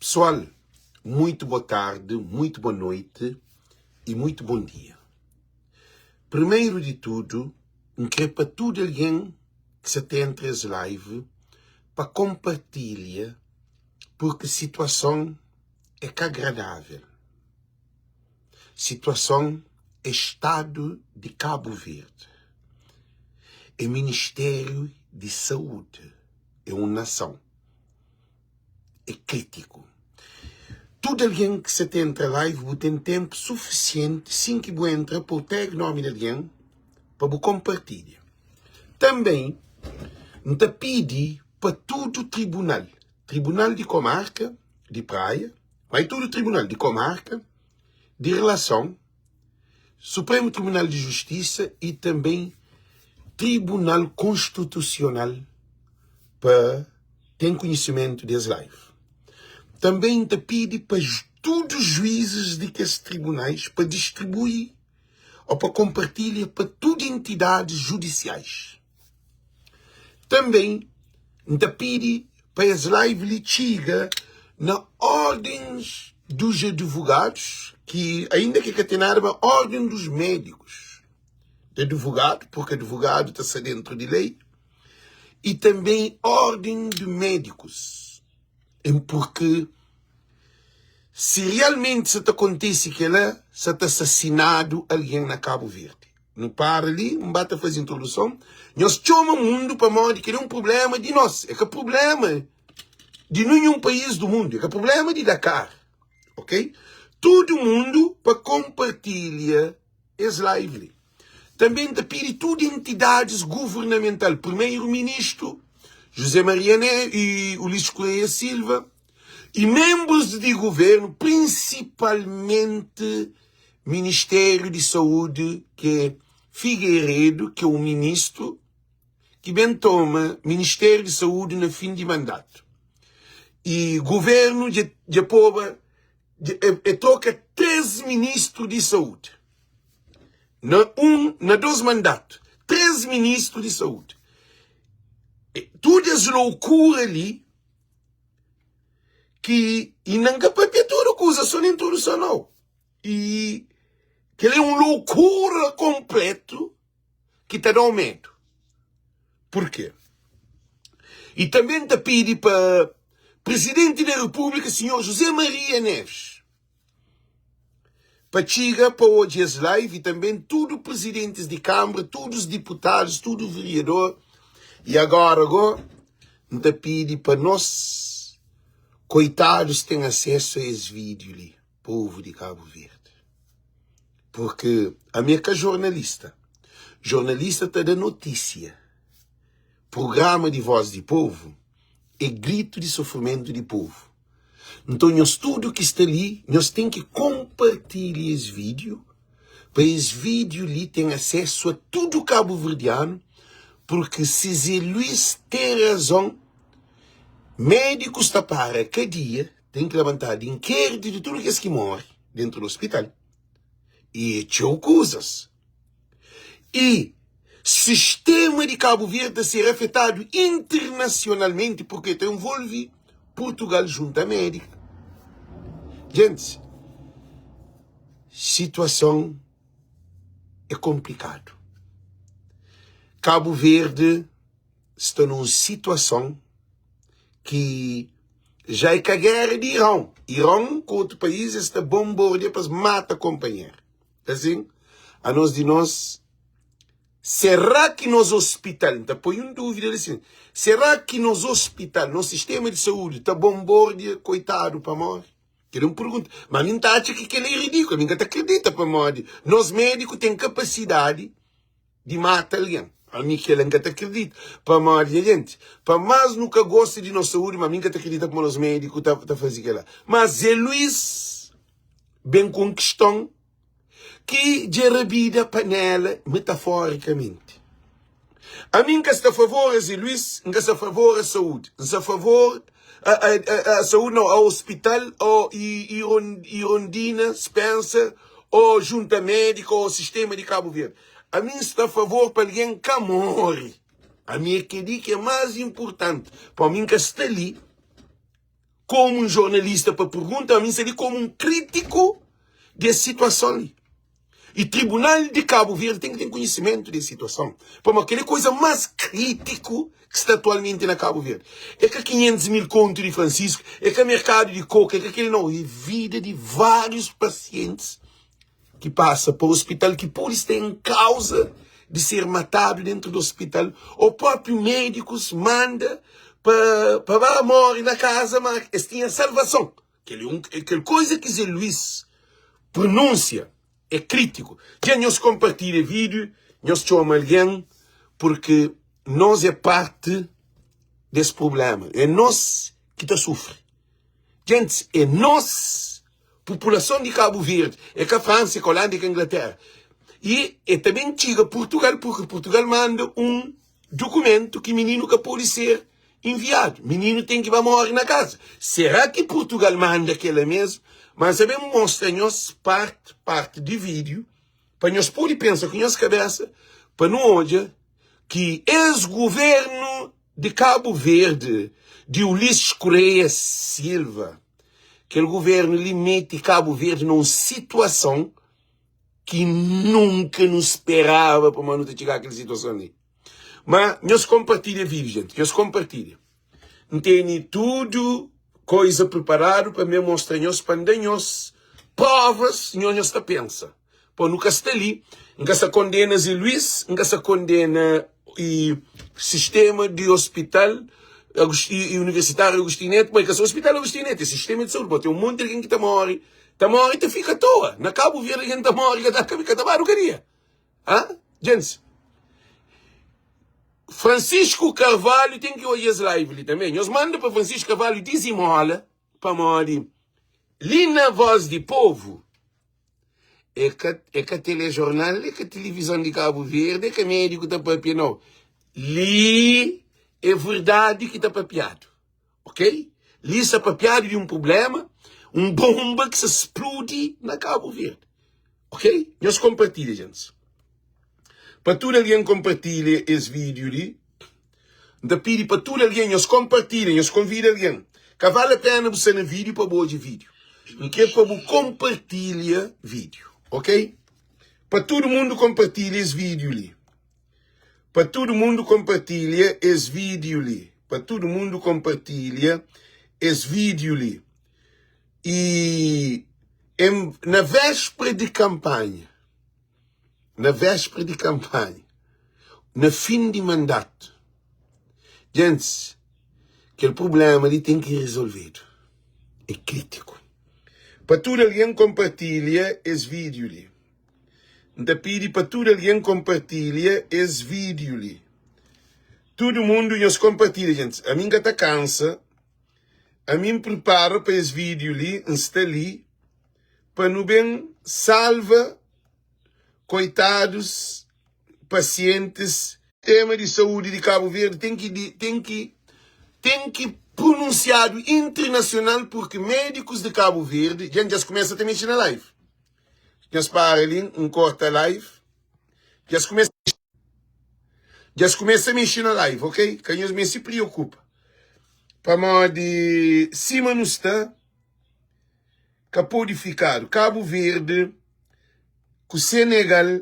Pessoal, muito boa tarde, muito boa noite e muito bom dia. Primeiro de tudo, quero para todo alguém que se tem entre as lives para compartilhar, porque a situação é que agradável. Situação é Estado de Cabo Verde. É Ministério de Saúde. É uma nação. É crítico. Todo alguém que se tem entre a live tem tempo suficiente, sem que você entre, por ter nome de alguém, para você compartilhar. Também, te pedi para todo o tribunal de comarca, de praia, mas todo o tribunal de comarca, de relação, Supremo Tribunal de Justiça e também Tribunal Constitucional, para ter conhecimento das lives. Também te pedi para todos os juízes de que esses tribunais para distribuir ou para compartilhar para todas as entidades judiciais. Também te pedi para as lives litiga na ordens dos advogados, que ainda que tem a ordem dos médicos. De advogado, porque advogado está dentro de lei, e também ordem de médicos. Porque se realmente se acontece que ela se está assassinado alguém na Cabo Verde, não para ali, não basta fazer introdução, nós chamamos o mundo para modo que é um problema de nós, é que é problema de nenhum país do mundo, é que é problema de Dakar, ok? Todo mundo para compartilhar as lives. Também te pedi todas as entidades governamentais, primeiro-ministro José Maria Neves e Ulisses Correia Silva, e membros de governo, principalmente Ministério de Saúde, que é Figueiredo, que é o ministro, que bem toma Ministério de Saúde no fim de mandato. E governo de povo, troca 3 ministros de saúde. Na 2 mandatos, 3 ministros de saúde. Todas as loucuras ali, que não é para toda coisa, só nem tudo só não. E que ele é uma loucura completo que te dá medo. Por quê? E também te pedi para Presidente da República, senhor José Maria Neves, para chegar para hoje as live, e também todos os presidentes de Câmara, todos os deputados, todos os vereadores. E agora te pedi para nós, coitados, têm acesso a esse vídeo ali, povo de Cabo Verde. Porque a minha que é jornalista está da notícia. Programa de voz de povo é grito de sofrimento de povo. Então, nós tudo que está ali, nós temos que compartilhar esse vídeo, para esse vídeo ali ter acesso a tudo o cabo-verdiano, porque se Zé Luís tem razão, médicos está para cada dia, tem que levantar de inquérito de tudo que morre dentro do hospital. E tinha coisas. E sistema de Cabo Verde a ser afetado internacionalmente, porque te envolve Portugal junto à América. Gente, situação é complicado. Cabo Verde está numa situação que já é que a guerra de Irão. Irão, com outro país, está bombardeando para matar companheiro. Assim, a nós, será que nos hospitais, então põe uma dúvida assim, será que nos hospitais, no sistema de saúde, está bombardeando, coitado, para morrer? Quero uma pergunta, mas não está achando que ele é ridículo, ninguém acredita para morrer. Nós médicos temos capacidade de matar alguém. A mim que ele não acredita. Para morrer, gente, para mais nunca gosta de nossa saúde, mas ninguém acredita como os médicos estão fazendo aquilo. Mas Zé Luís, bem com questão, que gera vida panela metaforicamente. A mim que está a favor, Zé Luís, que está a favor a saúde, está a favor a saúde, não, ao hospital, ou Irondina, Spencer, ou Junta Médica, ou Sistema de Cabo Verde. A mim está a favor para alguém que morre. A mim é que é mais importante. Para mim que está ali, como um jornalista para perguntar, mas ali como um crítico da situação ali. E o Tribunal de Cabo Verde tem que ter conhecimento da situação. Porque aquela coisa mais crítico que está atualmente na Cabo Verde. É que 500 mil contos de Francisco, é que o mercado de coca, é que aquele não. É a vida de vários pacientes que passam para o hospital, que por isso tem causa de ser matado dentro do hospital. O próprio médicos manda para morrer na casa, mas eles tinham salvação. Aquela coisa que Zé Luís pronuncia é crítico. Já nós compartilhamos vídeo, nós chamamos alguém, porque nós é parte desse problema. É nós que está sofre. Gente, é nós, população de Cabo Verde, é que a França, que a Holanda, que a Inglaterra. E é também chega Portugal, porque Portugal manda um documento que menino que pode ser enviado. Menino tem que ir morrer na casa. Será que Portugal manda aquela mesmo? Mas também mostra-nos parte de vídeo, para nós poder pensar com nossa cabeça, para não olhar que ex-governo de Cabo Verde, de Ulisses Correia Silva, que o governo lhe mete Cabo Verde numa situação que nunca nos esperava para não chegar àquela situação ali. Mas nós compartilhamos vídeo, gente. Nós compartilhamos. Tem tudo coisa preparada para me mostrar nós para nós provas, nós está pensa. Pô, nunca está ali, nunca se condena Zé Luís, nunca se condena o sistema de hospital universitário Agostinete, mas que é o hospital Agostinete, sistema de saúde, pô, tem um monte de gente que está morre e fica à toa. Na Cabo Verde, gente está morre, que está marucaria. Ah? Gente, Francisco Carvalho tem que olhar as lives ali também. Nós mandamos para Francisco Carvalho dizimola para morrer. Ali na Voz de Povo, é que a telejornal, é que a televisão de Cabo Verde, é que o médico está papiado. Não. Ali é verdade que está papiado. Ok? Ali está papiado de um problema, bomba que se explode na Cabo Verde. Ok? Nós compartilhamos, gente. Para tudo alguém compartilha esse vídeo ali. Da pedi para tudo alguém, nós compartilhem, nós convidam alguém. Que vale a pena você no vídeo para boa de vídeo. Não quer para você compartilhar vídeo. Ok? Para todo mundo compartilha esse vídeo ali. Para todo mundo compartilha esse vídeo ali. Para todo mundo compartilha esse vídeo ali. E na véspera de campanha, no fim de mandato, gente, aquele problema ali tem que ser resolvido. É crítico. Para tudo alguém compartilha esse vídeo ali. Então pedi para tudo alguém compartilha esse vídeo ali. Todo mundo nos compartilha, gente. A mim que está cansa, a mim prepara para esse vídeo ali, está ali, para não bem salva coitados, pacientes, tema de saúde de Cabo Verde tem que pronunciado internacional, porque médicos de Cabo Verde, gente, já começa a mexer na live. Já para ali, corta a live, já começa a mexer na live, ok? Que a gente se preocupa. Para modo de cima não está, capodificado. Cabo Verde, que o Senegal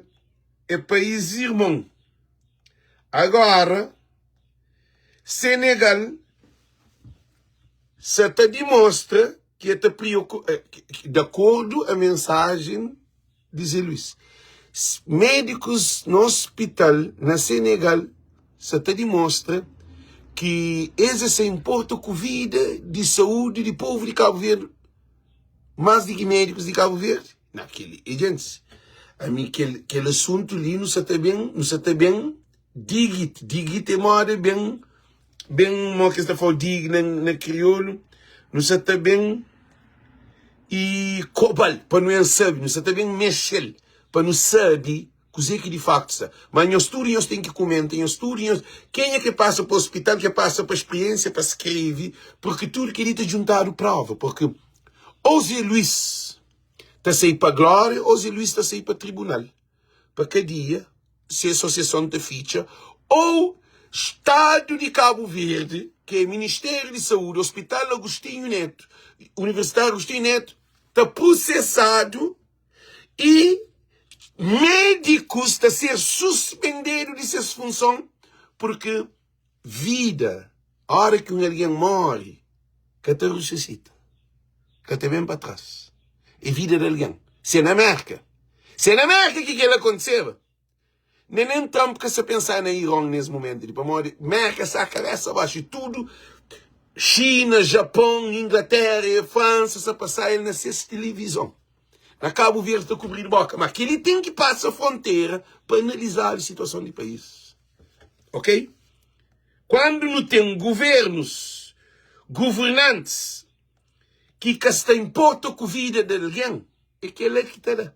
é país irmão. Agora, Senegal se demonstra que está preocupado, de acordo com a mensagem de Zé Luís. Médicos no hospital, na Senegal, se demonstra que eles se importam com a vida de saúde do povo de Cabo Verde, mais do que médicos de Cabo Verde. Naquele, gente, a mim, aquele assunto ali não se está bem, digite é moda bem, uma que está falando digna na crioulo, não se está bem, e cobal, para não saber, não se está bem mexer, para não saber coisa que de facto está. Mas nós todos temos que comentar, quem é que passa para o hospital, que passa para a experiência, para escrever, porque tudo que ele está juntado prova, porque ou Zé Luís está a sair para a glória, ou Zé Luís está a sair para o tribunal. Para cada dia, se a associação te ficha, ou Estado de Cabo Verde, que é Ministério de Saúde, Hospital Agostinho Neto, Universidade Agostinho Neto, está processado e médicos estão a ser suspendidos de suas funções porque vida, a hora que alguém morre, que te ressuscita, que te vem para trás. É vida de alguém. Se é na América. Se é na América que aquilo aconteceu. Nem Trump que se pensar na Irã nesse momento. Tipo, a América se a cabeça abaixo e tudo. China, Japão, Inglaterra, França, se passar ele nessa televisão. Na Cabo Verde está a cobrir boca. Mas que ele tem que passar a fronteira para analisar a situação do país. Ok? Quando não tem governos, governantes, que se importam com a vida de alguém, é que ele é que está.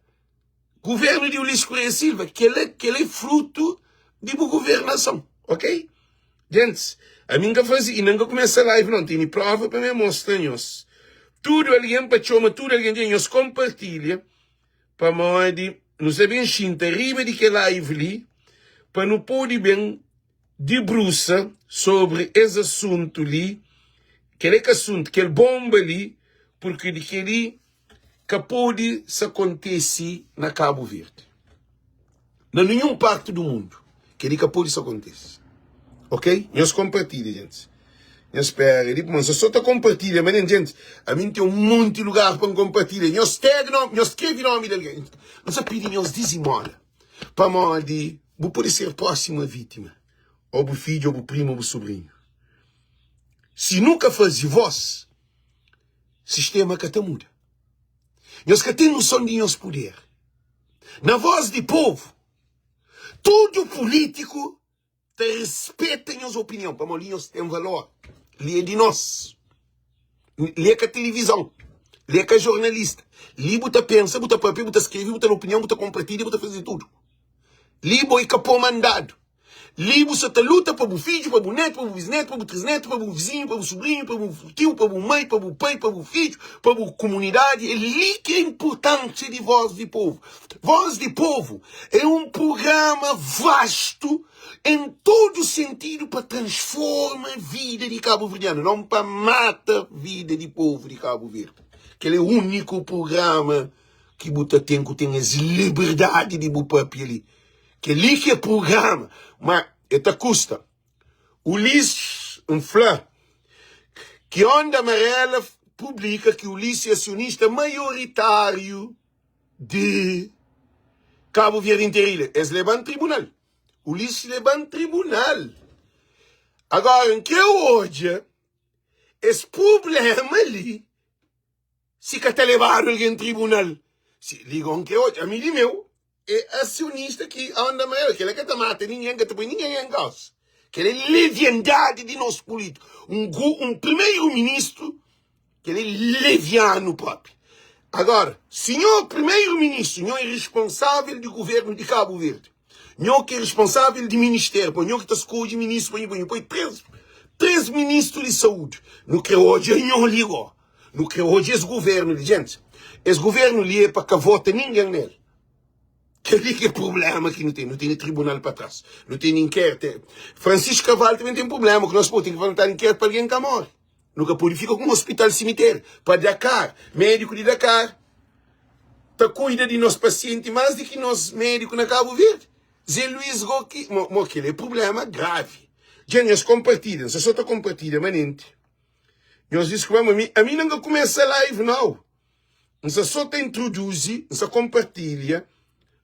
Governo de Ulisses Correia Silva, que ele é fruto de uma governação. Ok? Gente, a mim que faz e nunca começa a live, não tem prova para me mostrar-nos. Tudo alguém para chama, tudo alguém nos compartilha, para modo, não sabem chinta, riba de que live ali, para não poder bem debruçar sobre esse assunto ali, aquele assunto, aquele bomba ali, porque de que ali que pode se acontecer na Cabo Verde. Não nenhuma parte do mundo que ali que pode se acontecer. Ok? Nós compartilha, gente. Eu espero, mas eu só estou compartilha, mas gente, a mim tem um monte de lugar para compartilhar. Nós escreve o nome de alguém. Nós pedimos, nós dizimora. Para modo, vou poder ser próxima vítima. Ou o filho, ou o primo, ou o sobrinho. Se nunca faz voz, sistema que te muda. Nós que temos noção de nosso poder. Na voz do povo, todo político te respeita a nossa opinião. Para nós tem valor. Lê de nós. Lê com a televisão. Lê com a jornalista. Lê, buta pensa, buta papel, buta escreve, buta opinião, buta compartilha, buta fazer tudo. Lê, boi capô mandado. Lê, você te luta para o filho, para o neto, para o bisneto, para o trisneto, para o vizinho, para o sobrinho, para o tio, para o mãe, para o pai, para o filho, para a comunidade. É ali que é importante de Voz do Povo. Voz do Povo é um programa vasto em todo sentido para transformar a vida de Cabo Verdeano, não para matar a vida do povo de Cabo Verde. Que ele é o único programa que tem as liberdades de bupapi ali. Que ali que é programa, mas это custa. Ulisses, flá, que onda amarela publica que Ulisses é acionista maioritário de Cabo Verde inteiro. Eles levam tribunal. Ulisses leva tribunal. Agora, em que hoje, esse problema ali, se que te levaram alguém em tribunal, se ligam que hoje, a mim de meu, é acionista que anda maior, que ele que te mata ninguém, que te põe ninguém em causa. Que ele é leviandade de nosso político. Um primeiro-ministro, que ele é leviano próprio. Agora, senhor primeiro-ministro, senhor é responsável do governo de Cabo Verde. Senhor que é responsável de ministério, senhor que está escolhido de ministro, põe três ministros de saúde. No que hoje não ligou. No que hoje esse governo, gente, esse governo ali é para que vote ninguém nele. Que ali que é problema que não tem tribunal para trás, não tem inquérito. Francisco Cavallo também tem problema, que nós podemos ter que levantar inquérito para alguém que morre. Nunca purifica como um hospital cemitério. Para Dakar, médico de Dakar, tá cuida de nosso paciente mais do que nós médico na Cabo Verde. Zé Luiz Roque, aquele é problema grave. Gente, nós compartilham, se só está compartilhando, manente. Nós descobrimos, a mim não começa a live, não. Nós só te introduz, nós compartilha,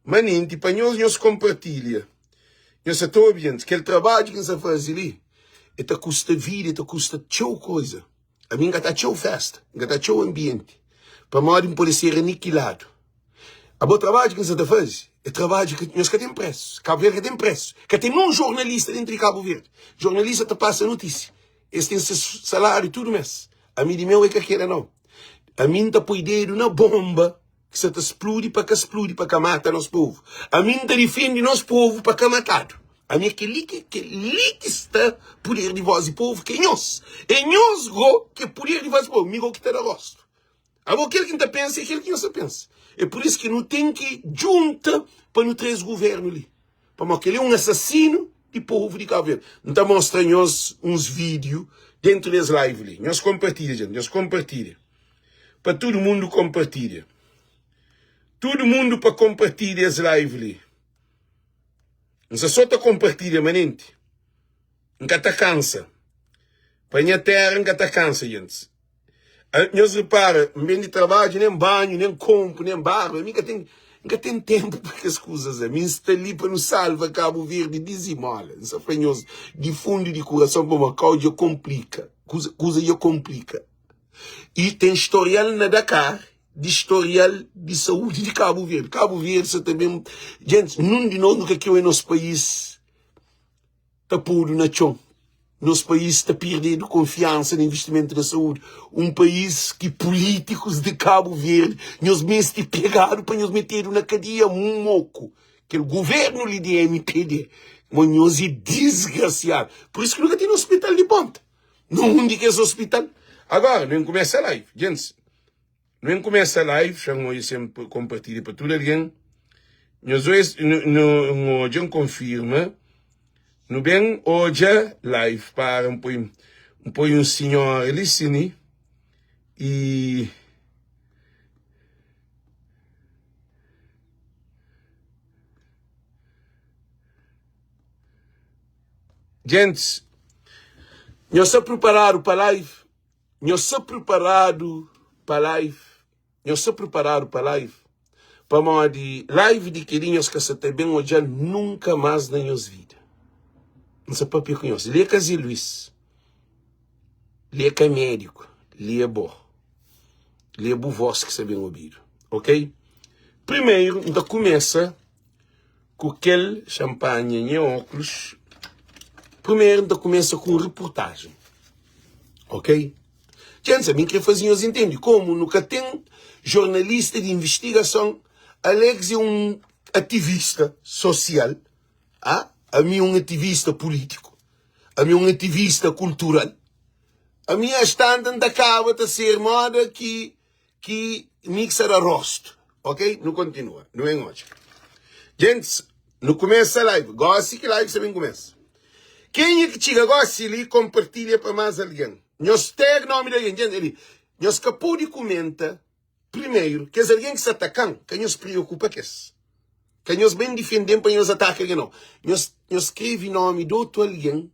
manente, para nós compartilha. Nós estou ouvindo, aquele trabalho que nós fazemos ali, te custa vida, te custa tchau coisa. A mim está tchau festa, está tchau ambiente. Para modo de poder ser aniquilado. A bom trabalho que nós fazemos, é trabalho que nós temos preço. Cabo Verde tem preço. Que tem um jornalista dentro de Cabo Verde. Jornalista te passa a notícia. Esse tem seu salário tudo mês. A mim de meu é que aquela não. A mim está põe dedo na bomba que se te explode, para que mata nosso povo. A mim te defende nosso povo para que matado. A mim é que ali que está poder de voz e povo, que é nós. É nós que é poder de voz e povo. Amigo que está no rosto. Agora, aquele que não pensa é aquele que não se pensa. É por isso que não tem que juntar para não trazer governo ali. Para que ele é um assassino de povo de Cabo Verde. Não está mostrando uns vídeos dentro das lives ali. Nós compartilha, gente. Nós compartilha. Para todo mundo compartilha. Todo mundo para compartilhar as lives ali. Não se só compartilha, manente. Nunca te cansa. Para minha terra, nunca te cansa, gente. Nós repara, bem de trabalho, nem banho, nem compro, nem barba. Nunca tem tempo para as coisas. Me está ali para nos salva Cabo Verde, dizimola. Não se nós de fundo de coração para uma causa complica. Coisa já complica. E tem historial na Dakar, de historial de saúde de Cabo Verde. Cabo Verde, você também... Gente, não de nós nunca que é nosso país está puro na chão. Nosso país está perdendo confiança no investimento da saúde. Um país que políticos de Cabo Verde nos mesmo pegaram para nos meter na cadeia um moco. Que o governo lhe deu MPD. Mas nós é desgraçado. Por isso que nunca tem no hospital de ponta. Não onde que é esse hospital. Agora, não começa a live. Gente, não começa a live. Eu sempre compartilho para todo alguém. Nós hoje não confirma. No bem, hoje, live para um senhor Elicini e gente, nós estamos preparados para a live. Nós estamos preparados para a live. Nós estamos preparados para a live. Para uma live de querinhos que você tem bem hoje nunca mais na nossa vida. Não se pode conhecer. Ele é Casi Luiz. Ele é médico. Ele é bom. Ele é boa voz que você bem ouvido. Ok? Primeiro, então começa com aquele champanhe em óculos. Primeiro, então começa com reportagem. Ok? Gente, a mim que faziam entende como nunca tem jornalista de investigação. Alex é um ativista social. A mim um ativista político. A mim um ativista cultural. A minha estanda acaba de ser moda que mixa a rosto. Ok? Não continua. Não é hoje. Gente, não começa a live. Gosto que a live também começa. Quem é que chega gosta ali compartilha para mais alguém. Nós temos o nome de alguém. Gente, nós capô de comenta primeiro que é alguém que se atacam, que nos preocupa com isso. Que nós bem defendemos para nos atacar, não. Nós escreve nome de outro alguém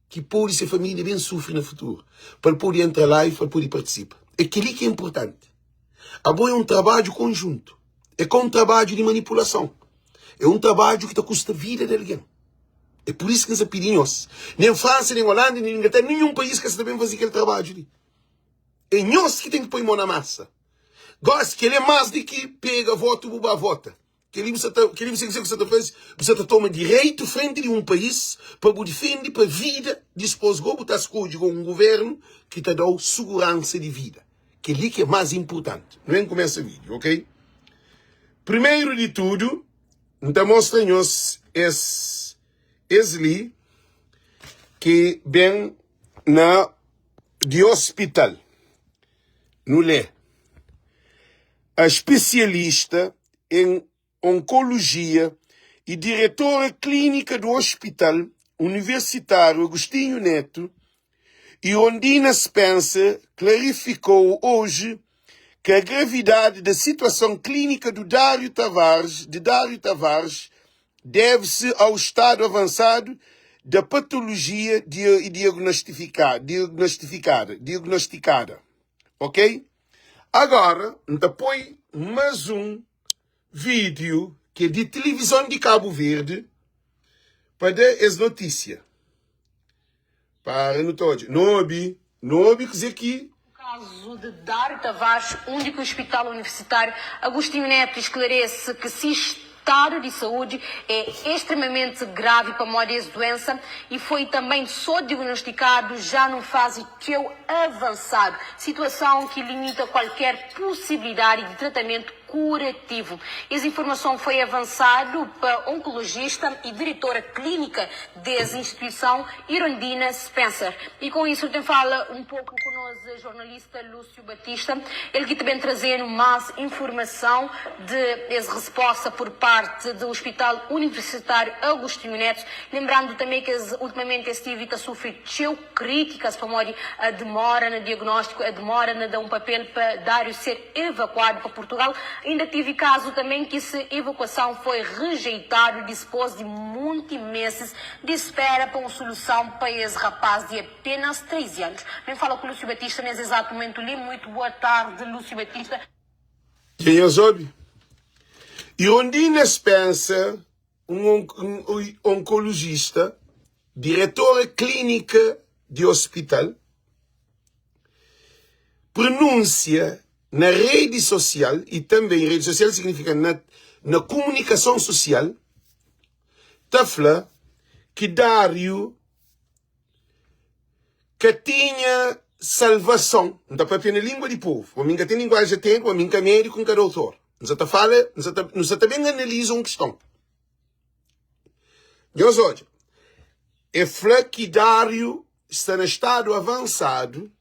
que pode ser família bem sofrer no futuro. Para poder entrar lá e para poder participar. É aquilo que é importante. A boa é um trabalho conjunto. É com um trabalho de manipulação. É um trabalho que custa a vida de alguém. É por isso que nós pedimos. Nem França, nem Holanda, nem Inglaterra, nenhum país que está bem fazer aquele trabalho ali. É nós que tem que pôr mão na massa. Gosto que ele é mais do que pega voto ou buba vota. Que ele você toma direito frente de um país para defender para a vida, dispôs de botar as coisas com um governo que te dá segurança de vida. Que ali que é mais importante. Não é começa o vídeo, ok? Primeiro de tudo, então mostra-nos esse ali que vem de hospital. No lê. A especialista em oncologia e diretora clínica do Hospital Universitário Agostinho Neto, e Ondina Spencer clarificou hoje que a gravidade da situação clínica de Dário Tavares deve-se ao estado avançado da patologia diagnosticada. Ok? Agora, depois, mais um vídeo que é de televisão de Cabo Verde para dar as notícias. Para no todo. Nobi quer dizer que o caso de Dário Tavares, único hospital universitário, Agostinho Neto esclarece que se estado de saúde é extremamente grave para a doença e foi também só diagnosticado já numa fase avançado, situação que limita qualquer possibilidade de tratamento curativo. Essa informação foi avançada para a oncologista e diretora clínica dessa instituição, Irondina Spencer. E com isso tem fala um pouco com o jornalista Lúcio Batista, ele que também trazendo mais informação de essa resposta por parte do Hospital Universitário Agostinho Neto, lembrando também que ultimamente esse está sofrendo críticas para a demora no diagnóstico, a demora na dar um papel para Dário ser evacuado para Portugal. Ainda tive caso também que essa evacuação foi rejeitada depois de muitos meses de espera para uma solução para esse rapaz de apenas 13 anos. Vem falar com o Lúcio Batista nesse exato momento ali. Muito boa tarde, Lúcio Batista. Quem é soube? Irondina Spencer, um oncologista, diretora clínica de hospital, pronuncia na rede social, e também rede social significa na comunicação social, tafla que Dário que tinha salvação. Não está para na língua de povo. O minha tem linguagem tem, o minha médico, um doutor. Não se também analisa uma questão. Deus olha. É fala que Dário está no estado avançado,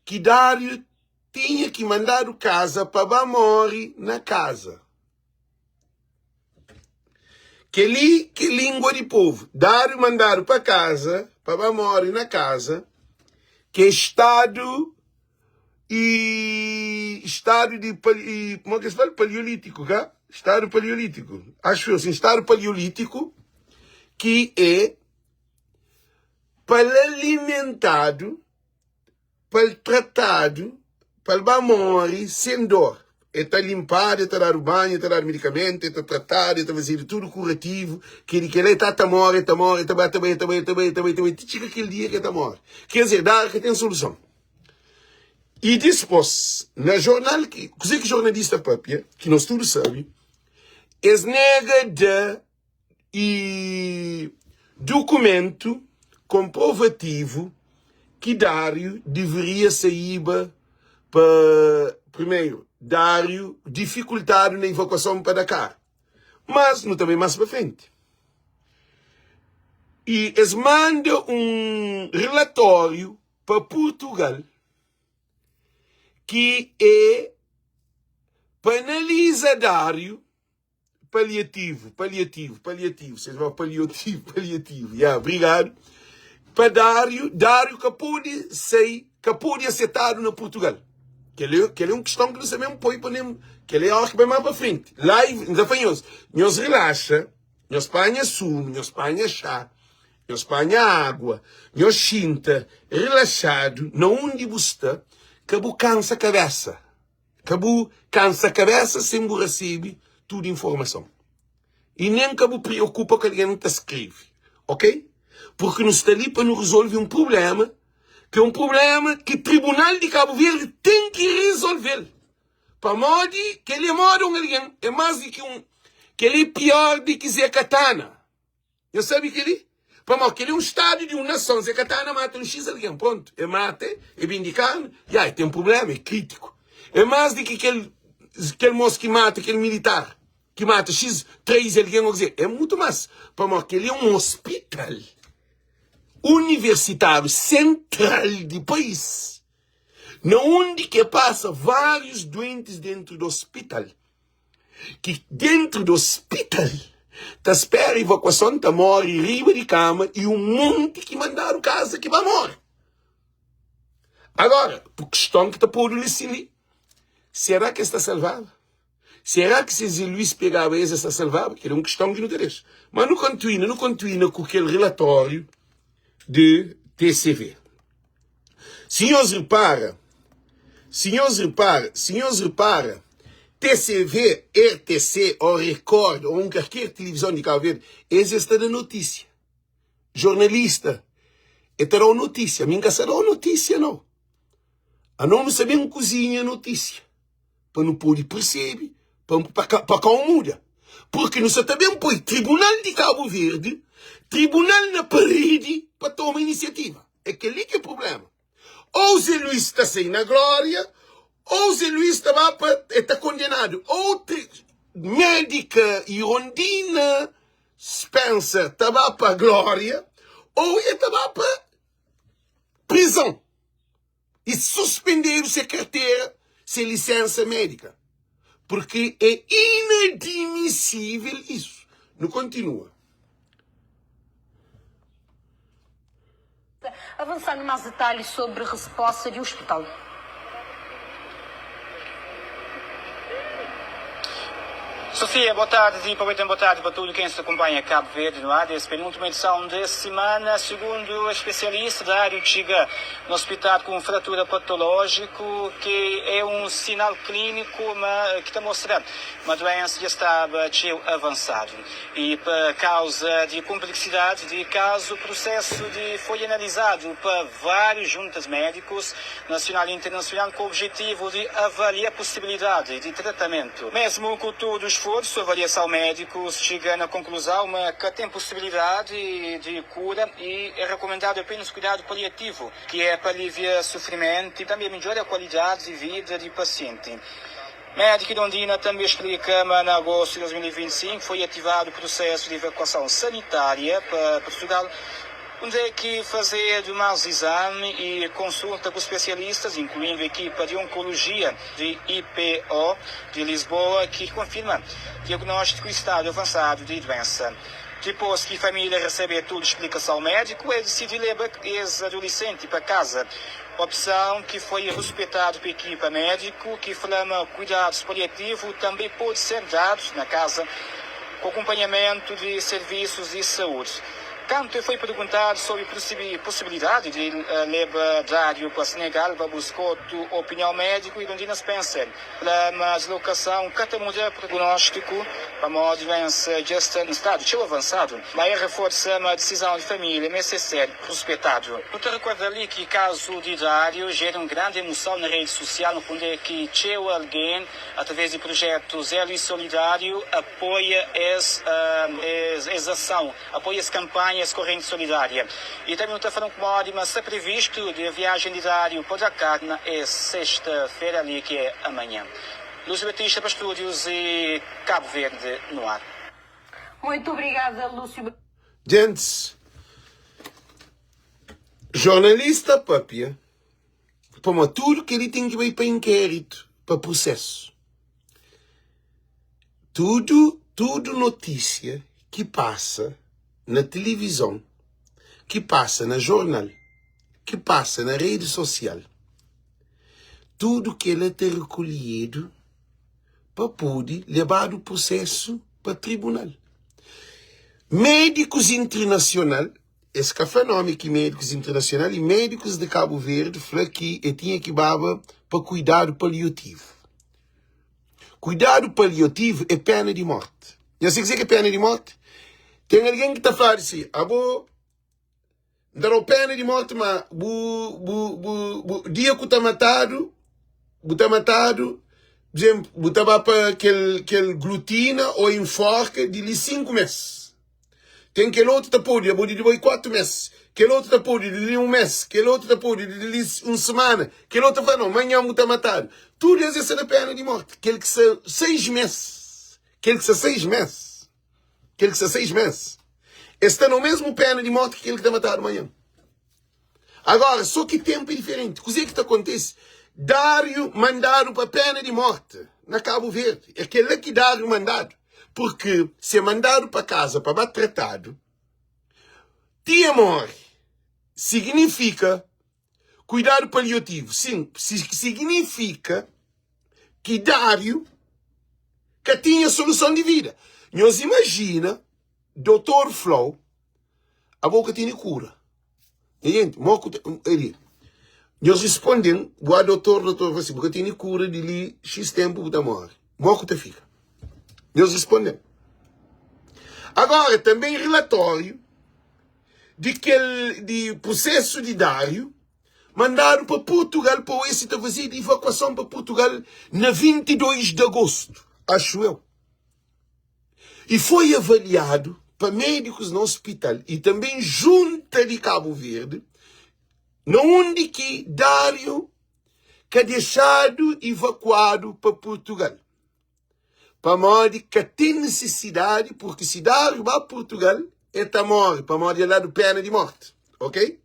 que Dário tinha que mandar o casa para morrer na casa. Que língua de povo. Dário mandaram para casa, para morrer na casa, que estado de como é que se fala? Paleolítico, cá? Estado paleolítico. Acho assim, estado paleolítico, que é para alimentado, para tratado, para morrer sem dor. É para limpar, é para dar o banho, é para dar medicamento, é para tratar, é para fazer tudo curativo, que ele está morre, chega aquele dia que está morre. Quer dizer, dá que tem solução. E depois, na jornal, que jornalista própria, que nós todos sabemos, é nega de documento comprovativo que Dário deveria sair para, primeiro, Dário dificultado na evacuação para Dakar. Mas, não também mais para frente. E eles mandam um relatório para Portugal que é para analisar Dário paliativo. Vocês vão paliativo. Obrigado. Para Dário que pode aceitar na Portugal. Que ele é uma questão que nós sabemos põe para nem, que ele é algo que vai mais para frente. Lá, nós relaxa, nós Espanha sumo, nós Espanha chá, nós Espanha água, nós sinta, relaxado, não onde está, que cansa a cabeça. Cansa a cabeça sem receber toda a informação. E nem que preocupa que alguém não te escreve. Ok? Porque nós está ali para nos resolver um problema, que é um problema que o Tribunal de Cabo Verde tem que resolver. Para modo que ele mora alguém. É mais do que que ele é pior do que Zé Catana. Eu sabe que ele? Para modo que ele é um estado de uma nação. Zé Catana mata um X alguém. Pronto. É mata, é vindicado. E aí tem um problema, é crítico. É mais do que aquele moço que mata, aquele militar, que mata X3 alguém. É muito mais. Para modo que ele é um hospital universitário central do país, onde que passa vários doentes dentro do hospital, que dentro do hospital tá espera a evacuação, tá morre riba de cama e um monte que mandaram casa que vai morrer. Agora, por questão que tá por ali, será que está salvável? Será que se Luís pegava esse está salvável? Que é uma questão que não interessa. Mas não continua com aquele relatório de TCV. Senhores repara, TCV, RTC, ou Record, ou qualquer televisão de Cabo Verde, esta da notícia. Jornalista, esta era notícia. Minha casa era notícia, não. A não sabemos cozinha notícia. Para não poder perceber, para como muda. Porque nós também põe Tribunal de Cabo Verde, Tribunal na parede, para tomar iniciativa. É que ali que é o problema. Ou Zé Luís está sem na glória, Ou Zé Luís está condenado. Outra médica Irondina Spencer estava para glória. Ou ele estava para prisão. E suspender sua carteira, sua licença médica. Porque é inadmissível isso. Não continua. Avançar em mais detalhes sobre a resposta do hospital. Sofia, boa tarde e aproveitando boa tarde para tudo quem se acompanha Cabo Verde no ar. Essa penúltima edição da semana, segundo a especialista da área chega no hospital com fratura patológica, que é um sinal clínico que está mostrando uma doença já estava avançado. E por causa de complexidade de caso, o processo foi analisado para vários juntas médicos, nacional e internacional, com o objetivo de avaliar a possibilidade de tratamento. Mesmo com todo o esforço, a avaliação médica chega na conclusão que tem possibilidade de cura e é recomendado apenas cuidado paliativo, que é para aliviar sofrimento e também melhorar a qualidade de vida do paciente. Médica Irondina também explica que em agosto de 2025 foi ativado o processo de evacuação sanitária para Portugal, onde é que fazer mais exame e consulta com especialistas, incluindo a equipa de oncologia de IPO de Lisboa, que confirma diagnóstico e estado avançado de doença. Depois que a família recebe toda a explicação médica, ele decide levar esse adolescente para casa. Opção que foi respeitada pela equipa médica, que falama cuidados paliativos também pode ser dados na casa com acompanhamento de serviços de saúde. Quando foi perguntado sobre a possibilidade de levar Dário para Senegal para buscar a opinião médica, Irondina Spencer, para uma deslocação catamuda prognóstico para uma doença já está no estado tão avançado, mas reforça a decisão de família, mas é sério, respeitado. Tu te recorda ali que o caso de Dário gera uma grande emoção na rede social, onde é que tinha alguém, através do projeto Zero e Solidário, apoia essa ação, apoia essa campanha, essa corrente solidária. E também está falando com uma hora, mas está previsto de viagem de Dário para Jacarta é sexta-feira ali, que é amanhã. Lúcio Batista para Estúdios e Cabo Verde no ar. Muito obrigada, Lúcio. Gente, jornalista papia, para tudo que ele tem que ir para inquérito, para processo. Tudo notícia que passa na televisão, que passa na jornal, que passa na rede social, tudo que ele tem recolhido para poder levar o processo para o tribunal. Médicos internacionais, esse que é fenômeno que médicos internacionais e médicos de Cabo Verde falam que tinha que baba para cuidado paliativo. Cuidado paliativo é pena de morte. Já sei que é pena de morte? Tem alguém que está falando assim, dará pena de morte, mas dia que está matado, por exemplo, botava para aquele glutina ou enforca de 5 meses. Tem aquele outro que pode, de 4 meses. Aquele outro que pode, de 1 mês. Aquele outro que pode, de 1 semana. Aquele outro fala, não, amanhã está matado. Tudo isso é pena de morte. Aquele que são 6 meses. Aquele que são 6 meses. Aquele que são 6 meses. Está no mesmo pena de morte que aquele que está matado amanhã. Agora, só que tempo é diferente. O que é que acontece? Dário mandaram para pena de morte na Cabo Verde. É aquele que Dário mandado. Porque se é mandado para casa para bater tratado, tia morre. Significa cuidado paliativo. Sim, significa que Dário que tinha solução de vida. Nós imagina, Dr. Flow, a boca tem cura. Gente, nós respondemos, o doutor, você porque tem cura de ali, X tempo da morte. Moco te fica. Nós respondemos. Agora, também relatório de processo de Dário, mandaram para Portugal, para esse fazer de evacuação para Portugal na 22 de agosto, acho eu. E foi avaliado para médicos no hospital e também junta de Cabo Verde, onde que Dário que é deixado evacuado para Portugal. Para modo que tem necessidade, porque se Dário vai a Portugal, ele morre, para modo de lá do pena de morte. Ok?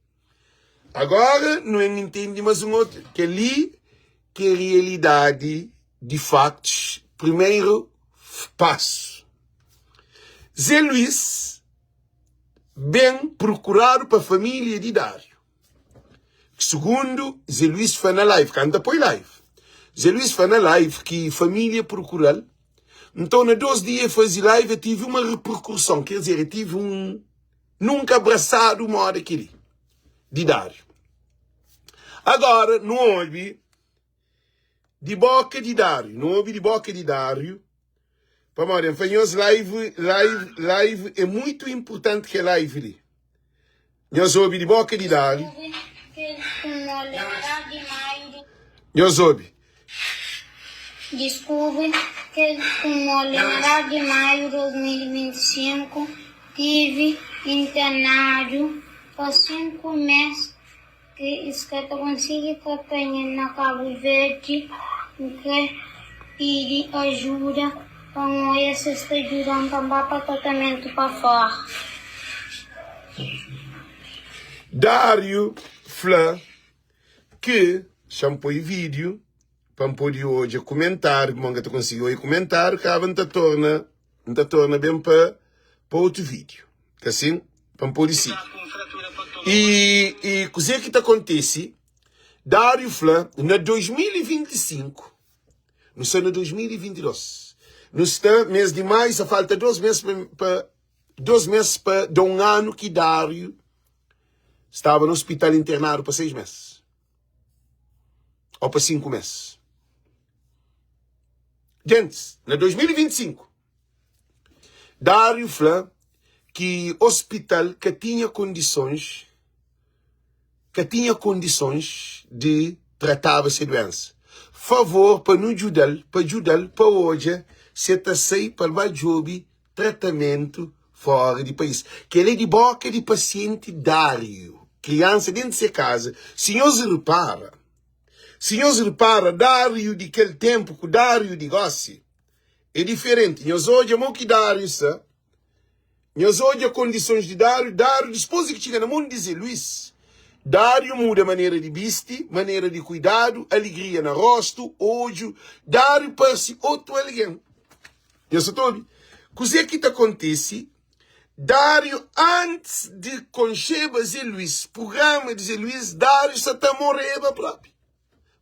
Agora, não entende mais um outro, que ali, que é a realidade de factos, primeiro passo. Zé Luís, bem procurado para a família de Dário. Segundo, Zé Luís foi na live, canta põe live. Zé Luís foi na live que família procurou. Então, na 2 dias faz live, eu tive uma repercussão, quer dizer, eu tive nunca abraçado uma hora aquele, de Dário. Agora, não ouve de boca de Dário, não ouve de boca de Dário. Para morrer, faz live é muito importante que a live ali. Nós ouve de boca de Dário. Nós ouve. Descubro que no lembrar de maio de 2025 tive internado por 5 meses que escrito consigo que tenho na Cabo Verde que pedi ajuda para essa ajudando também para tratamento para fora. Dário Flá que chamou o vídeo para poder hoje comentar, como você conseguiu comentar, que a gente torna bem para outro vídeo. Assim, para poder seguir. E o que acontece? Dário Flá, na 2025, não está na 2022, não está mês de maio, só falta 2 meses para de um ano que Dário estava no hospital internado para 6 meses. Ou para 5 meses. Gente, na 2025, Dário Flá, que hospital que tinha condições de tratar essa doença. Favor para nos ajudar, para hoje, se está sem para job tratamento fora do país. Que ele é de boca de paciente Dário, criança dentro de sua casa. Senhores repara, Dário de aquele tempo que Dário de gosse é diferente. Nós hoje amamos que Dário está. Nós hoje as condições de Dário depois que chega no mundo de Zé Luís, Dário muda a maneira de vestir, maneira de cuidado, alegria no rosto, hoje, Dário parece outro alguém. Eu só estou. O que acontece? Dário, antes de conceber Zé Luís, programa de Zé Luís, Dário só está morrendo próprio.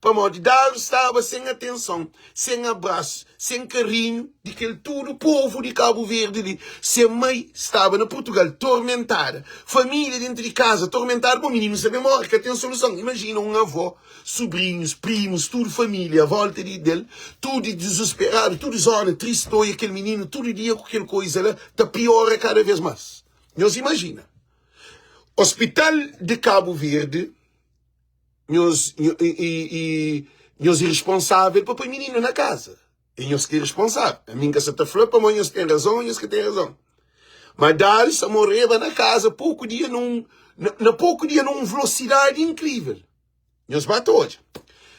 Para modo, Dário estava sem atenção, sem abraço, sem carinho de aquele todo o povo de Cabo Verde ali. Sua mãe estava na Portugal, tormentada. Família dentro de casa, tormentada. Bom, menino, sabe morre, que tem solução. Imagina um avô, sobrinhos, primos, tudo família, à volta dele, tudo desesperado, tudo zona, triste, e aquele menino, todo dia com aquela coisa lá, está pior cada vez mais. Nós imagina. Hospital de Cabo Verde, nós irresponsável para pôr o menino na casa. E nós que é responsável. A mim que se está falando, para nós tem razão, nós que tem razão. Mas Dário se morreva na casa pouco dia numa velocidade incrível. Nós bate hoje.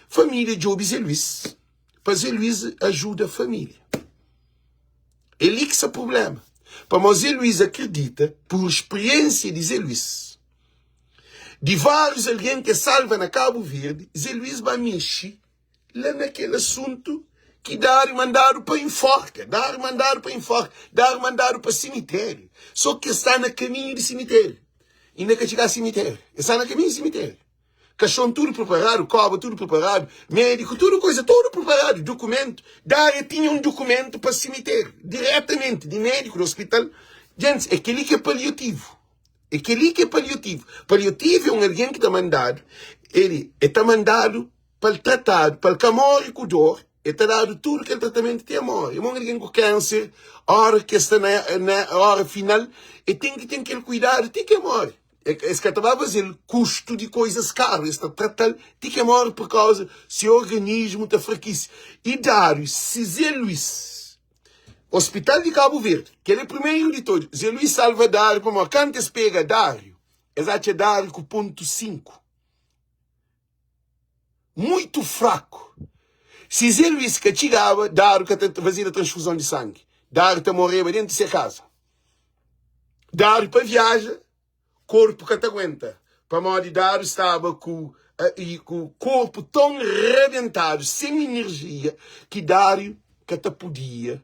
Família de Zé Luís. Para Zé Luís ajuda a família. Ele que é o problema. Para Zé Luís acredita, por experiência de Zé Luís, de vários alguém que salva na Cabo Verde, Zé Luís vai mexer lá naquele assunto que Dário mandaram para enforca, Dário mandaram para cemitério. Só que está no caminho de cemitério. E não quer chegar ao cemitério. Está no caminho de cemitério. Caixão tudo preparado, cova tudo preparado, médico, tudo preparado, documento. Dário tinha um documento para cemitério, diretamente, de médico do hospital. Gente, é aquele que é paliativo. Paliativo é um alguém que está mandado. Ele está mandado para tratar, para que morre com dor, e está dado tudo aquele tratamento que morre. É um alguém com câncer, a hora que está na hora final, e tem que cuidar, tem que morrer. Esse que estava a fazer custo de coisas caras, está tratando, tem que morrer por causa do seu organismo está fraquíssimo. E Dário, se Zé Luís, Hospital de Cabo Verde, que ele é o primeiro de todos. Zé Luís salva Dário, como quantas pega Dário? Exato, Dário com ponto 5. muito fraco. Se Zé Luís que chegava, Dário que fazia a transfusão de sangue. Dário que morreva dentro de sua casa. Dário para viaja, corpo que te aguenta. Para modo de Dário estava com o corpo tão rebentado, sem energia, que Dário que te podia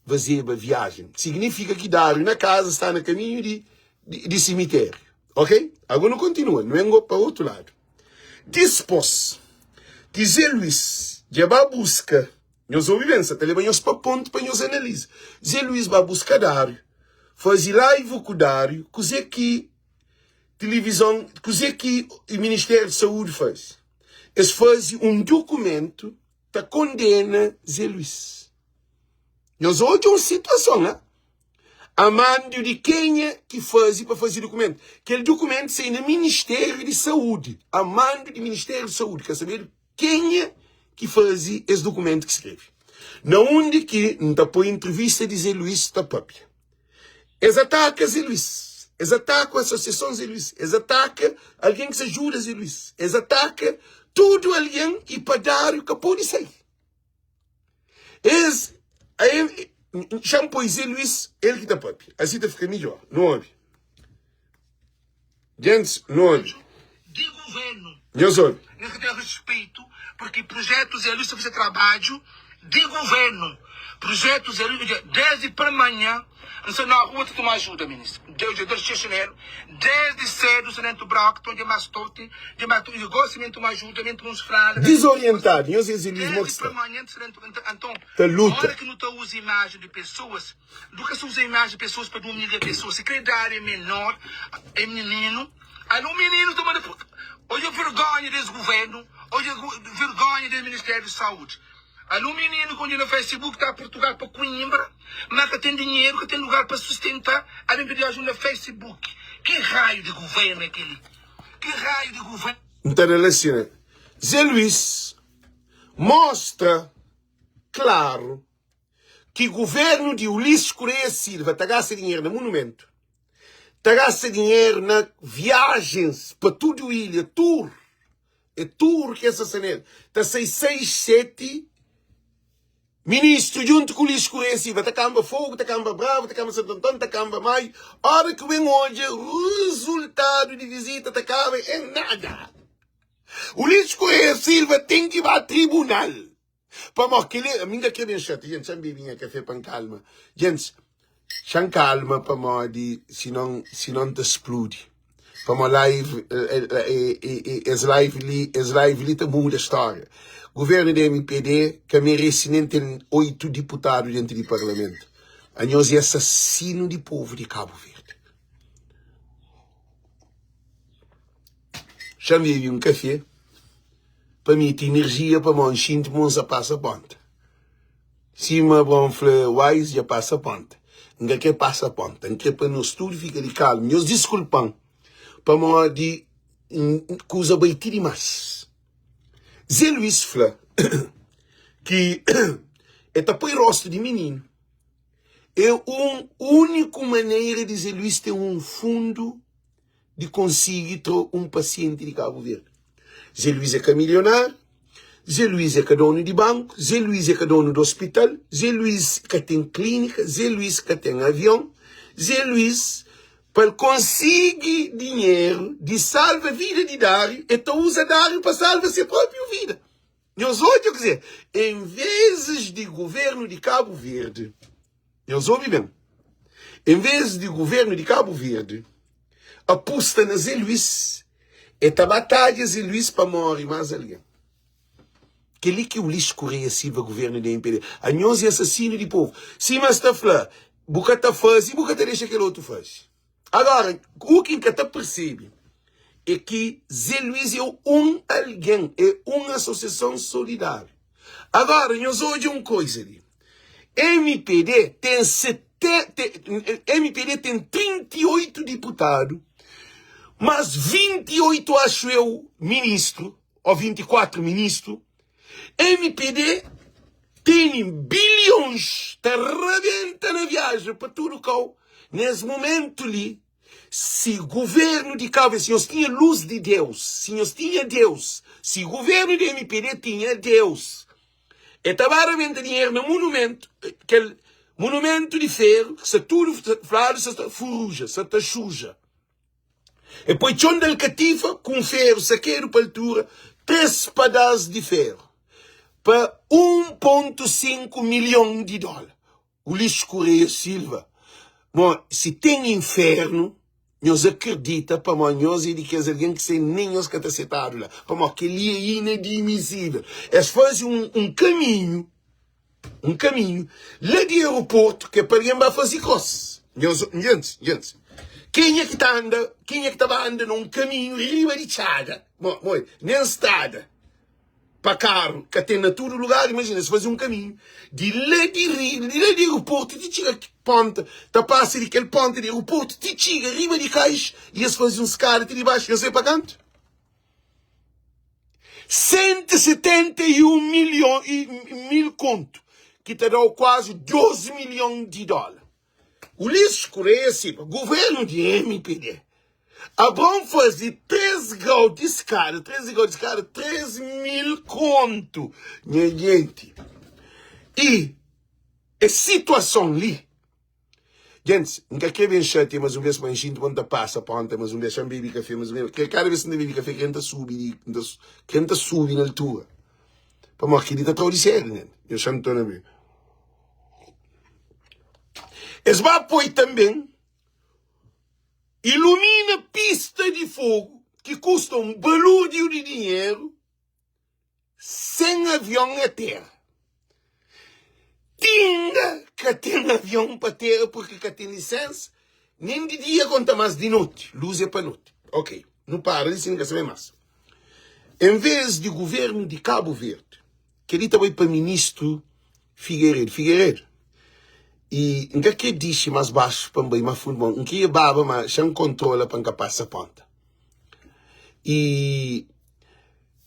fazer a viagem. Significa que Dário na casa está no caminho de cemitério. Ok? Agora não continua, não é para o outro lado. Depois que Zé Luís já vai buscar, nós ouvimos, até levamos para ponto para nós analisar. Zé Luís vai buscar Dário, fazer live com Dário, coisa que televisão, coisa que o Ministério de Saúde faz. Eles fazem um documento que condena Zé Luís. Nós hoje uma situação, né? A mando de quem é que faz para fazer documento? Aquele documento sai no Ministério de Saúde. A mando do Ministério de Saúde. Quer saber quem é que faz esse documento que escreve? Na onde que não está por entrevista de Zé Luís da própria. Eles atacam Zé Luís. Eles atacam a Associação Zé Luís. Eles atacam alguém que se ajuda a Zé Luís. Eles atacam tudo alguém e para dar o que pode sair. Eles... Chama para Zé Luís, ele que está próprio. Assim está ficando melhor. Não ouve. Gente, não ouve. De governo. Não ouve. Nós que temos respeito, porque projetos Zé Luís fazer trabalho de governo. Projetos Zé Luís, desde para amanhã, não sei na rua tu me ajuda, ministro. Desde janeiro, desde cedo, o Senado Brockton, de Mastote, de Mato, de Gossimento me ajuda, de uns frases. Desorientado, não sei se eles mostram. Então, luta. hora que não está usa imagem de pessoas, nunca se usa imagem de pessoas para dormir de pessoas. Se quer dar é menor, é menino, aí o menino tomando. Hoje é vergonha desse governo, hoje é vergonha do Ministério de Saúde. Aí o menino, quando no Facebook está a Portugal para Coimbra, mas que tem dinheiro, que tem lugar para sustentar, aí vem pedir ajuda no Facebook. Que raio de governo é aquele? Que raio de governo? Então, assim, Zé Luís mostra claro que o governo de Ulisses Correia Silva está gastando dinheiro no monumento, está gastando dinheiro nas viagens para tudo a ilha, tour. É tour que essa cena está 6, 7 ministros junto com o Ulisses Correia Silva. Está Camba Fogo, está Camba Bravo, está Camba Santo Antônio, está Camba Maio. A hora que vem hoje, o resultado de visita está Camba é nada. O Ulisses Correia Silva tem que ir para o tribunal. Para morrer, a minha que é bem chata, gente, já bebinha café para calma. Gente, já calma para morrer, se não te explode. Para uma live, as live ali muda a história. O governo da MPD, que merece nem ter 8 deputados dentro do parlamento. A nós é assassino de povo de Cabo Verde. Já bebi um café. Para mim, tem energia para mim, sinto mãos a passa a ponta. Se uma bronfla wise, já passa a ponta. Não quer passa a ponta. Não quer para nós tudo fica de calmo. Meus desculpam. Para mim, de coisa bem demais. Zé Luís fala que é tapar o rosto de menino. É a única maneira de Zé Luís ter um fundo de conseguir um paciente de Cabo Verde. Zé Luís é que é milionário, Zé Luís é que é dono de banco, Zé Luís é que é dono do hospital, Zé Luís que tem clínica, Zé Luís que tem avião, Zé Luís, para conseguir dinheiro de salvar a vida de Dário, então usa Dário para salvar a sua própria vida. Nós hoje, quer dizer, em vez de governo de Cabo Verde, nós ouvimos bem, em vez de governo de Cabo Verde, aposta na Zé Luís, esta batalha Zé Luís para morrer mais alguém. Que ali que o Ulisses Correia Silva, governo da MPD, a nós é assassino de povo. Se mas está falando, boca está faz e boca deixa aquele outro faz. Agora, o que está percebe é que Zé Luís é um alguém, é uma associação solidária. Agora, nós hoje uma coisa ali. MPD tem 38 deputados, mas 28, acho eu, ministro, ou 24 ministros. MPD tem bilhões, te rebenta na viagem para tudo o nesse momento ali, Se o governo de Cabo Verde, se nós tinha luz de Deus, se nós tinha Deus, se o governo de MPD tinha Deus, e estava vendo dinheiro no monumento, aquele monumento de ferro, que se tudo falado, se está furuja, se está suja. E poi c'è del catifa com ferro, saqueiro para altura, 3 pedaços de ferro, para 1,5 milhão de dólares. O Luís Correia Silva. Bom, se tem inferno, nós acredita para nós e de que alguém que sem nem os catacetados lá, para que ele é inadmissível. Eles fazem um caminho lá de aeroporto que é para alguém vai fazer coisas. Gente, quem é que estava andando num caminho riba de chada, nem estrada, para carro, que tem na todo lugar, imagina, se fazer um caminho, de lá de aeroporto, te chega aqui ponta, tá passa daquele ponte de aeroporto, te chega riba de caixa, e eles fazem um escada de baixo, eu sei para canto. 171 mil conto, que te dá quase 12 milhões de dólares. O Luís Correia Silva, governo de MPD, vão fazer 3 graus de escada, 3 mil conto, minha gente. E a situação ali, gente, nunca quer ver chat, mas uma vez mais gente quando passa ponta, mas uma vez chama beber café, mas uma vez, que cada vez que beber café, que entra subir na altura. Para morrer que ele está traduzindo, né? Eu chamo todo mundo. Eles vão apoiar também, ilumina pista de fogo, que custa um balúrdio de dinheiro, sem avião na terra. Tinga que tem avião para terra porque que tem licença, nem de dia conta mais de noite, luz é para noite. Ok, não para, isso não quer saber mais. Em vez de governo de Cabo Verde, que ele também para ministro Figueiredo. E não que diz mais baixo para bem mais fundo, não que é baba, mas já não controla para que passa a ponta. E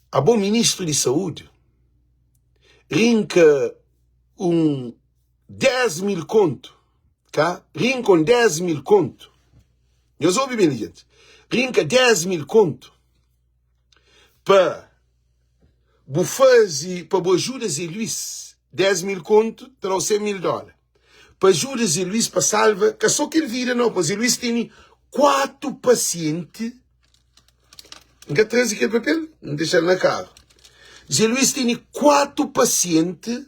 a bom ministro de saúde rinca 10 mil conto, cá? Rinca 10 mil conto. Eu ouvi bem, gente. Rinca 10 mil conto para fazer, para Judas e Luís, 10 mil conto, terá 100 mil dólares. Para Judas e Luís, para salva, que só que ele vira, não, pois Luís tem 4 pacientes. Nunca traz aquele papel? Não deixar na cara. Zé Luís tem 4 pacientes,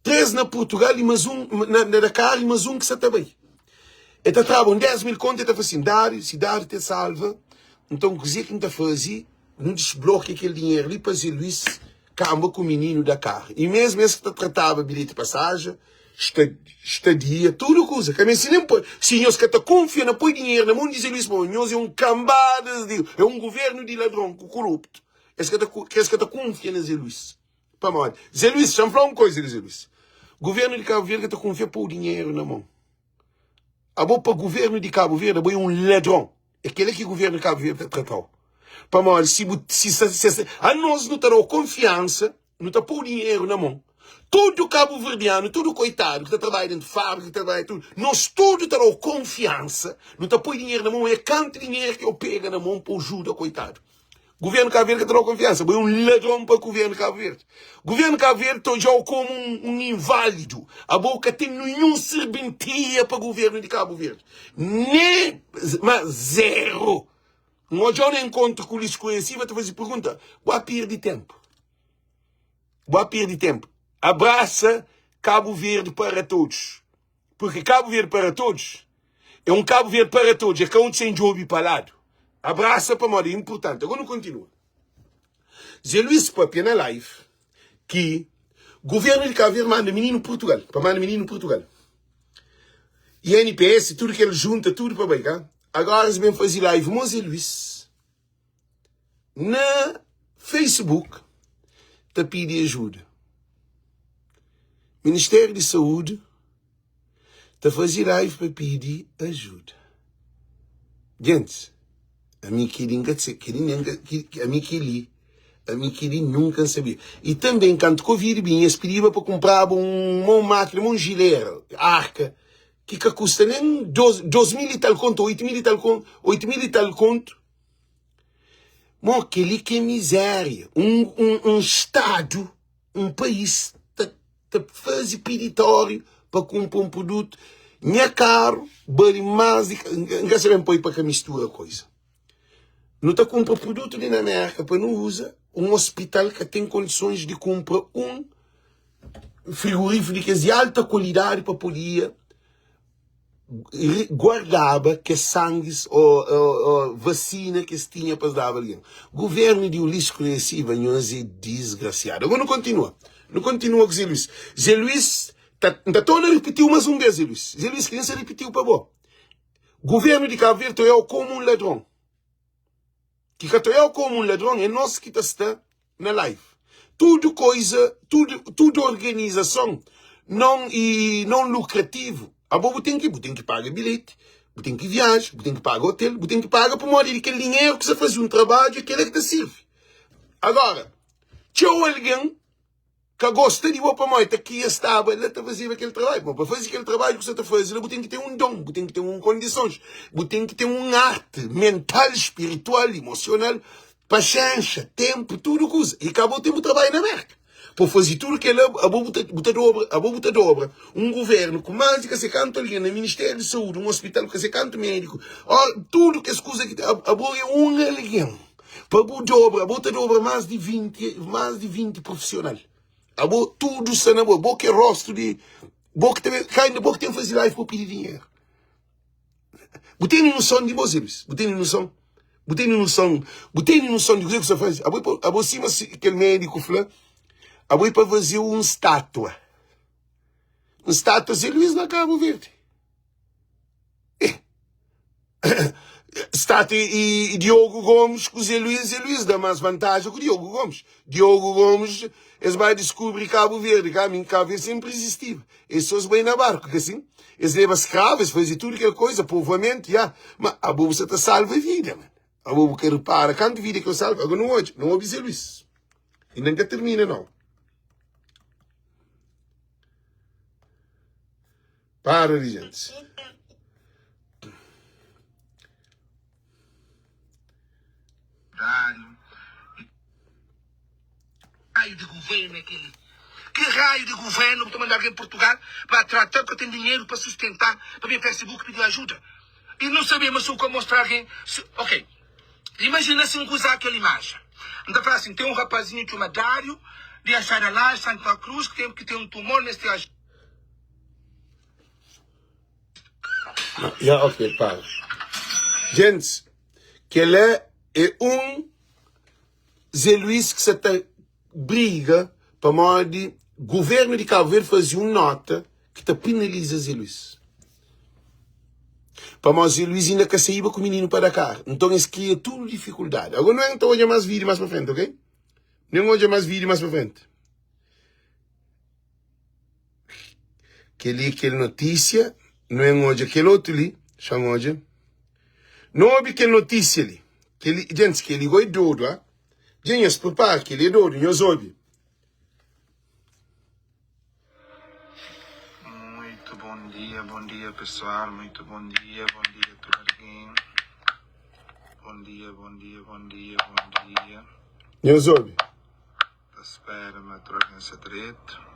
3 na Portugal e mais na Dakar e mais que está bem. Então trabalham 10 mil contas, está fazendo cidade te salva. Então, o que está fazendo, não desbloqueia aquele dinheiro ali para Zé Luís, camba com o menino da Dakar. E mesmo que está tratava bilhete de passagem, estadia, tudo coisa. Se nós que confiam não põe dinheiro na mão de Zé Luís, nós é um cambada, é um governo de ladrão, corrupto. É que confia na Zé Luís. Para mal. Zé Luís, deixa eu falar uma coisa, Zé Luís. O governo de Cabo Verde confia pôr o dinheiro na mão. A boa para o governo de Cabo Verde é um ladrão. É aquele que o governo de Cabo Verde tratou. Para mal, se a nós não terá confiança, não está pôr o dinheiro na mão. Todo cabo verdeano, todo coitado que está trabalhando de fábrica, que trabalha tudo, nós todos terão confiança, não está pôr dinheiro na mão, é quanto dinheiro que eu pego na mão para ajuda, coitado. Governo de Cabo Verde terá confiança, é um ladrão para o governo de Cabo Verde. Governo de Cabo Verde está já como um inválido, a boca tem nenhum serventia para o governo de Cabo Verde. Nem, mas zero. Nós já não encontro com o Luís Correia Silva, te fazer pergunta, boa perda de tempo. Boa perda de tempo. Abraça Cabo Verde para todos. Porque Cabo Verde para todos é um Cabo Verde para todos. É cada um sem jogo para lado. Abraça para moda, é importante. Agora não continua. Zé Luís Papia na live que o governo de Cabo Verde manda menino Portugal. Para mandar menino Portugal. E a NPS, tudo que ele junta, tudo para bem, cá. Agora eles vêm fazer live com Zé Luís na Facebook. Está pedindo ajuda. Ministério de Saúde está a fazer live para pedir ajuda. Gente, a mim que nunca sabia. E também, quando Covid vinha, eles pediam para comprar uma máquina, um gileiro, arca, que custa nem 2.000 e tal conto, 8.000 e tal conto, 8.000 e tal conto. Mas aquele que é miséria. Um Estado, um país, faz peditório para comprar um produto. Não é caro, vale mais, não sabemos para que mistura a coisa. Não está compra produto na América, para não usar um hospital que tem condições de comprar um frigorífico de alta qualidade para poder guardava que sangue ou vacina que se tinha para dar alguém. O governo de Ulisses conheciva nós é desgraciado. Agora não continua com Zé Luís. Zé Luís está torna a repetir mais uma vez, Zé Luís. Zé Luís que se repetiu para bom. O governo de Cabo Verde é como um ladrão. Que é como um ladrão é nós que está na live. Tudo organização não lucrativo. Você tem que pagar bilhete, você tem que viajar, você tem que pagar hotel, você tem que pagar por modo de aquele dinheiro que você faz um trabalho e aquele que te serve. Agora, se alguém que gosta de você para moita que estava, ele está fazendo aquele trabalho. Mas para fazer aquele trabalho que você está fazendo, você tem que ter um dom, você tem que ter condições, você tem que ter arte mental, espiritual, emocional, paciência, tempo, tudo que usa. E acabou o tempo de trabalho na América. Por fazer tudo que ele botar dobra, um governo com mais de que se canta ali no Ministério de Saúde, um hospital que se canta médico, tudo que se usa aqui, é um alguém. Para botar dobra mais de 20 profissionais. Tudo está na boa, que rosto de, que tem que fazer live para pedir dinheiro. Você tem noção de vocês, você tem noção de o que você faz. Cima aquele médico falou, para fazer uma estátua. Uma estátua de Luís na Cabo Verde. Estátua e Diogo Gomes com Zé Luís dá mais vantagem que o Diogo Gomes. Diogo Gomes, eles vão descobrir Cabo Verde. Cabo Verde sempre existiu. Eles só vêm na barca, que assim. Eles levam escravos, fazem tudo aquela coisa, povoamento, já. Mas a boa você salva a vida, mano. A boa que repara, quanto vida que eu salvo, agora não ouve Zé Luís. E nunca termina, não. Para, gente. Raio de governo é aquele? Que raio de governo está mandando alguém em Portugal para tratar que eu tenho dinheiro para sustentar, para vir Facebook pedir ajuda? E não sabemos se eu mostrar alguém. Ok. Imagina se eu usar aquela imagem. Então, fala assim: tem um rapazinho que chama Dário, de Acharalá, Santa Cruz, que tem um tumor neste agente. Ok, para. Gente, que ele é um Zé Luís que se briga para modo de governo de Cabo Verde fazer uma nota que te penaliza Zé Luís. Para modo Zé Luís ainda que saíba com o menino para cá. Então isso cria tudo dificuldade. Agora não é então olha mais vídeo mais para frente, ok? Não olha mais vídeo mais para frente. Aquele notícia, não é hoje aquele outro ali, chama hoje. Não houve aquela notícia ali. Gente, que ele ligou e doido, ah? Gente, se prepara, que ele é doido, não ouve. Muito bom dia pessoal, muito bom dia tudo alguém. Bom dia. Não ouve. Espera-me, troca esse direito.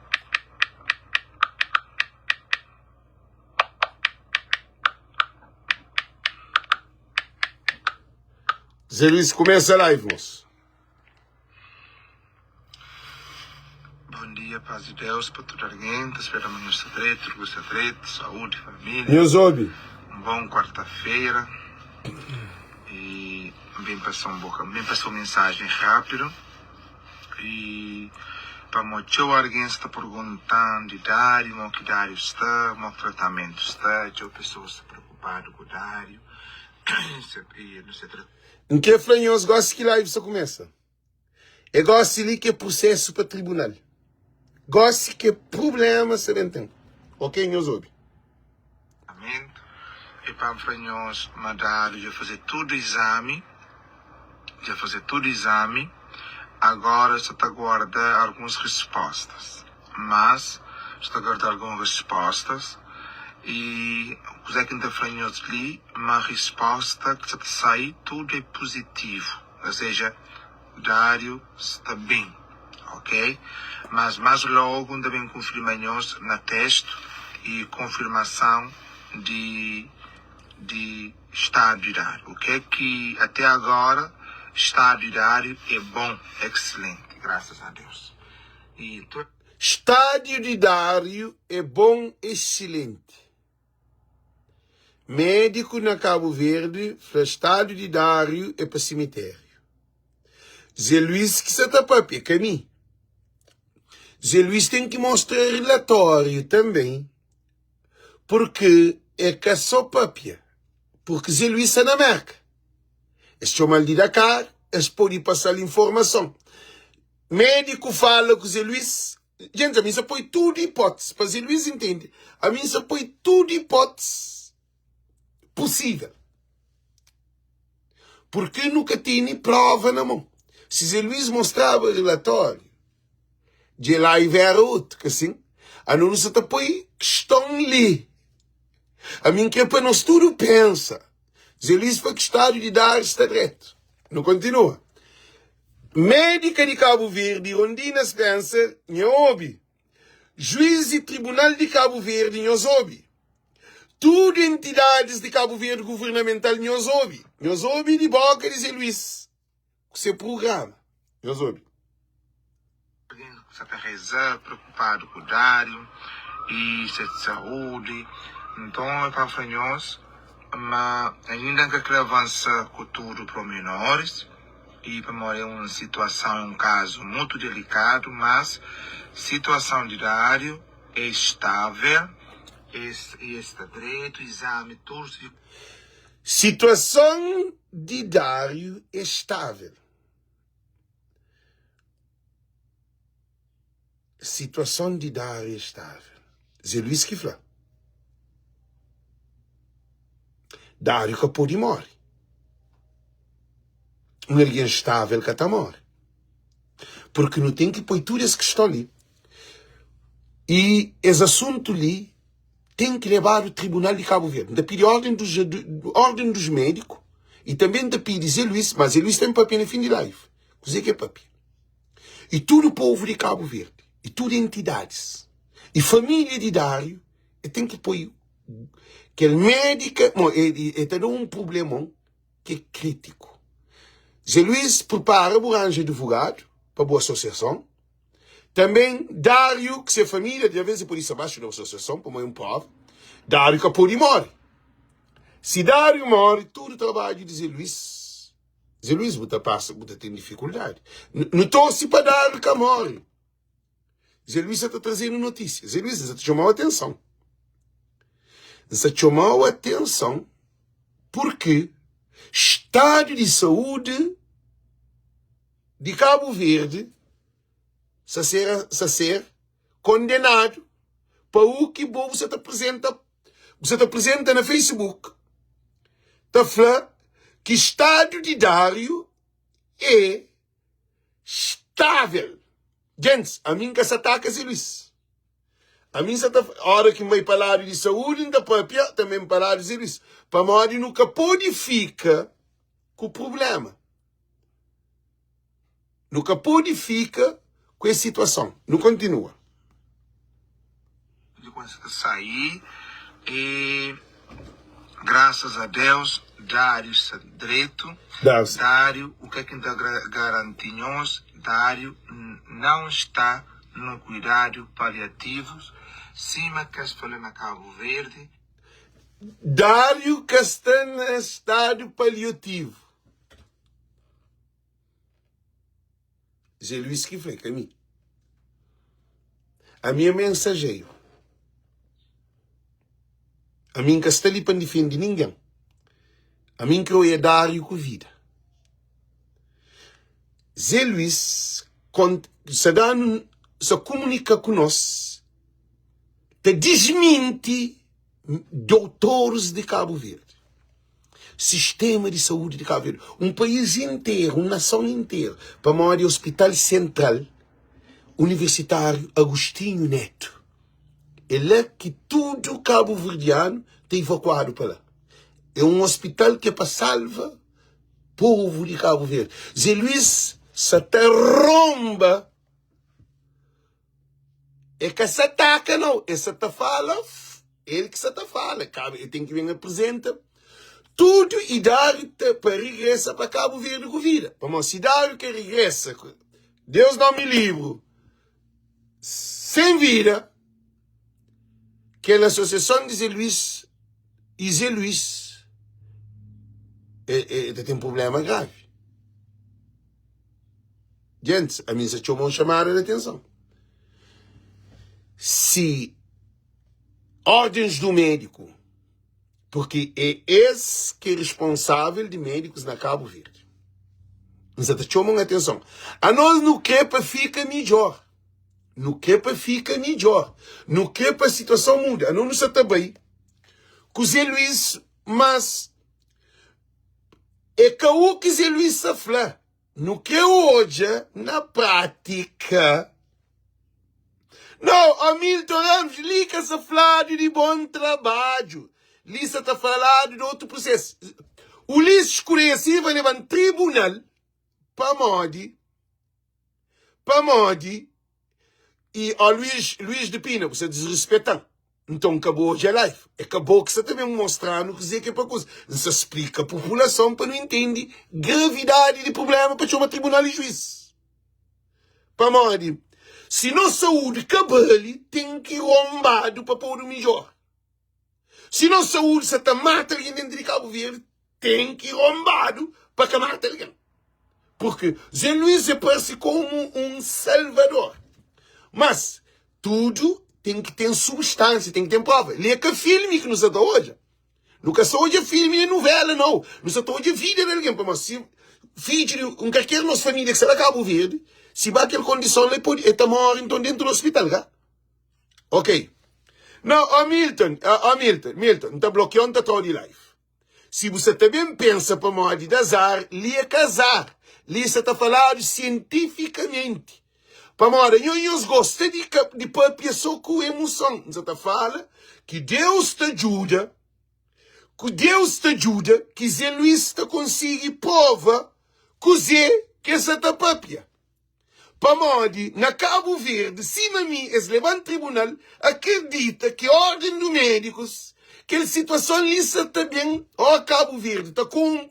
Zé Luís, começa a live, moço. Bom dia, paz de Deus para todo alguém. Espera-me no seu direito, saúde, família. Não ouve. Bom quarta-feira. E bem passou uma mensagem rápido. E para muito alguém está perguntando de Dário, como que Dário está, como que tratamento está, a pessoa está preocupada com o Dário. Em que franhoso gosta que live só começa? É gosto ali que é processo para tribunal. Gosto que é problema se tem. Ok, meus ouve. E para franhoso, mandado já fazer tudo exame. Agora você está aguardando algumas respostas. Mas está aguardando algumas respostas E o Zé Quinta Franhos ali, uma resposta que se sai, tudo é positivo. Ou seja, o Dário está bem, ok? Mas mais logo também confirmamos na texto e confirmação de estado de Dário. O que é que até agora estado de Dário é bom, excelente, graças a Deus. Estádio de Dário é bom, excelente. Médico na Cabo Verde, fala estádio de Dário é para cemitério. Zé Luís que se está para caminho. Zé Luís tem que mostrar relatório também, porque é que é só papia. Porque Zé Luís está na Merca. Este é mal de Dakar, eles podem passar a informação. Médico fala com Zé Luís. Gente, a mim só põe tudo hipótese. Para Zé Luís entende. A mim só põe tudo hipótese possível. Porque nunca tinha prova na mão. Se Zé Luís mostrava o relatório, de lá e ver outro, que assim, a não se põe questão ali. A mim que é para nós tudo pensa. Zé Luís para que estádio de Dário está direto. Não continua. Médica de Cabo Verde, Rondina Spencer, Nhobi. Juiz de Tribunal de Cabo Verde, Nhobi. Tudo entidades de Cabo Verde governamental, Nhobi. Nhobi de boca de Zé Luís. O seu programa. Nhobi. Você está rezando, preocupado com o Dário e de saúde. Então, é para Franhos, mas ainda que ele avança com tudo para os menores. E para morrer uma situação, um caso muito delicado, mas situação de Dário é estável, está direito, exame, tudo. Situação de Dário é estável. Situação de Dário é estável. Zé Luís que fala. Dário que pode morrer. Um alguém estável que está morre. Porque não tem que pôr tudo essa questão ali. E esse assunto ali tem que levar o Tribunal de Cabo Verde. Da pedir ordem dos médicos e também da pedir Zé Luís, mas Zé Luís tem papel no fim de live. O Zé que é papel. E todo o povo de Cabo Verde, e todas as entidades, e família de Dário, tem que pôr que ele médica, tem um problema que é crítico. Zé Luís prepara o arranjo de advogado para a boa associação. Também Dário, que se a família, de vez em por isso abaixo da associação, para um povo, Dário que pode morrer. Se Dário morre, todo o trabalho de Zé Luís tem dificuldade. Não torce para Dário que morre. Zé Luís está trazendo notícias. Zé Luís está chamando a atenção. Está chamando a atenção porque estado de saúde de Cabo Verde se ser condenado para o que você apresenta na Facebook. Está falando que estado de Dário é estável. Gente, a mim que se ataca Zé Luís. A mim se ataca, a hora que vai falar de saúde, ainda própria, também falar de Zé Luís. Para morrer nunca pode ficar com o problema. Nunca pode ficar com essa situação. Não continua. De conseguir sair e graças a Deus, Dário está direito. Dário, o que é que está garantindo? Dário não está no cuidado paliativo, cima que as falou na Cabo Verde. Dário que está no estado paliativo. Zé Luís que foi caminho. A minha mensageiro. A mim que está ali para defender ninguém. A mim que eu é Dário com vida. Zé Luís, se comunica com nós, te desmente doutores de Cabo Verde. Sistema de saúde de Cabo Verde. Um país inteiro, uma nação inteira, para morar no Hospital Central Universitário Agostinho Neto. é lá que tudo cabo-verdiano tem evacuado para lá. É um hospital que é para salvar o povo de Cabo Verde. Zé Luís se te romba. É que se ataca, não. É se te fala, ele que se te fala. Ele tem que vir apresentar tudo e dar para regressar para Cabo Verde com vida. Vamos, se dar que regressa, Deus não me livre, sem vida, aquela associação de Zé Luís e Zé Luís tem um problema grave. Gente, a mim se chamou chamada de atenção. Se ordens do médico, porque é esse que é responsável de médicos na Cabo Verde. Mas te chamam a atenção. A nós no QEPA fica melhor. No QEPA fica melhor. No QEPA a situação muda. A nós não está bem. Com o Zé Luís, mas é que o que Zé Luís se fala. No que hoje, na prática, não, Hamilton Ramos, liga-se a falar de bom trabalho. Lisa está falando de outro processo. O Ulisses escurece vai levar um tribunal para Modi e a Luís de Pina, você desrespeitando. Então acabou já a live. Acabou que você também mostrando que dizer que é para coisa. Você explica a população para não entender gravidade de problema para chamar tribunal e juiz. Para Modi, se não saúde cabelo, tem que ir rombado para pôr o melhor. Se não saúde, se está mata alguém dentro de Cabo Verde, tem que ir rombado para que mata alguém. Porque Zé Luís parece como um salvador. Mas tudo tem que ter substância, tem que ter prova. Lê que filme que nos está hoje. Nunca só hoje filme e novela, não. Nos está hoje vida de alguém. Mas se filho de qualquer nossa família que será Cabo Verde, se vai aquela condição, ele pode estar morto então dentro do hospital, tá? Ok. Não, Milton, não está bloqueando, está todo de live. Se você também pensa para morrer de azar, lê casar. Lê se está falando cientificamente. Para morrer, eu gosto de papiar só com emoção. Você está falando que Deus te ajuda, que Zé Luís te consiga prova, que Zé que você está papiar. Para morrer, na Cabo Verde, se na mim, eles levam tribunal, acredita que a ordem dos médicos, que a situação lisa também, ó Cabo Verde, está com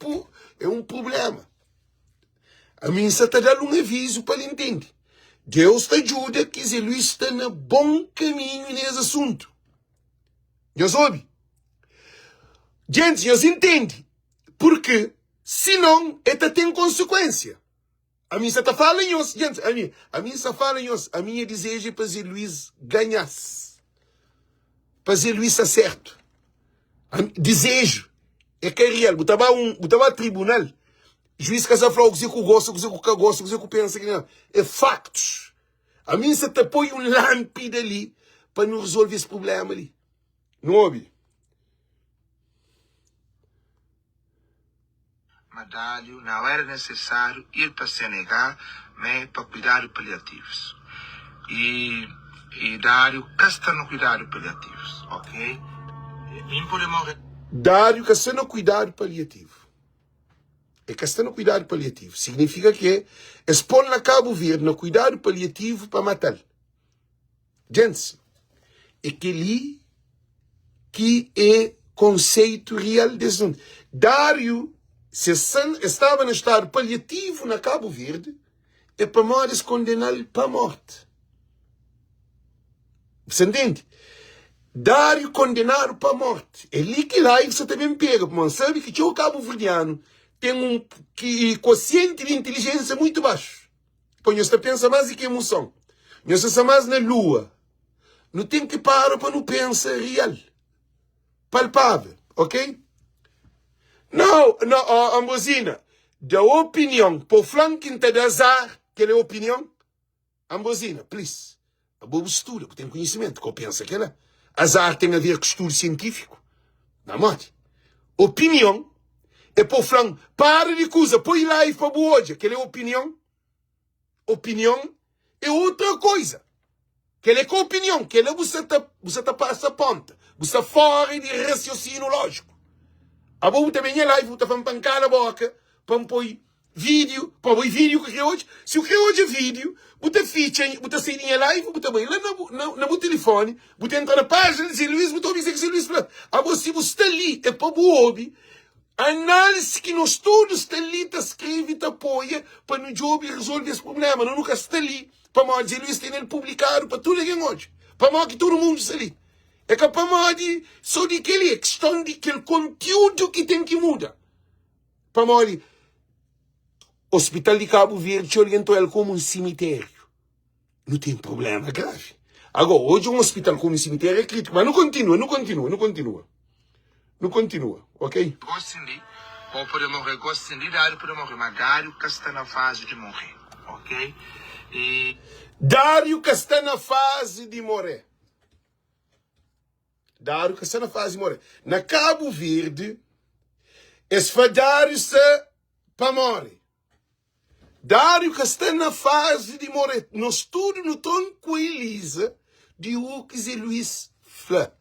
é um problema. A mim está dando um aviso para ele entender. Deus te ajuda que Zé Luís está no bom caminho nesse assunto. Eu soube. Gente, eu entendo. Porque, senão, ele tem consequência. A mim está falando isso, gente. A mim está falando isso. A minha desejo é para Zé Luís ganhasse. Para Zé Luís acerto. Desejo. É que é real. Botava tribunal. Juiz que essa falou que eu gosto, que eu penso que não. É factos. A mim se te põe um lâmpada ali para não resolver esse problema ali. Não ouve? Mas Dário, não era necessário ir para Senegal, né, para cuidar paliativos. E Dário, está no cuidado paliativos, ok? Dário, que está no cuidado paliativo. É questão no cuidado paliativo. Significa que expor na Cabo Verde no cuidado paliativo para matar. Gente, é aquele que é conceito real desse mundo. Dário, se estava no estado paliativo na Cabo Verde, é para morrer condená-lo para a morte. Você entende? Dário condenar para a morte. É ali que lá você também pega. Porque sabe que o Cabo Verdeano tem um quociente de inteligência muito baixo. Pois você pensa mais em que emoção. Você pensa mais na lua. Não tem que parar para não pensar real. Palpável, ok? Não, Ambosina. Da opinião, por flanco de azar, que é a opinião. Ambosina, please. A boa estuda, porque tem conhecimento, que eu penso que ela. Azar tem a ver com estudo científico. Não morte. Opinião. É por flanco, para de coisa, põe lá e para hoje. Aquela é opinião. Opinião é outra coisa. Que ele é com opinião, que ele você tá passa ponta. Você fora de raciocínio lógico. A boa também é live, você vai pancar na boca, para pôr vídeo, para pôr vídeo que hoje. Se o que hoje é vídeo, você ficha, você sai em live, você vai lá no telefone, você entra na página de Zé Luís, você dizer que Zé Luís fala. Agora, se você está ali, é para o hobby, análise que nós todos está ali, está escreve, está apoia, para no job resolver esse problema. Não nunca está ali, para nós, Zé Luís tem ele publicado, para tudo alguém hoje. Para nós que todo mundo está ali. É capaz de só de aquele, é questão de aquele conteúdo que tem que mudar. Para nós, Hospital de Cabo Verde orientou ele como um cemitério. Não tem problema grave. Agora, hoje um hospital como um cemitério é crítico, mas não continua, ok? Gostem de, ou poder morrer, gostem de, Dário poder morrer, mas Dário que está na fase de morrer, ok? Dário que está na fase de morrer. Na Cabo Verde, esse foi Dário para morrer. Dário que está na fase de morrer. Nós tudo nos tranquiliza de o que Zé Luís fala.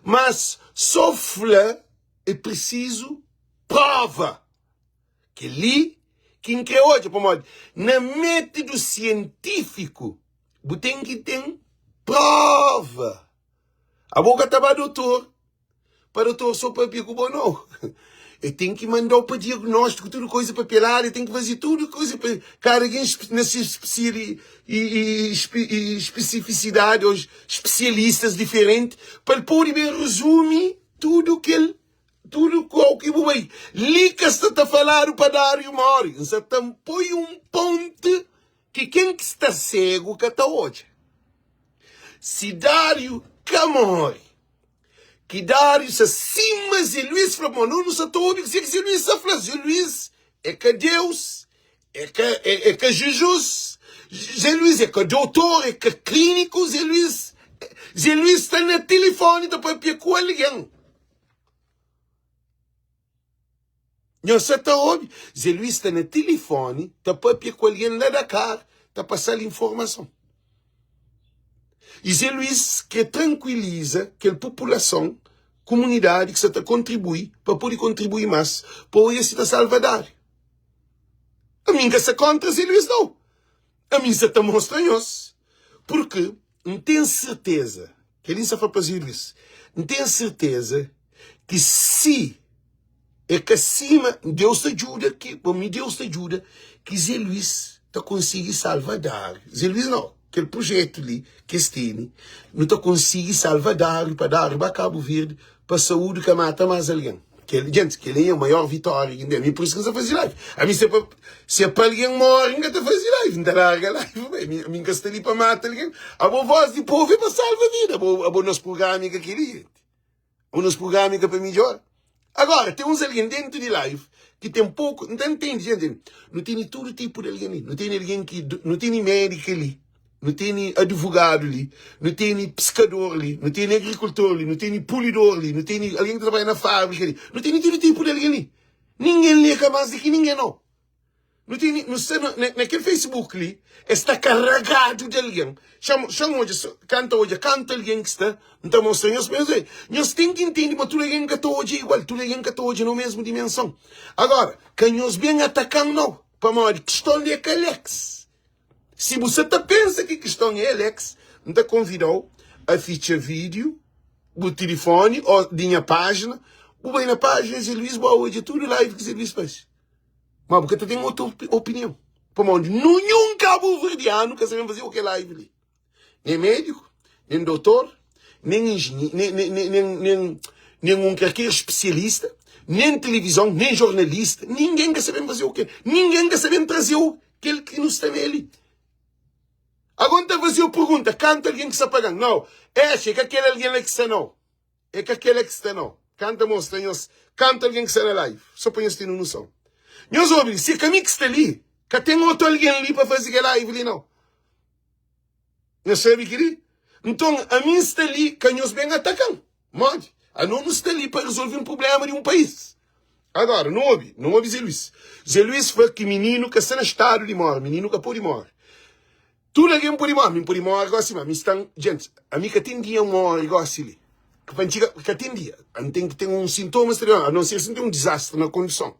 Mas só fala é preciso prova. Que ali, quem quer hoje, na método científico, você tem que ter prova. A boca está para o doutor só para pico bom não. Eu tenho que mandar para diagnóstico, tudo coisa para pelar, eu tenho que fazer tudo coisa para carregar nessa especificidade, os especialistas diferentes, para poder resumir tudo que vai. Lica está a falar para Dário Mori, você põe um ponto que quem que está cego que está hoje. Se Dário Camori, que Dário se acima Zé Luís falou, não se ouve que Zé Luís se fala, Zé Luís é que Deus, é que Jesus, Zé Luís é que doutor, é que clínico, Zé Luís está no telefone da papia com alguém. Não se ouve, Zé Luís está no telefone da papia com alguém lá da cara, está passando informação. E Zé Luís que tranquiliza aquela população, comunidade que se está contribui, para poder contribuir mais, para esse da Salvador. A mim que se contra Zé Luís não. A mim se está mostrando. Porque não tenho certeza, que ele se fala para Zé Luís, não tenho certeza que se é que acima, Deus te ajuda, para mim Deus te ajuda, que Zé Luís está conseguindo Salvador. Zé Luís não. Aquele projeto ali, que este não está conseguindo salvar Dário para Cabo Verde, para a saúde que mata mais alguém. Gente, que ele é a maior vitória. A mim, por isso que não está fazendo live. A mim, se é para alguém morrer, não está fazendo live. Não está larga live. A mim, que está ali para matar alguém. A boa voz de povo é para salvar a vida. A boa nosso programa que aquele. O nosso programa que é para melhor. Agora, tem uns alguém dentro de live que tem pouco. Não entende, gente? Não tem todo tipo de alguém ali. Não tem alguém que. Não tem médico ali. Não tem advogado ali, não tem pescador ali, não tem agricultor ali, não tem polidor ali, não tem alguém que trabalha na fábrica ali, não tem todo tipo de alguém ali. Ninguém lê capaz de que ninguém não. Não tem, naquele Facebook ali, está carregado de alguém. Chama hoje, canta alguém que está, não está mostrando isso mesmo. Nós temos que entender, mas tudo alguém que está hoje é igual, tudo alguém que está hoje na mesma dimensão. Agora, quem nós bem atacando não, para uma questão de Alex. Se você pensa que a questão é Alex, não te convidou a ficha vídeo, o telefone, ou minha página, ou bem na página, Zé Luís, boa, de tudo live que Zé Luís faz. Mas porque tu tem outra opinião. Por onde nenhum cabo-verdiano que sabe fazer o que é live ali. Nem médico, nem doutor, nem engenheiro, nem um qualquer especialista, nem televisão, nem jornalista, ninguém que sabe fazer o que. Ninguém que sabe trazer o que nos tem ali. Agora te fazer a pergunta, canta alguém que está pagando? Não, é que aquele alguém que está não. É que aquele que está não. Canta monstros, canta alguém que está na live. Só para nós termos noção. Nós ouvimos, se a mim que está ali, que tem outro alguém ali para fazer a live ali não. Não sabe que ali? Então, a mim está ali, que nós bem atacam. Mande. A não está ali para resolver um problema de um país. Agora, não ouve Zé Luís. Zé Luís foi que menino que está no estado de morte, menino que pôde morrer. tudo alguém pode morrer igual assim, mas estão, gente, a mim que atendia morre igual assim. Que atendia, tem que ter um sintoma, a não ser se tem um desastre na condição.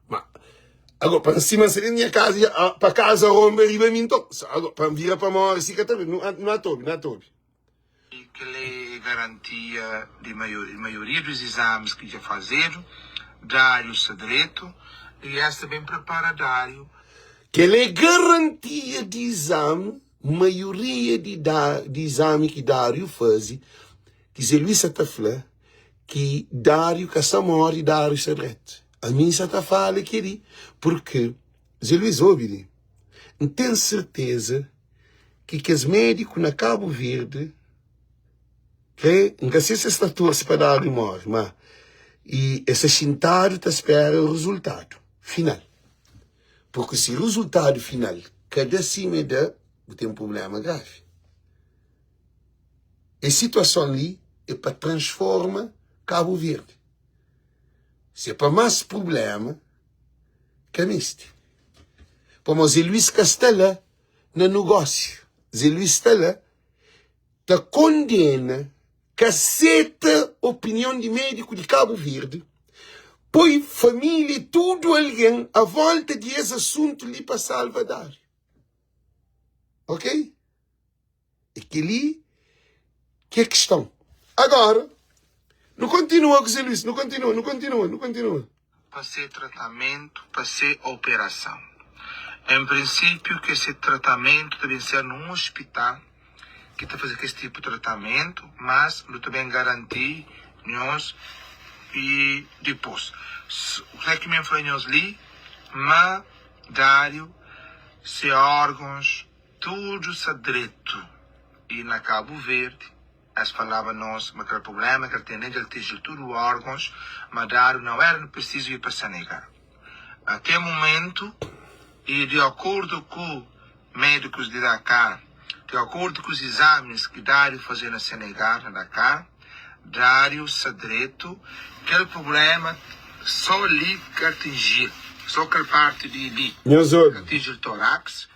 Mas, agora, para cima, se minha casa, para casa, rompe, riba, então, agora, para vir para morrer, assim, que também, não há tobe. Que lhe garantia de maioria dos exames que já fizeram, Dário-se direito, e esta bem prepara Dário. Que lhe garantia de exame, maioria de exame que Dário faz, que se Luís está falando, que Dário que essa morre, Dário se direito. A mim se está falando que ele, porque, se Luís ouve, não tem certeza que os médicos na Cabo Verde, que nunca sei se está torce para Dário morre, mas e esse sentado está espera o resultado final. Porque se o resultado final cada cima tem um problema grave. A situação ali é para transformar Cabo Verde. Se é para mais problema, que este. Como Zé Luís Castela no negócio. Zé Luís Castela está condena que aceita a opinião de médico de Cabo Verde, põe família e tudo alguém à volta desse assunto ali para salvar. Ok? É que ali que é questão. Agora, não continua com o Zé Luís, não continua. Para ser tratamento, para ser operação. Em princípio, que esse tratamento deve ser num hospital que está fazendo esse tipo de tratamento, mas não também garantir nós e depois. O que é que me influenciou ali? Mas, Dário, se órgãos, tudo se direito. E na Cabo Verde, as falava nós, mas aquele problema que ele tem, ele tem tudo os órgãos, mas Dário não era preciso ir para Senegal. Até o momento, e de acordo com médicos de Dakar, de acordo com os exames que Dário fazia na Senegal, na Dakar, Dário se direito, aquele problema só ali que atingir, só aquela parte de ali, que atinge o tórax,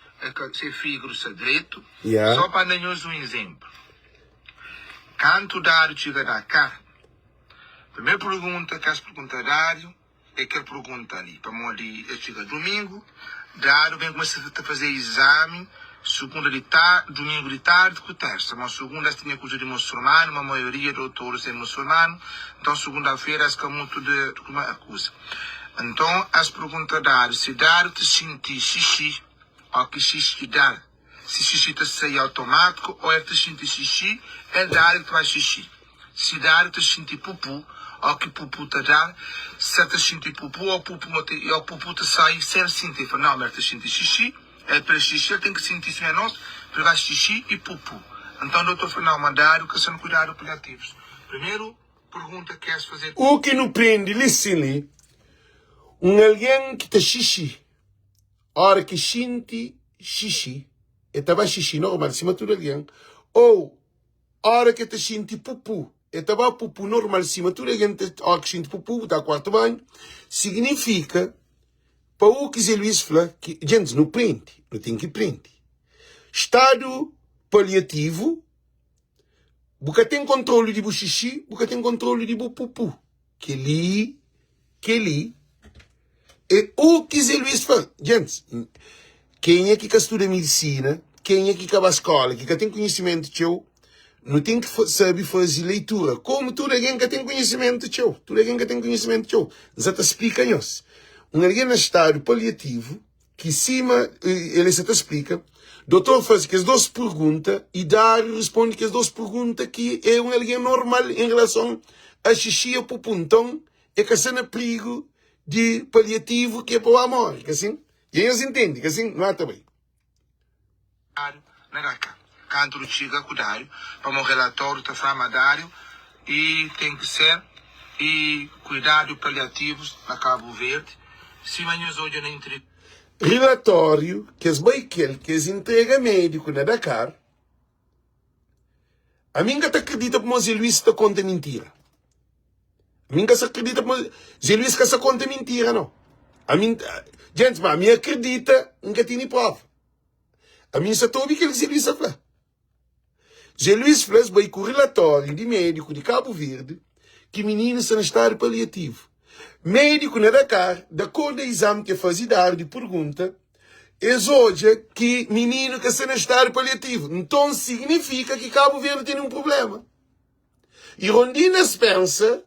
se fígado se direito, só para dar-nos um exemplo. Quando Dário chega a Dakar, a primeira pergunta que as pergunta a Dário é que ele pergunta ali, para onde ele chega domingo, Dário vem começar a fazer exame, segunda de tarde, domingo de tarde com terça. Mas segunda tinha coisa de muçulmano, a maioria de doutores é muçulmano. Então segunda-feira acho que é muito de uma coisa. Então as perguntas Dário, se Dário te sentir xixi, ou que xixi dá, se xixi te sair automático, ou ele te sentir xixi, é Dário que vai xixi. Se Dário te sentir pupu, ou que pupu te dá, se te sentir pupu, ou pupu te sair sem sentir. Não, mas te sentir xixi, é para xixi, ele tem que sentir isso menos, para xixi e pupu. Então o doutor falou, não, mandaram que são cuidados paliativos. Primeiro, pergunta que queres fazer. O que não prende, listen, alguém que está xixi, a hora que sente xixi, estava xixi normal, acima de tudo alguém, ou a hora que está sente pupu, estava pupu normal, acima de tudo alguém, a hora que sente pupu, está quarto banho, significa para o que Zé Luís fala, que, gente, não prende, não tem que prende. Estado paliativo, porque tem controle de xixi, porque tem controle de pupu. Que ali, é o que Zé Luís fala. Gente, quem é que estuda medicina, quem é que acaba a escola, que tem conhecimento teu, não tem que saber fazer leitura. Como tudo alguém que tem conhecimento teu, já te explica-nos. Alguém no estado paliativo, que cima, ele se te explica, doutor faz que as duas perguntas, e Dário responde que as duas perguntas que é alguém normal em relação a xixi e a pupu. Então, é que a perigo de paliativo que é para o amor, que assim, e eles entendem, que assim, não é também. Quando chega com o Dário, para um relatório, está falando Dário, e tem que ser, e cuidados paliativos na Cabo Verde. Relatório que as Baikel, que as entrega médico na Dakar, a mim que acredita que o Zé Luís está conta mentira. A mim que acredita que o Zé Luís está conta mentira, não. A mim, gente, a mim acredita que tem prova. A mim só estou a ouvir que Zé Luís fala. Zé Luís fala vai com o relatório de médico de Cabo Verde que menino está no estado paliativo. Médico na Dakar, de acordo com o exame que fazia dar de pergunta, exodia que menino que está no estado paliativo. Então significa que Cabo Verde tem um problema. E Rondina pensa,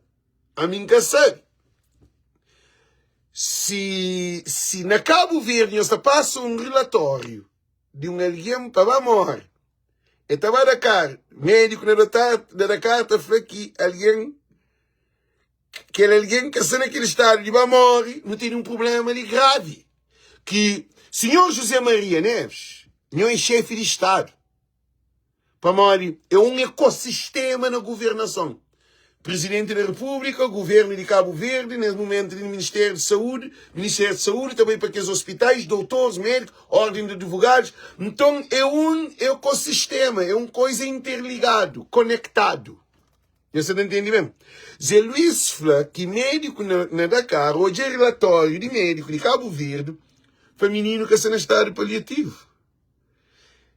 a mim que sabe, se na Cabo Verde você passa um relatório de um alguém para morrer, e estava a Dakar, médico na Dakar, está falando que alguém que está naquele estado de morrer, não tem um problema ali grave. Que senhor José Maria Neves não é chefe de Estado. Para morrer, é um ecossistema na governação. Presidente da República, governo de Cabo Verde, nesse momento do Ministério de Saúde, também para aqueles hospitais, doutores, médicos, ordem de advogados. Então, é um ecossistema, é uma coisa interligado, conectado. Você não entende bem? Zé Luís fala que médico na Dakar, hoje é relatório de médico de Cabo Verde, feminino que está no estado paliativo.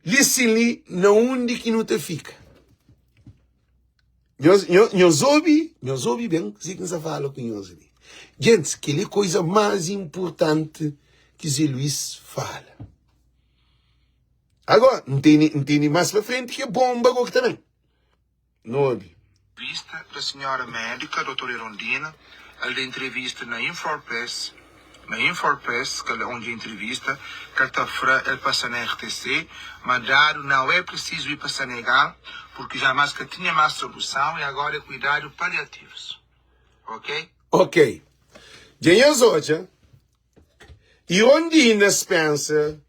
Listen-lhe, na onde que não te fica. Nós ouvi bem, se que você fala com nós. Gente, que é a coisa mais importante que Zé Luís fala. Agora, não tem mais para frente que é bomba agora também. Não ouvi. Entrevista da senhora médica, doutora Irondina, ela deu entrevista na Infopress, que é onde entrevista, quarta-feira ele passa na RTC, mas dado não é preciso ir para Senegal, porque já mais que tinha mais solução e agora é cuidados paliativos. Ok? Ok. Genhas hoje, Irondina pensa,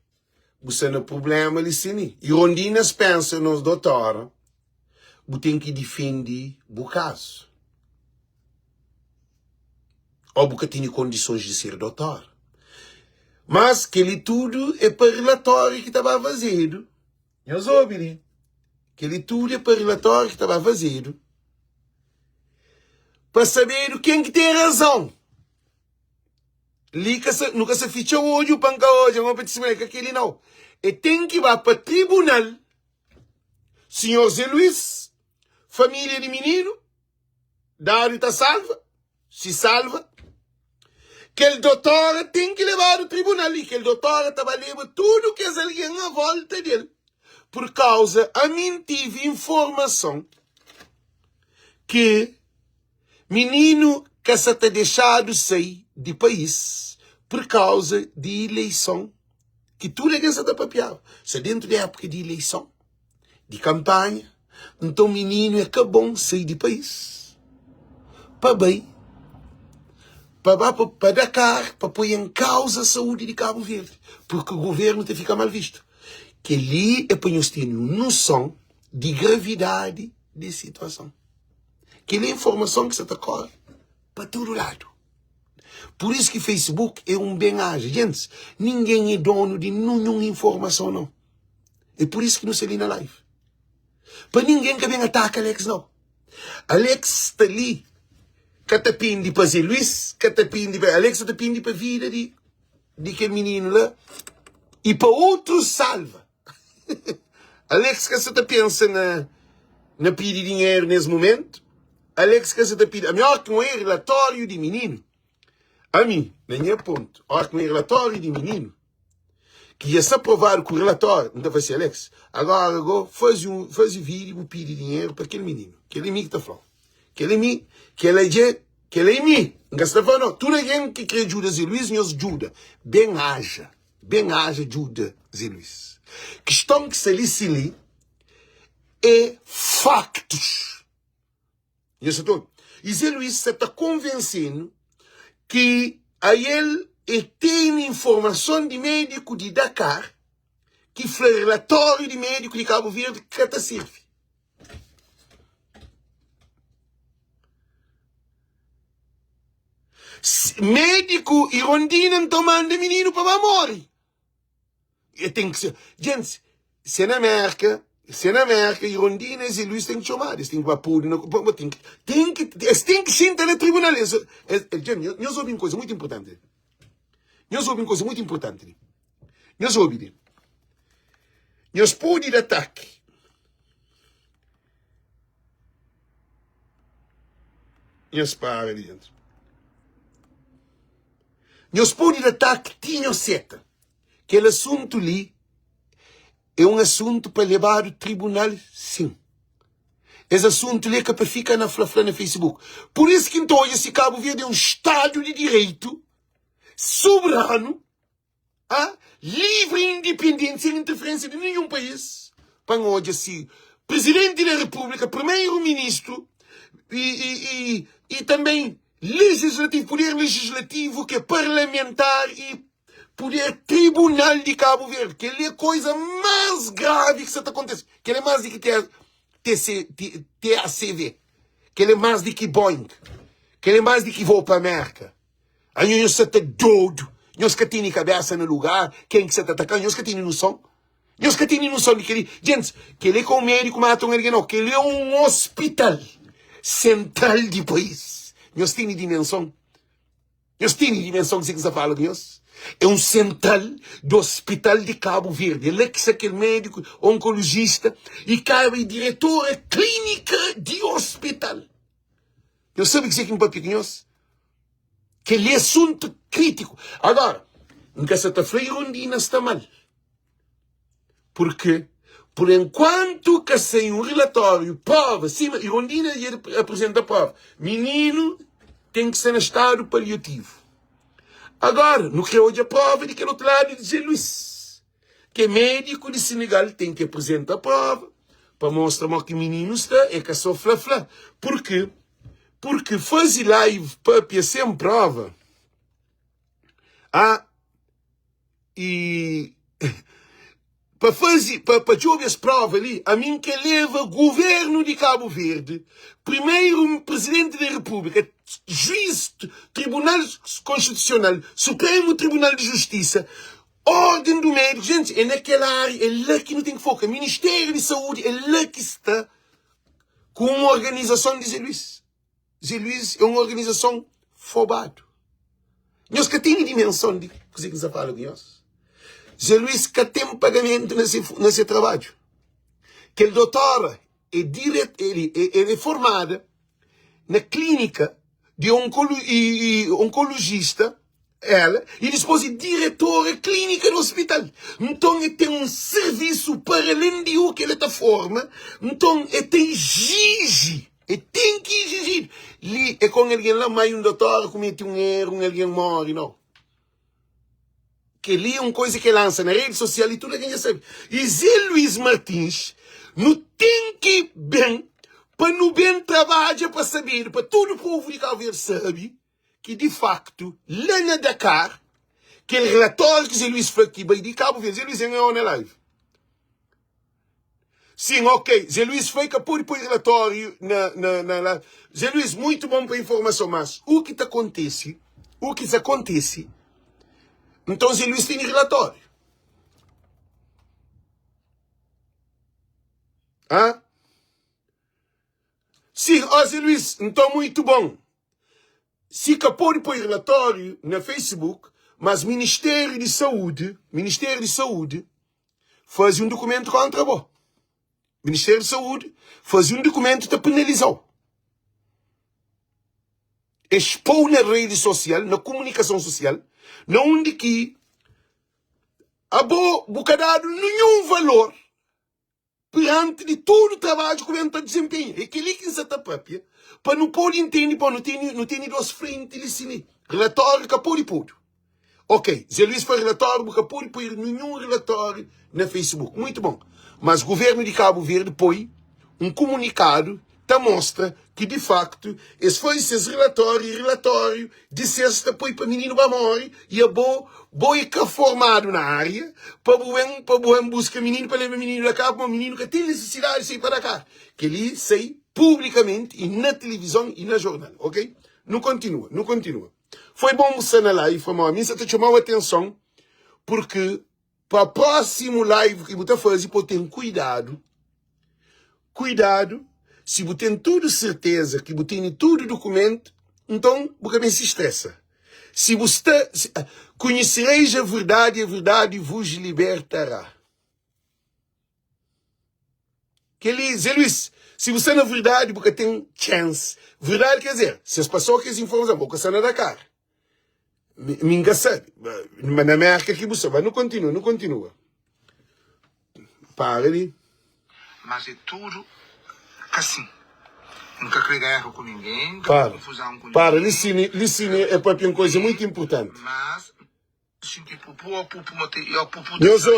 você não problema ali sim. Irondina pensa nos doutores, você tem que defender o caso. Ou porque tem condições de ser doutor. Mas aquele tudo é para relatório que estava vazio. Eu soube. Aquele tudo é para relatório que estava vazio. Para saber quem que tem razão. Nunca se ficha hoje o panca hoje. Não pode dizer que aquele não. E tem que ir para o tribunal. Senhor Zé Luís, família de menino, Dário está salva. Se salva. Que o doutor tem que levar ao tribunal e que o doutor estava levando tudo que alguém à volta dele. Por causa, a mim tive informação que menino que se está deixado sair de país por causa de eleição. Que tudo é que se está papiado. Se dentro da época de eleição, de campanha, então menino é que bom sair de país. Para bem. Para Dakar, para pôr em causa a saúde de Cabo Verde. Porque o governo te fica mal visto. Que ali é para nós termos noção de gravidade da situação. Que é a informação que se está correndo para todo lado. Por isso que Facebook é um bem-aja. Gente, ninguém é dono de nenhuma informação, não. É por isso que não se ali na live. Para ninguém que vem atacar Alex, não. Alex está ali. Que te pindi para Zé Luís, que te pindi para Alex, te pindi para a vida de aquele menino lá, e para outros salva. Alex, que você te pensa na pedir dinheiro nesse momento, Alex, que você te pede, a melhor que não é relatório de menino, a mim, nem é ponto, a hora que não é relatório de menino, que ia se aprovar com o relatório, não vai ser Alex, agora faz um vídeo e pedir dinheiro para aquele menino, aquele amigo que está falando. Que ele é mim. Não está falando, tudo alguém que quer ajuda Zé Luís, nos ajuda. Bem-aja, ajuda Zé Luís. Questão que se lhe é factos. E Zé Luís está convencendo que a ele tem informação de médico de Dakar que foi relatório de médico de Cabo Verde que está serve. Médico e Rondina tomando menino para morrer. Tem que ser. Gente, se na América e Rondina e Luís tem que chamar. Eles têm que pôr. Tem que sentar no tribunal. Gente, nós ouvimos uma coisa muito importante. Nós ouvimos. Nós pode de ataque. Nós para ali dentro. Nós pode de ataque tinha seta. Aquele assunto ali é um assunto para levar ao tribunal, sim. Esse assunto ali é que fica na flafla no Facebook. Por isso que então esse Cabo Verde é um Estado de Direito soberano, livre e independente, sem interferência de nenhum país. Para hoje, assim, Presidente da República, Primeiro-Ministro e também legislativo, poder legislativo, que é parlamentar e poder tribunal de Cabo Verde, que é a coisa mais grave que está acontecendo. Que é mais do que TACV, que é mais do que Boeing, que é mais do que voo para a América. Aí nós estamos doidos, nós que temos cabeça no lugar, quem que está atacando, nós que temos noção. Nós que temos noção de que ele, gente, que ele é com o médico, matam ele, não, que ele é um hospital central do país. Nós temos dimensão. Nós temos dimensão que você fala com nós. É um central do hospital de Cabo Verde. Ele é que é aquele médico oncologista e cabe diretora clínica de hospital. Eu sei que você tem um papel com nós. Que ele é assunto crítico. Agora, nunca se está feio, Rondina está mal. Porque, por enquanto que sem um relatório, prova, sim, e Rondina apresenta a prova. Menino tem que ser no estado paliativo. Agora, no que hoje a prova de que no outro lado diz Luís, que médico de Senegal tem que apresentar a prova para mostrar que o menino está, é que é só flá-flá. Por quê? Porque fazer live para sem prova, e para fazer, para jogar as provas ali, a mim que leva o governo de Cabo Verde, primeiro presidente da República, juiz, Tribunal Constitucional, Supremo Tribunal de Justiça, Ordem do Médico, gente, é naquela área, é lá que não tem que focar. Ministério de Saúde, é lá que está com uma organização de Zé Luís. Zé Luís é uma organização fobado. Nós que temos dimensão de que você fala com nós. Zé Luís que tem pagamento nesse trabalho. Que o doutor é formado na clínica de oncologista, ela, e depois é diretora clínica do hospital. Então, ele tem um serviço para além de o que ele está forma. Então, ele tem exige. Ele tem que exigir. Ali, é com alguém lá, mais um doutor comete um erro, alguém morre, não. Que ali é uma coisa que lança na rede social e tudo quem já sabe. E Zé Luís Martins não tem que bem, para no bem trabalhar para saber, para todo o povo de Cabo Verde sabe, que de facto, lá na Dakar, que o relatório que Zé Luís foi aqui, bem de Cabo Verde, Zé Luís ganhou na live. Sim, ok, Zé Luís foi que pôr relatório na live. Zé Luís, muito bom para informação, mas o que acontece, então Zé Luís tem relatório. Sim, Zé Luís, então muito bom. Se pode pôr relatório na Facebook, mas Ministério de Saúde faz um documento contra você. Ministério de Saúde faz um documento que penalizou. Expõe na rede social, na comunicação social, não onde que a boca dado nenhum valor perante de todo o trabalho que o governo está desempenhando. É que ele que se está papia, para não pode entender, para não tem duas frentes de cine. Relatório que pode pôr. Ok, Zé Luís foi relatório, porque pode pôr nenhum relatório na Facebook. Muito bom. Mas o governo de Cabo Verde põe um comunicado que mostra que, de facto, esse foi esse relatório de sexta põe para menino para morrer e a boi que formado na área para buscar menino para levar menino da cá para um menino que tem necessidade de sair para cá. Que ele sai publicamente e na televisão e na jornal, ok? Não continua. Foi bom você na live, foi mal. A mim você te chamou a atenção porque para o próximo live que você fazer, pode ter cuidado. Se você tem tudo certeza que você tem tudo documento, então você nem se estressa. Se você conhecereis a verdade vos libertará. Que ele, Zé Luís, se você na verdade, porque tem chance. Verdade quer dizer, se as pessoas que as informações, porque você não dá cara. Me engaçado. Mas na minha arca aqui você vai, não continua. Para ali. Mas é tudo assim. Nunca querer guerra com ninguém, nunca confusão com ninguém. Licine é para uma coisa muito importante. Mas, sentir pupu,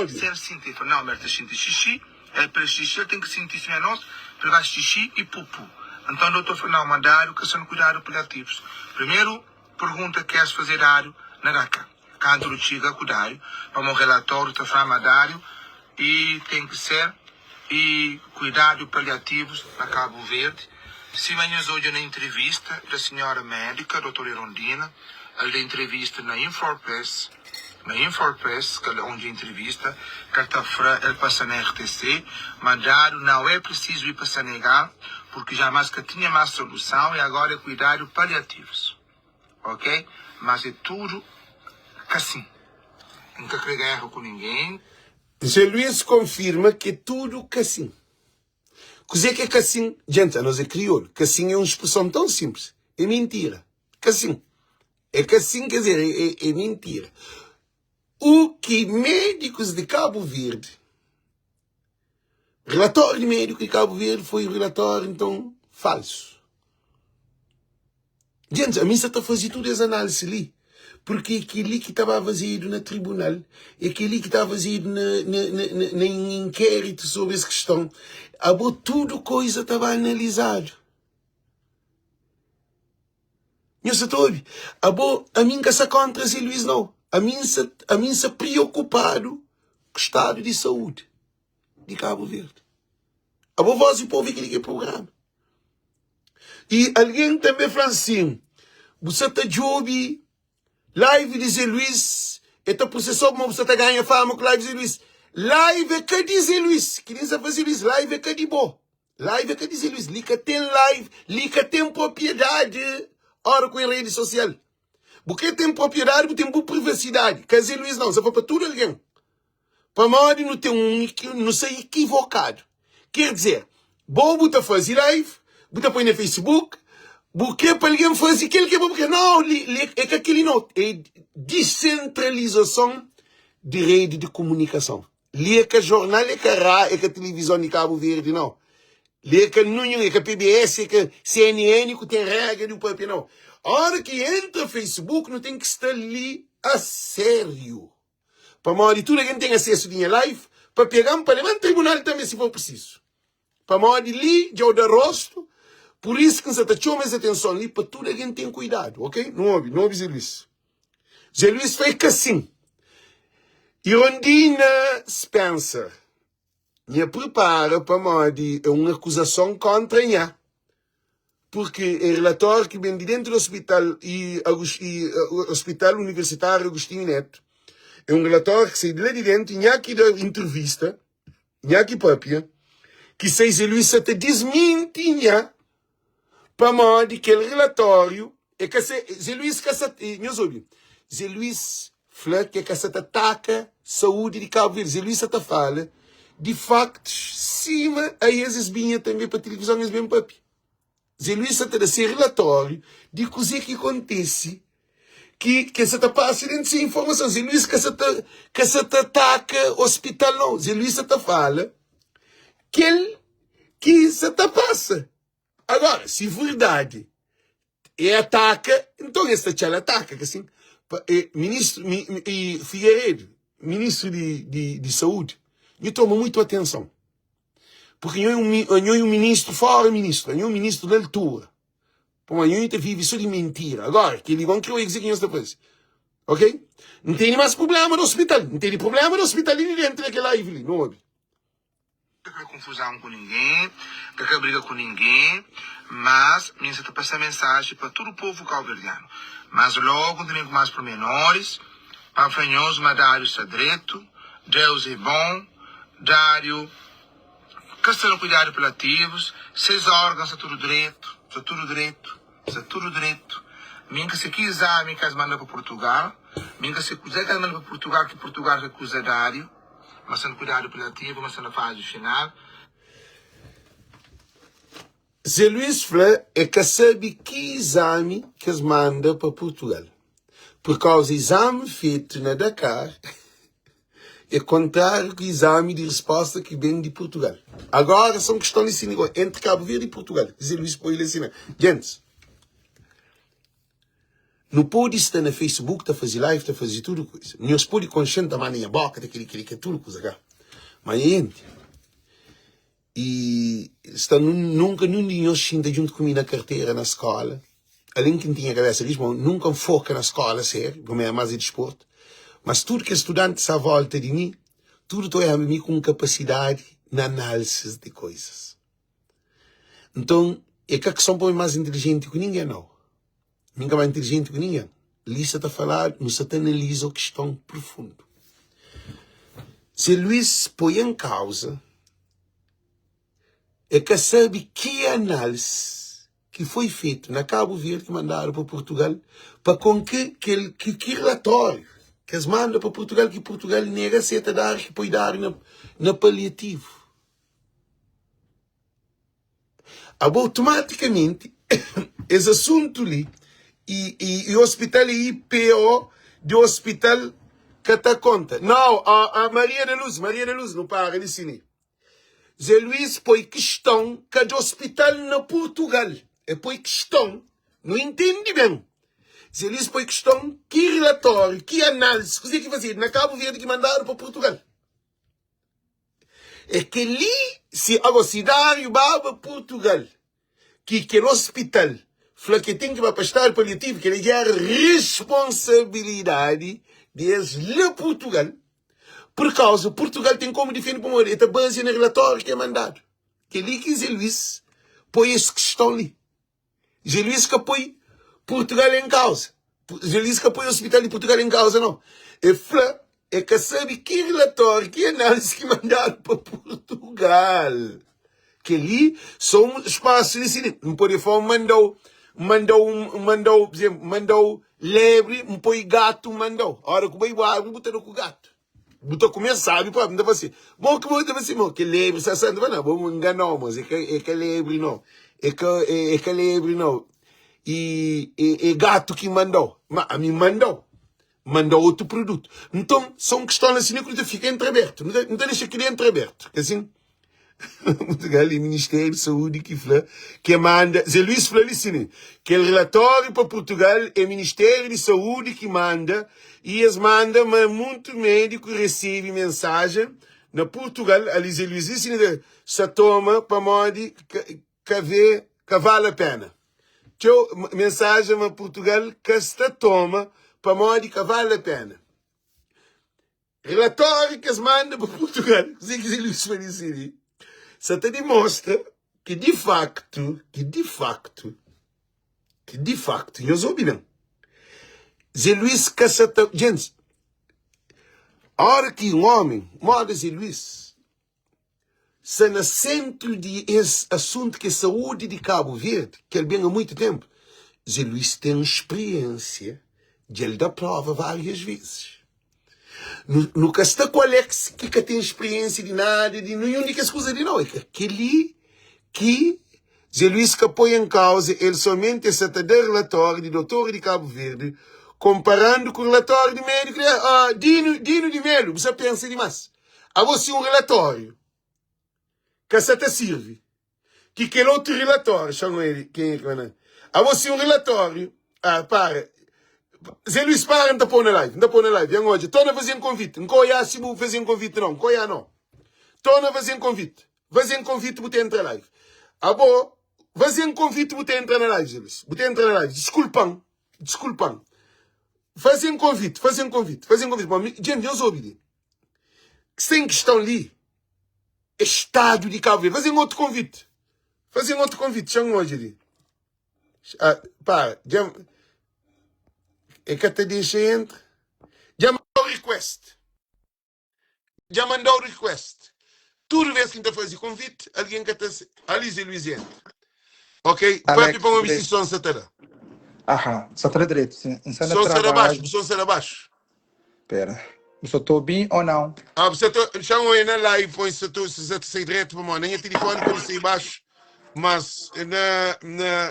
ser sentir, não, mas sentir xixi, para xixi ele tem que sentir menos, para xixi e pupu. Então, o doutor Fernão Mandário, que são cuidados paliativos. Primeiro, pergunta que queres fazer área na GACA. Canto do Chiga, cuidado, para um relatório da Fernão Mandário, e tem que ser, e cuidados paliativos na Cabo Verde. Se amanhã hoje na entrevista da senhora médica, a doutora Irondina, ela deu entrevista na Infopress, que é onde entrevista, quarta-feira ele passa na RTC, Mandário não é preciso ir para Senegal, porque já mais que tinha mais solução e agora é cuidados paliativos. Ok? Mas é tudo assim. Nunca querer guerra com ninguém. Zé Luís confirma que é tudo assim. O que é cassim? Gente, a nós é crioulo. Cassim é uma expressão tão simples. É mentira. Cassim. É cassim, quer dizer, é mentira. O que médicos de Cabo Verde, relatório de médico de Cabo Verde foi um relatório, então, falso. Gente, a mim está a fazer todas as análises ali. Porque aquele que estava vazido na tribunal, aquele que estava vazido na inquérito sobre essa questão, tudo coisa estava analisado. Não se tobe. A mim que se contra Zé Luís não. A mim se preocupado com o estado de saúde de Cabo Verde. Voz e povo aquele que é programa. E alguém também fala assim, você está job live de Zé Luís, então processou como você está ganhando fama com live de Zé Luís. Live é que diz Zé Luís, que nem sabe fazer Luís, live é que de bom. Live é que diz Zé Luís, liga tem live, liga tem propriedade, ora com a rede social. Porque tem propriedade, tem boa privacidade. Que Zé Luís não, você vai para tudo alguém. Para modo não tem não ser equivocado. Quer dizer, bom botar fazer live, botar põe no Facebook, porque para alguém fazer aquilo que é bom, porque não, é que aquele não, é descentralização de rede de comunicação. É que jornal, é que a é que a televisão de Cabo Verde, não. É que Nunho, é que a PBS, é que CNN, que tem regra do papel, não. A hora que entra Facebook, não tem que estar ali a sério. Para modo tudo alguém tem acesso a live, para pegar para levar no tribunal também, se for preciso. Para modo ali, de dar rosto, por isso que você está chamando mais atenção ali, para tudo alguém tem cuidado, ok? Não ouve Zé Luís. Zé Luís foi assim. Irondina Spencer, me prepara para uma acusação contra ela. Porque o relatório que vem de dentro do hospital Hospital Universitário Agostinho Neto é um relatório que sai de lá de dentro, e aqui da entrevista, e aqui própria, que sai Zé Luís até desmente para modo que o relatório é que Zé Luís Zé Luís fala que se ataca saúde de Cabo Verde. Zé Luís até fala de factos cima a esses vinha também para televisão e bem papi. Zé Luís até desse relatório de coisa que acontece que se está passando essa informação. Zé Luís que se ataca o hospital não. Zé Luís até fala que se está passa. Agora, se verdade é ataca, então esta tchala ataca, que assim, ministro Figueiredo, ministro de saúde, me toma muito atenção. Porque eu um ministro fora ministro, eu um ministro da altura. Pô, eu te vive só de mentira. Agora, que eles vão que eu executo esta coisa. Ok? Não tem mais problema no hospital. Não tem problema no hospital ali dentro daquela live ali, não ouve? Não quer confusão com ninguém, não quer briga com ninguém, mas minha está passando mensagem para todo o povo calverdiano. Mas logo tem mais pormenores, para fanhoso, mas Dário está direito, Deus é bom, Dário, questão de cuidado paliativos, 6 órgãos, está tudo direito, está tudo direito, está tudo direito. Minha que se quiser, minha que manda para Portugal, minha que se quiser que manda para Portugal, que Portugal recusa Dário, mas sendo cuidado paliativo, mas sendo fase final. Zé Luís fala é que sabe que exame que eles mandam para Portugal. Por causa do exame feito na Dakar é contrário com o exame de resposta que vem de Portugal. Agora são questões de negócio entre Cabo Verde e Portugal. Zé Luís pode ele assinar. Gente, não pode estar no Facebook, tá fazer live, tá fazer tudo coisa. Não se pode consciente da minha boca, daquele que tudo coisa cá. Mas gente, e está nunca ninguém senta junto comigo na carteira na escola. Além que tinha cabeça disso, nunca foca na escola, sério, como é mais de desporto. Mas tudo que estudantes à volta de mim, tudo estou a mim com capacidade na análise de coisas. Então, é que são mais inteligente que ninguém, não. Ninguém é mais inteligente que ninguém. Lista está a falar, não se analisa a questão profundo. Se Luís põe em causa, é que sabe que análise que foi feito na Cabo Verde que mandaram para Portugal, para com que relatório que eles mandam para Portugal, que Portugal nega aceita dar, que pode dar na paliativo. Automaticamente, esse assunto ali, e o hospital IPO do hospital que está conta. Não, a Maria da Luz, não para de cine. Zé Luís põe questão que é do hospital na Portugal. É põe questão, não entende bem. Zé Luís põe questão, que relatório, que análise, o que que fazer na Cabo Verde que mandaram para Portugal. É que ali, se dá para Portugal, que no hospital, fala que tem que prestar paliativo, que ele é a responsabilidade de Portugal, por causa Portugal tem como defender para morrer, é base no relatório que é mandado. Que ali que Zé Luís põe essa questão ali. Zé Luís que põe Portugal em causa. Zé Luís que põe o hospital de Portugal em causa, não. É que sabe que relatório, que análise que mandaram para Portugal. Que ali são espaços assim. Não pode falar, por exemplo, mandou lebre, não põe gato, mandou. A hora que vai árvore, botaram com o gato. Botou comer, sabe, pô, não dava assim. Bom, que vou assim, que lebre, não, vamos enganar, mas é que lebre, não. É que lebre, não. E gato que mandou. Mas a mim mandou outro produto. Então, são questões assim que fica entreaberto. Não deixa aquele entreaberto. Assim, o Ministério da Saúde que manda. Zé Luís falou assim, que o relatório para Portugal é o Ministério da Saúde que manda, e eles mandam, mas muito médico recebe mensagem na Portugal, ali Zé Luís disse, se toma para modo que vale a pena. Mensagem para Portugal que se toma para modo que vale a pena. Relatório que eles mandam para Portugal, Zé Luís falou assim, isso te demonstra que de facto, eu sou bem. Zé Luís Caçata, gente, a hora que um homem, moda Zé Luís, se no centro de esse assunto que é saúde de Cabo Verde, que ele vem há muito tempo, Zé Luís tem experiência de ele dar prova várias vezes. No que está com Alex, que tem experiência de nada, de nenhuma única coisa de não. É que aquele que Zé Luís que põe em causa, ele somente está dando relatório de doutor de Cabo Verde, comparando com o relatório de médico, Dino de Melo, você pensa demais. A você um relatório, que essa te serve, que aquele outro relatório, chama ele, quem é que vai? A você um relatório, para, Zé Luís para, não pôr na live, vem hoje, estou a fazer um convite, não coia se vou fazer um convite não, coia não. Estou a fazer um convite, você entra na live. Bom, fazer um convite, você entra na live, Zé Luís, você entra na live, desculpam. Fazer um convite, bom, gente, eu sou obediente. Que sem questão ali, Estado de Cabo Verde, fazer um outro convite, chama hoje ali. Já... É que te deixa entre. Já mandou request. Toda vez que está a fazer convite, alguém que está ali Zé Luís entra. Ok? Para para uma missão satana. Só está direito. Som será abaixo. Espera. Você está bem ou não? Você chama aí na live, põe se tu sai direto para mim. Nem telefone quando sai baixo. mas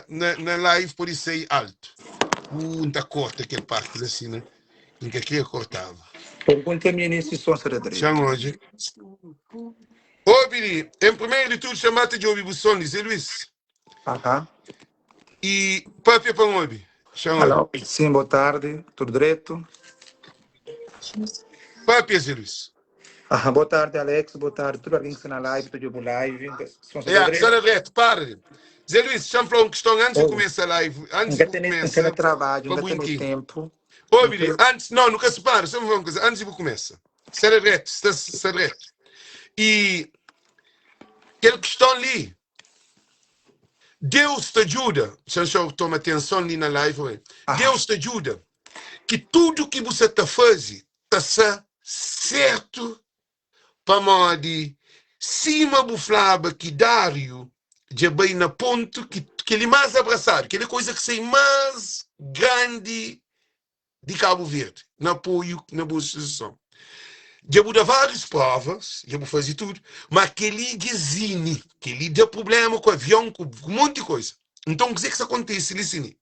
na live pode ser alto. Tá corta aquela parte assim, né? Em que aqui cortava. Pergunta-me nisso, só será direito. Chama hoje. Ô, Biri, em primeiro de tudo, chamate de ouvir o som, Zé Luiz. Aham. E papi para ouvir. Chama hoje. Alô? Sim, boa tarde. Tudo direito? Papi, Zé Luiz. Aham, boa tarde, Alex. Boa tarde. Tudo alguém que está na live, tudo de live. Só será É, direito? Zé Reto, para. Zé Luiz, chama para uma questão antes de Oh, começar a live. Antes de nunca tenho começar, trabalho, para nunca tenho brinquinho. tempo. Ô, Biri, antes, não, nunca se para. Só uma coisa, antes de começar. Zé Reto, está reto. E aquela questão ali. Deus te ajuda. Se eu toma atenção ali na live, Deus te ajuda. Que tudo que você está fazendo está certo para modo cima buflaba que Dário já bem na ponto que ele mais abraçado, que ele coisa que sei mais grande de Cabo Verde, no apoio, na boa situação. Já vou dar várias provas, já vou fazer tudo, mas aquele desine, que ele dá problema com o avião, com um monte de coisa. Então, o que isso acontece, Licine?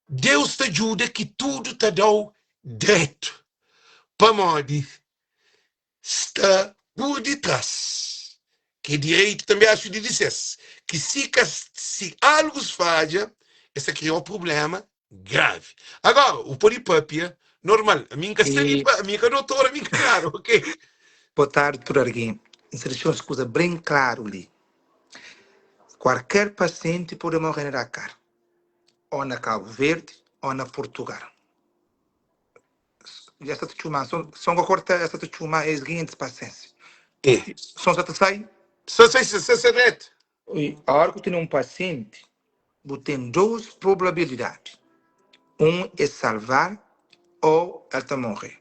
Deus te ajuda que tudo te dá direito. Para modo, está por detrás. Que direito também acho de dizer que se algo falha, esse aqui é um problema grave. Agora, o polipapia, normal. A minha doutora, a minha claro, ok? Boa tarde, tudo alguém. Inserção uma coisa bem claro ali. Qualquer paciente pode morrer na cara. Ou na Cabo Verde, ou na Portugal. E essa tchuma, só que corta essa tchuma é a seguinte paciência. É. Só se sai. Só sei se é reto. A hora que tem paciente, tem duas probabilidades. É salvar ou ela morrer.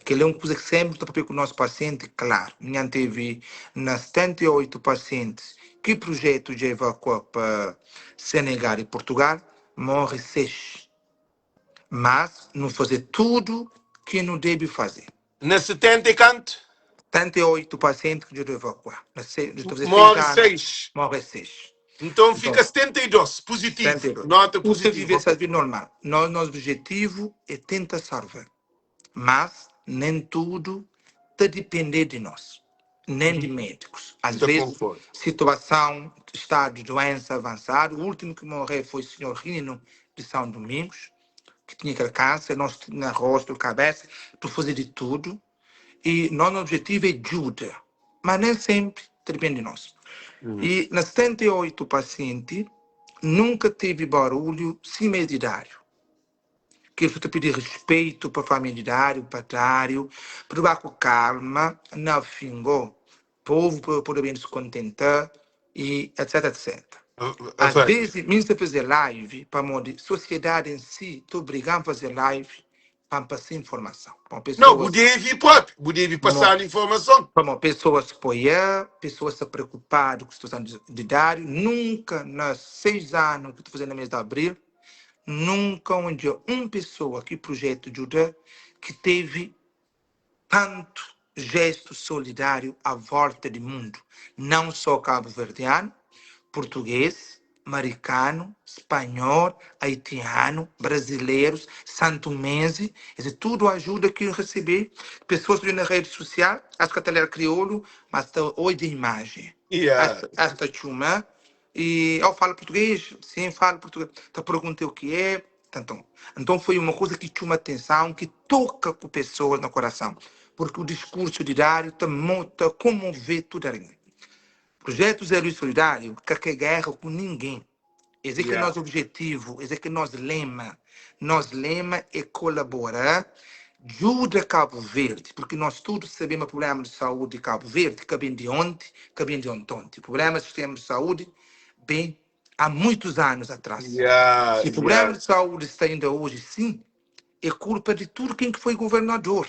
Que é uma coisa que sempre está para o nosso paciente, claro. Minha teve nas 78 pacientes que o projeto já evacuou para Senegal e Portugal, morre 6. Mas não fazer tudo que não deve fazer. Na 70 e canto? 78 pacientes que já evacuar. Morre 6. Morre 6. Então fica 72, positivo. 72. Nota Você positiva. viver essa vida normal. Nosso objetivo é tentar salvar. Mas nem tudo está depender de nós. Nem de médicos. Às vezes, situação, estado de doença avançado. O último que morreu foi o senhor Rino de São Domingos, que tinha aquele câncer, nós na rosto, cabeça, para fazer de tudo. E nosso objetivo é ajuda. Mas nem sempre depende de nós. E nas 78 pacientes, nunca teve barulho simedidário. Que eu estou pedindo respeito para o familiar, para o patário, para com calma, não fingou. O povo pode bem se contentar, e etc, etc. Às vezes, mesmo se fazer live, para a sociedade em si, estou obrigado a fazer live para passar informação. Não, o deve passar a informação. Para pessoas apoiar, pessoas se preocupar com a situação de Dário. Nunca, nos 6 anos que estou fazendo no mês de abril, nunca onde uma pessoa que projeto ajuda que teve tanto gesto solidário à volta do mundo. Não só cabo-verdiano, português, americano, espanhol, haitiano, brasileiros, santomense. Isso tudo ajuda que eu recebi. Pessoas na rede social, acho que até crioulo, mas está hoje de imagem. Esta chuma. E eu falo português? Sim, falo português. Então perguntei o que é. Então foi uma coisa que chama atenção, que toca com pessoas no coração. Porque o discurso de Dário está comover tudo ali. Projeto Zé Luiz Solidário, que quer guerra com ninguém. Esse é nosso objetivo, esse é nosso lema. Nosso lema é colaborar, ajuda Cabo Verde, porque nós todos sabemos o problema de saúde de Cabo Verde, que vem de ontem, que vem de ontem. O problema do sistema de saúde, bem, há muitos anos atrás. Se o problema de saúde está ainda hoje, sim, é culpa de tudo quem foi governador.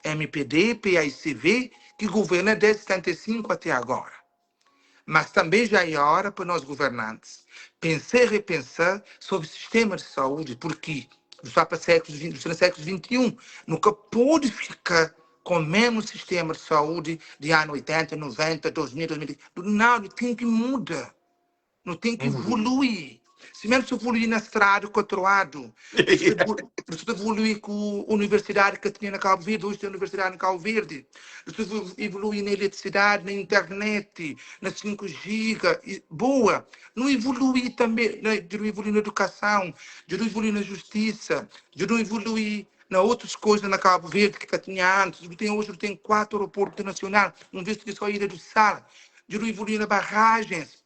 MPD, PAICV, que governa desde 75 até agora. Mas também já é a hora para nós governantes pensar e repensar sobre o sistema de saúde, porque já para século XXI, nunca pode ficar com o mesmo sistema de saúde de ano 80, 90, 2000, 2010. Não, tem que mudar. Não tem que evoluir. Se mesmo se evoluir na estrada, controlado. Se evoluir com a universidade que tinha na Cabo Verde, hoje tem a universidade na Cabo Verde. Se evoluir na eletricidade, na internet, na 5G, boa. Não evoluir também, de não evoluir na educação, de não evoluir na justiça, de não evoluir na outras coisas na Cabo Verde que tinha antes. Hoje tem 4 aeroportos internacionais, um visto de só Ilha do Sal. De não evoluir nas barragens.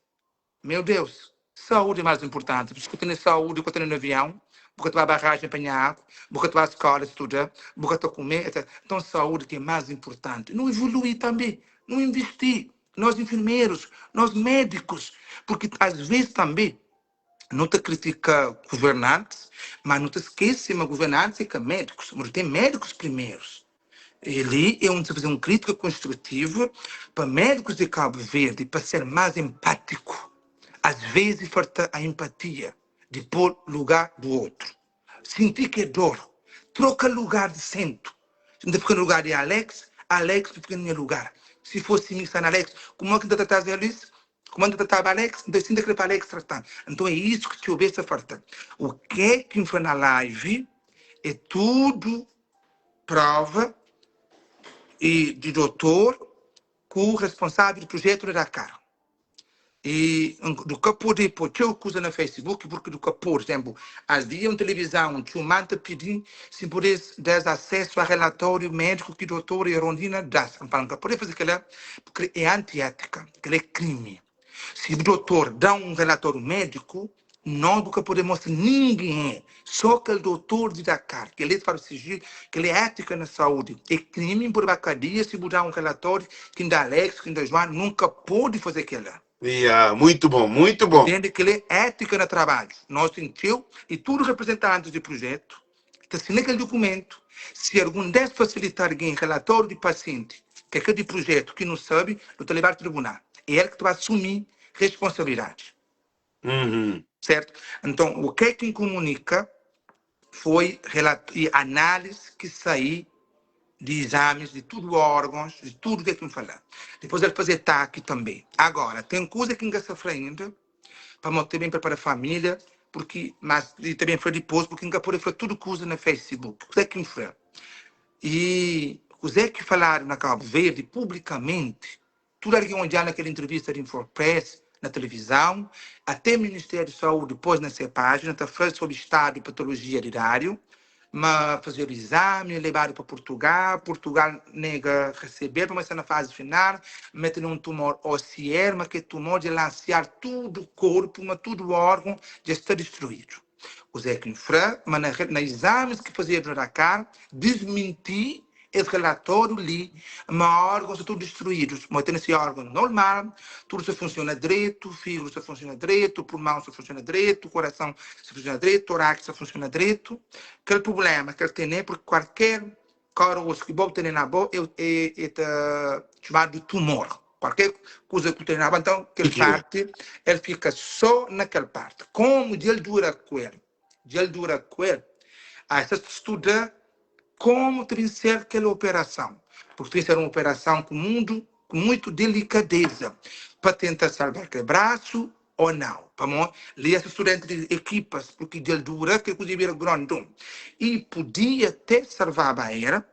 Meu Deus, saúde é mais importante. Porque tem saúde, porque tem no avião, porque tu vai à barragem apanhar água, porque tu vai à escola estudar, porque tu comer, etc. Então, saúde que é mais importante. Não evoluir também, não investir. Nós enfermeiros, nós médicos, porque às vezes também não te critica governantes, mas não te esquece, mas governantes e médicos. Mas tem médicos primeiros. Ele é onde se fazer uma crítica construtiva para médicos de Cabo Verde, para ser mais empático. Às vezes falta a empatia de pôr lugar do outro. Sentir que é dor. Troca lugar de centro. Se não fica no lugar de Alex, Alex fica no meu lugar. Se fosse mim, está na Alex, como é que está tratando isso? Como é que está Alex? Então, sinta que para Alex tratar. Então, é isso que te obedeça falta. O que foi na live é tudo prova e de doutor com o responsável do projeto da Dakar. E do que pode pôr coisa no Facebook, porque do que, por exemplo, havia uma televisão que o manta pedindo se pudesse dar acesso ao relatório médico que a doutora Rondina dá. Não pode fazer aquilo, porque é antiética, aquilo é crime. Se o doutor dá um relatório médico, não do que podemos mostrar ninguém, só que o doutor de Dakar, que ele para exigir, que ele é ética na saúde, é crime por cadeia se mudar um relatório que ainda Alex, que ainda João, nunca pode fazer aquilo. Muito bom, muito bom. Entende que ele é ética no trabalho. Nós sentiu e todos os representantes do projeto que assinam aquele documento. Se algum desses facilitar alguém relatório de paciente, que é aquele projeto que não sabe, eu te levar ao tribunal. É ele que vai assumir responsabilidade. Certo? Então, o que quem comunica foi análise que saiu de exames, de tudo órgãos, de tudo que falar. Depois ele fazer TAC também. Agora, tem coisa que ainda sofre ainda, para manter bem para a família, porque, mas e também foi depois, porque ainda pode fazer tudo coisa no Facebook. O que foi? E os que falaram na Cabo Verde, publicamente, tudo ali onde há naquela entrevista de InfoPress, na televisão, até o Ministério da Saúde, depois nessa página, está falando sobre estado de patologia diário, mas fazer o exame, levar para Portugal, Portugal nega receber, mas na fase final, meter um tumor ósseo, mas que tumor de lançar todo o corpo, mas todo o órgão já está destruído. O Zé Quinfrã, mas na exames que fazia do Dakar, desmentir esse relatório ali, mas órgãos estão destruídos. Mas tem esse órgão normal, tudo se funciona direito, fígado se funciona direito, pulmão se funciona direito, coração se funciona direito, torácico se funciona direito. Aquele problema que ele tem é porque qualquer caroço que você tem na boca é chamado de tumor. Qualquer coisa que tem na boca, então, aquela parte, ele fica só naquela parte. Como ele dura com ele? Ele dura com ele. Aí você estuda como tem que ser aquela operação. Porque tem que ser uma operação com muita delicadeza para tentar salvar aquele braço ou não. Para ler estudantes de equipas, porque ele dura, que inclusive era grande. E podia ter salvado a era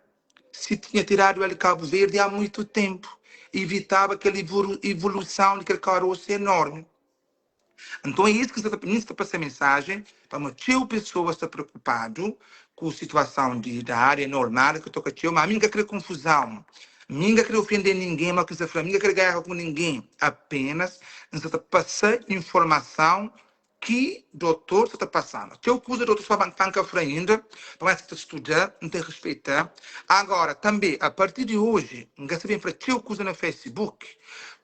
se tinha tirado ele Cabo Verde há muito tempo. Evitava aquela evolução daquele caroço enorme. Então é isso que você está para essa mensagem, para uma pessoa está preocupado com a situação da área normal que toca tio, mas a mim não quer confusão, não quer ofender ninguém, mas que você fala, não quer guerra com ninguém, apenas você está passando informação que o doutor está passando. Teu coisa do doutor só banca ainda, para você estudar, não tem respeitar. Agora, também, a partir de hoje, não quer saber para teu coisa no Facebook,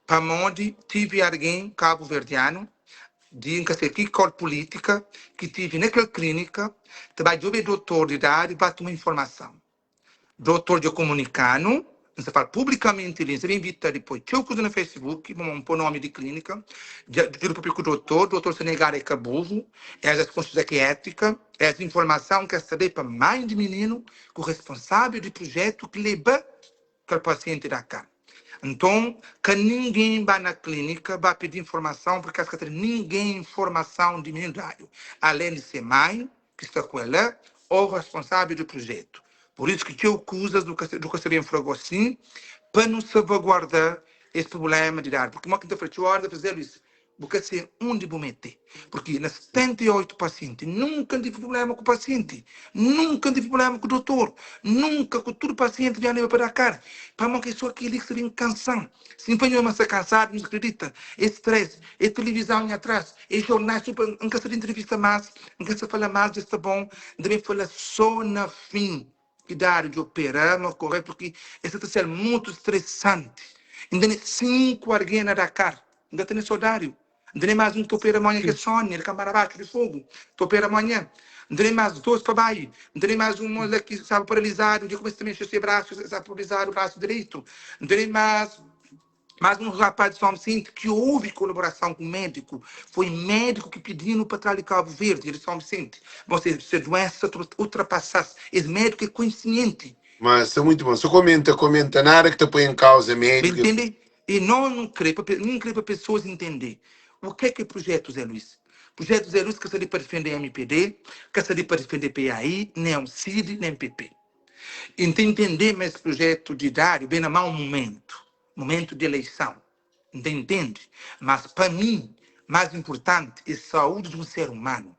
para onde tive alguém cabo-verdiano, de que cor política, que tive naquela clínica, trabalhou de doutor de idade, bate uma informação. Doutor de comunicano, você fala publicamente, você invita depois, tinha coisa no Facebook, vamos pôr nome de clínica, do público doutor se negar é cabulo, essa consciência que é ética, essa informação quer saber para mãe de menino, com o responsável do projeto que leva que o paciente da cá. Então, que ninguém vai na clínica, vai pedir informação, porque acho que ninguém informação de minoritário, além de ser mãe, que está com ela, ou responsável do projeto. Por isso que eu acuso do que seria um assim, para não salvaguardar esse problema de dar. Porque uma quinta-feira, eu hora de fazer isso, porque ser onde vou meter. Porque nas 78 pacientes, nunca tive problema com o paciente, nunca tive problema com o doutor, nunca com todo paciente de anima para a cara. Para uma pessoa que ele seria canção. Se não foi uma cansado, não acredita. É stress, é televisão atrás, é jornais, nunca se entrevista mais, nunca se fala mais, está bom, deve falar só na fim. Cuidado de operar, não correr, porque isso está sendo muito estressante. Ainda tem 5 alguém na Dakar, ainda tem saudário. Ainda tem mais um que opera amanhã que é Sônia, ele câmara abaixo de fogo, que opera amanhã. Ainda tem mais 2 para baixo, ainda tem mais um que estava paralisado, de começo também a braço, estava paralisado o braço direito. Ainda tem mais um rapaz de São Vicente que houve colaboração com o médico. Foi médico que pediu para trás de Cabo Verde, de São Vicente. Você, se a doença ultrapassasse, esse médico é consciente. Mas é muito bom. Só comenta nada que te põe em causa médica. Entende? E não creio para pessoas entender. O que é Projeto Zé Luiz? Projeto Zé Luiz que seria para defender MPD, que seria para defender PAI, nem o CID, nem PP. Então, entender esse projeto de Dário bem na mão momento de eleição. Entende? Mas, para mim, mais importante é a saúde de um ser humano.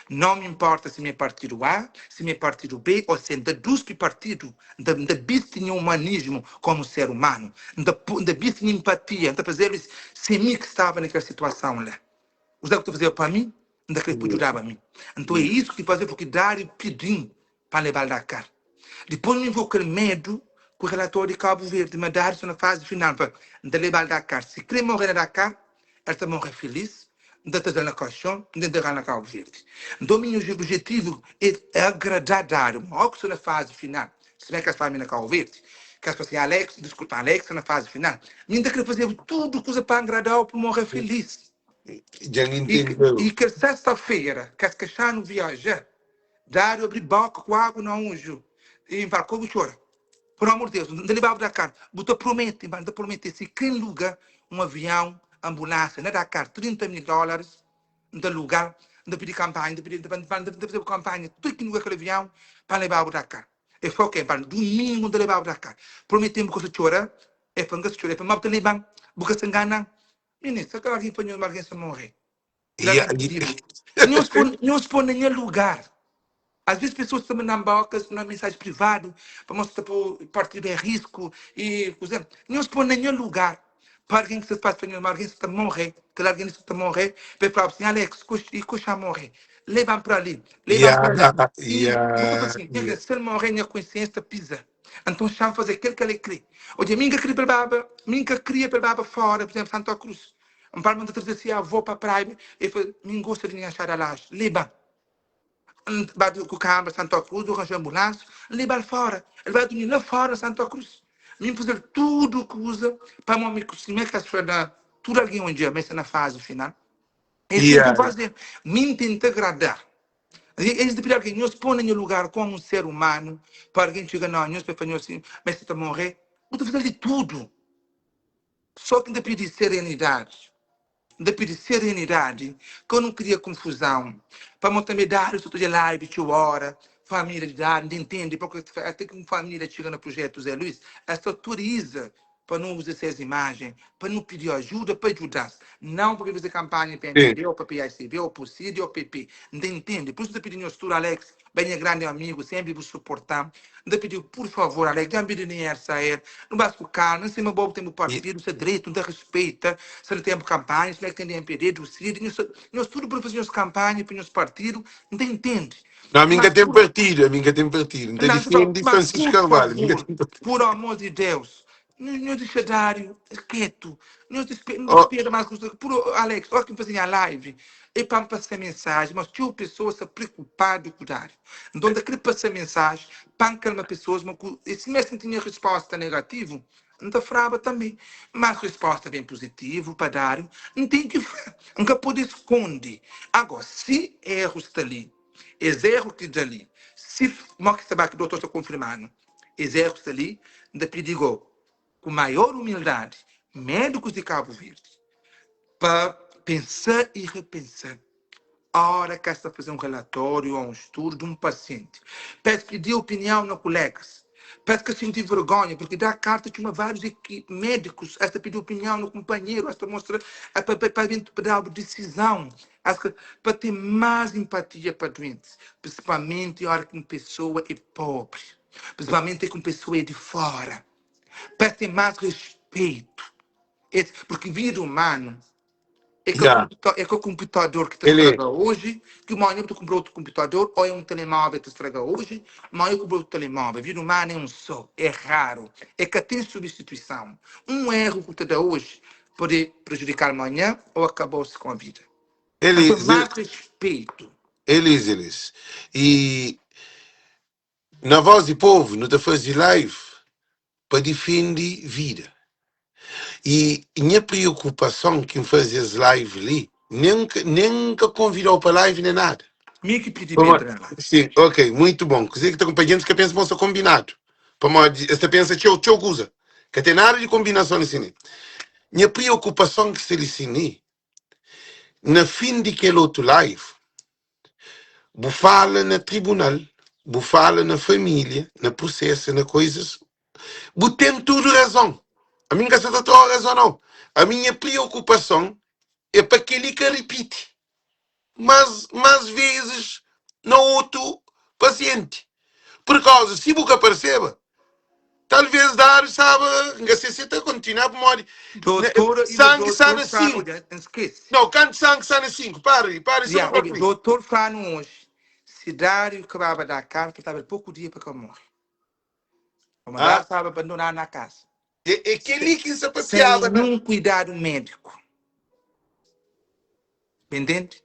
Não me importa se é partido A, se é partido B, ou se é dos partidos, da vista em humanismo como ser humano, da vista em empatia, da fazer isso, se mim que estava naquela situação lá. O que estou fazendo para mim, não queria ajudar para mim. Então é isso que fazer, porque Dário pediu para levar da cara. Depois me vou ter medo com o relatório de Cabo Verde, mas Dário na fase final para levar da cara. Se quer morrer na Dakar, ele está morrer feliz, de estar na caixão, de entrar na Cabo Verde. Então, meu objetivo é agradar Dário, mas que na fase final. Se bem que as famílias na Cabo Verde, que as pessoas Alex, discutem Alex na fase final, me ainda quer fazer tudo coisa para agradar para morrer feliz. Já entendeu. E que sexta-feira, que as queixas não viajar, Dário abrir boca com água no anjo. E fala, como chora? Por amor de Deus, não levava da cara. Você promete, se quem lugar um avião, ambulância, na Dakar, $30 mil, de lugar, de pedir campanha, de fazer campanha, tudo que no aquele avião, para levar o Dakar. E foi o quê? Para domingo de levar o Dakar. Prometemos que você chora, e para que chora, para mal te levar, porque se engana. Ministro, aquela que foi uma emergência morrer. Não se põe em nenhum lugar. Às vezes pessoas também não bocas na mensagem privada para mostrar para o partido é risco e não se põe em nenhum lugar para alguém que se faz para alguém que está morrer, que alguém que está morrer, para falar assim, Alex, coxa morrer, levam para ali, E assim, se ele morrer na consciência pisa. Então chama fazer aquilo que ele crê. Hoje minha cria para baba fora, por exemplo, Santa Cruz. Um par de trazer assim, avô para a praia e me gosta de me achar a laje, leva. Vai com o carro Santa Cruz, do rancho ambulância, ele vai fora. Ele vai dormir lá fora, Santa Cruz. Me fazer tudo o que usa para me conseguir que as pessoas, tudo alguém um dia, mas na fase final. É isso que fazer. Me tenta agradar. Eles deveriam alguém nos põe no lugar como um ser humano, para alguém chegar na nós para fazer assim, mas se está morrer, eu estou fazendo de tudo. Só que depende de serenidade. Depende de serenidade, que eu não queria confusão. Para também dar isso de live, de hora, família de dar, entende? Porque até que uma família chega no projeto Zé Luiz, essa autoriza para não usar essas imagens, para não pedir ajuda, para ajudar. Não para fazer campanha para MPD, ou para PICB, ou para o CID, ou PP. Entende? Por isso eu pedi ao Alex, bem grande amigo, sempre vos suportar. Eu pedi, por favor, Alex, já me dinheiro sair, não basta com calma, não sei mais bom tem o partido, se é direito, não respeita, se não tem campanha, se não tem MPD, do CID, nós tudo para fazer as campanhas, para os partidos, não entende? Não, a minha tem partido, Não defende Francisco Carvalho. Por amor de Deus, não deixa Dário quieto, não espera mais por Alex, olha que fazia a live, e para passar mensagem, mas tinha pessoas preocupadas com o Dário. Então, daquele passar mensagem, para calmar pessoas, mas se mesmo tinha resposta negativa, não frava também. Mas resposta bem positiva para Dário, não tem que, nunca pode esconder. Agora, se erros está ali, erros que está ali, se, como que o doutor está confirmando, erros está ali, ainda pediu, com maior humildade, médicos de Cabo Verde, para pensar e repensar. A hora que está a fazer um relatório ou um estudo de um paciente, peço que dê opinião nos colegas. Peço que sentir vergonha, porque dá carta de vários médicos, esta pedir opinião no companheiro, esta mostra para dar decisão, para ter mais empatia para doentes, principalmente a hora que uma pessoa é pobre, principalmente que uma pessoa é de fora. Peço ter mais respeito, porque vida humana é que, Yeah. é que o computador que te Ele, estraga hoje, que amanhã tu comprou outro computador, ou é um telemóvel que te estraga hoje, amanhã comprou outro telemóvel. Vida humana é um só, é raro, é que tem substituição. Um erro que te dá hoje pode prejudicar amanhã ou acabou-se com a vida. Então, mais respeito. Elis. E na voz do povo, não te faz live para defender vida. E minha preocupação que faz as live ali, nunca convidou para live nem nada. Me que pedi para entrar lá. Sim, ok, muito bom. Quer dizer que está acompanhando que pensa que ser combinado. Esta pensa que eu usa. Que tem nada de combinação assim. Minha preocupação que se lhe na fim de aquele outro live, vou falar na tribunal, vou falar na família, na processo, na coisas, vou ter tudo razão. A minha casa está toda razão, não. A minha preocupação é para aquele que repite. Mas mais vezes no outro paciente. Por causa, se você perceba, talvez dar, sabe, que se está continuar a morrer. Doutor, Sangue sana assim. 5. Não, canto sangue sana 5. Pare, só para o doutor fala hoje, cidade que vai dar carta, estava pouco dia para que eu morre. Uma lá estava abandonado na casa. É aquele que se sem nenhum cuidado médico. Entende?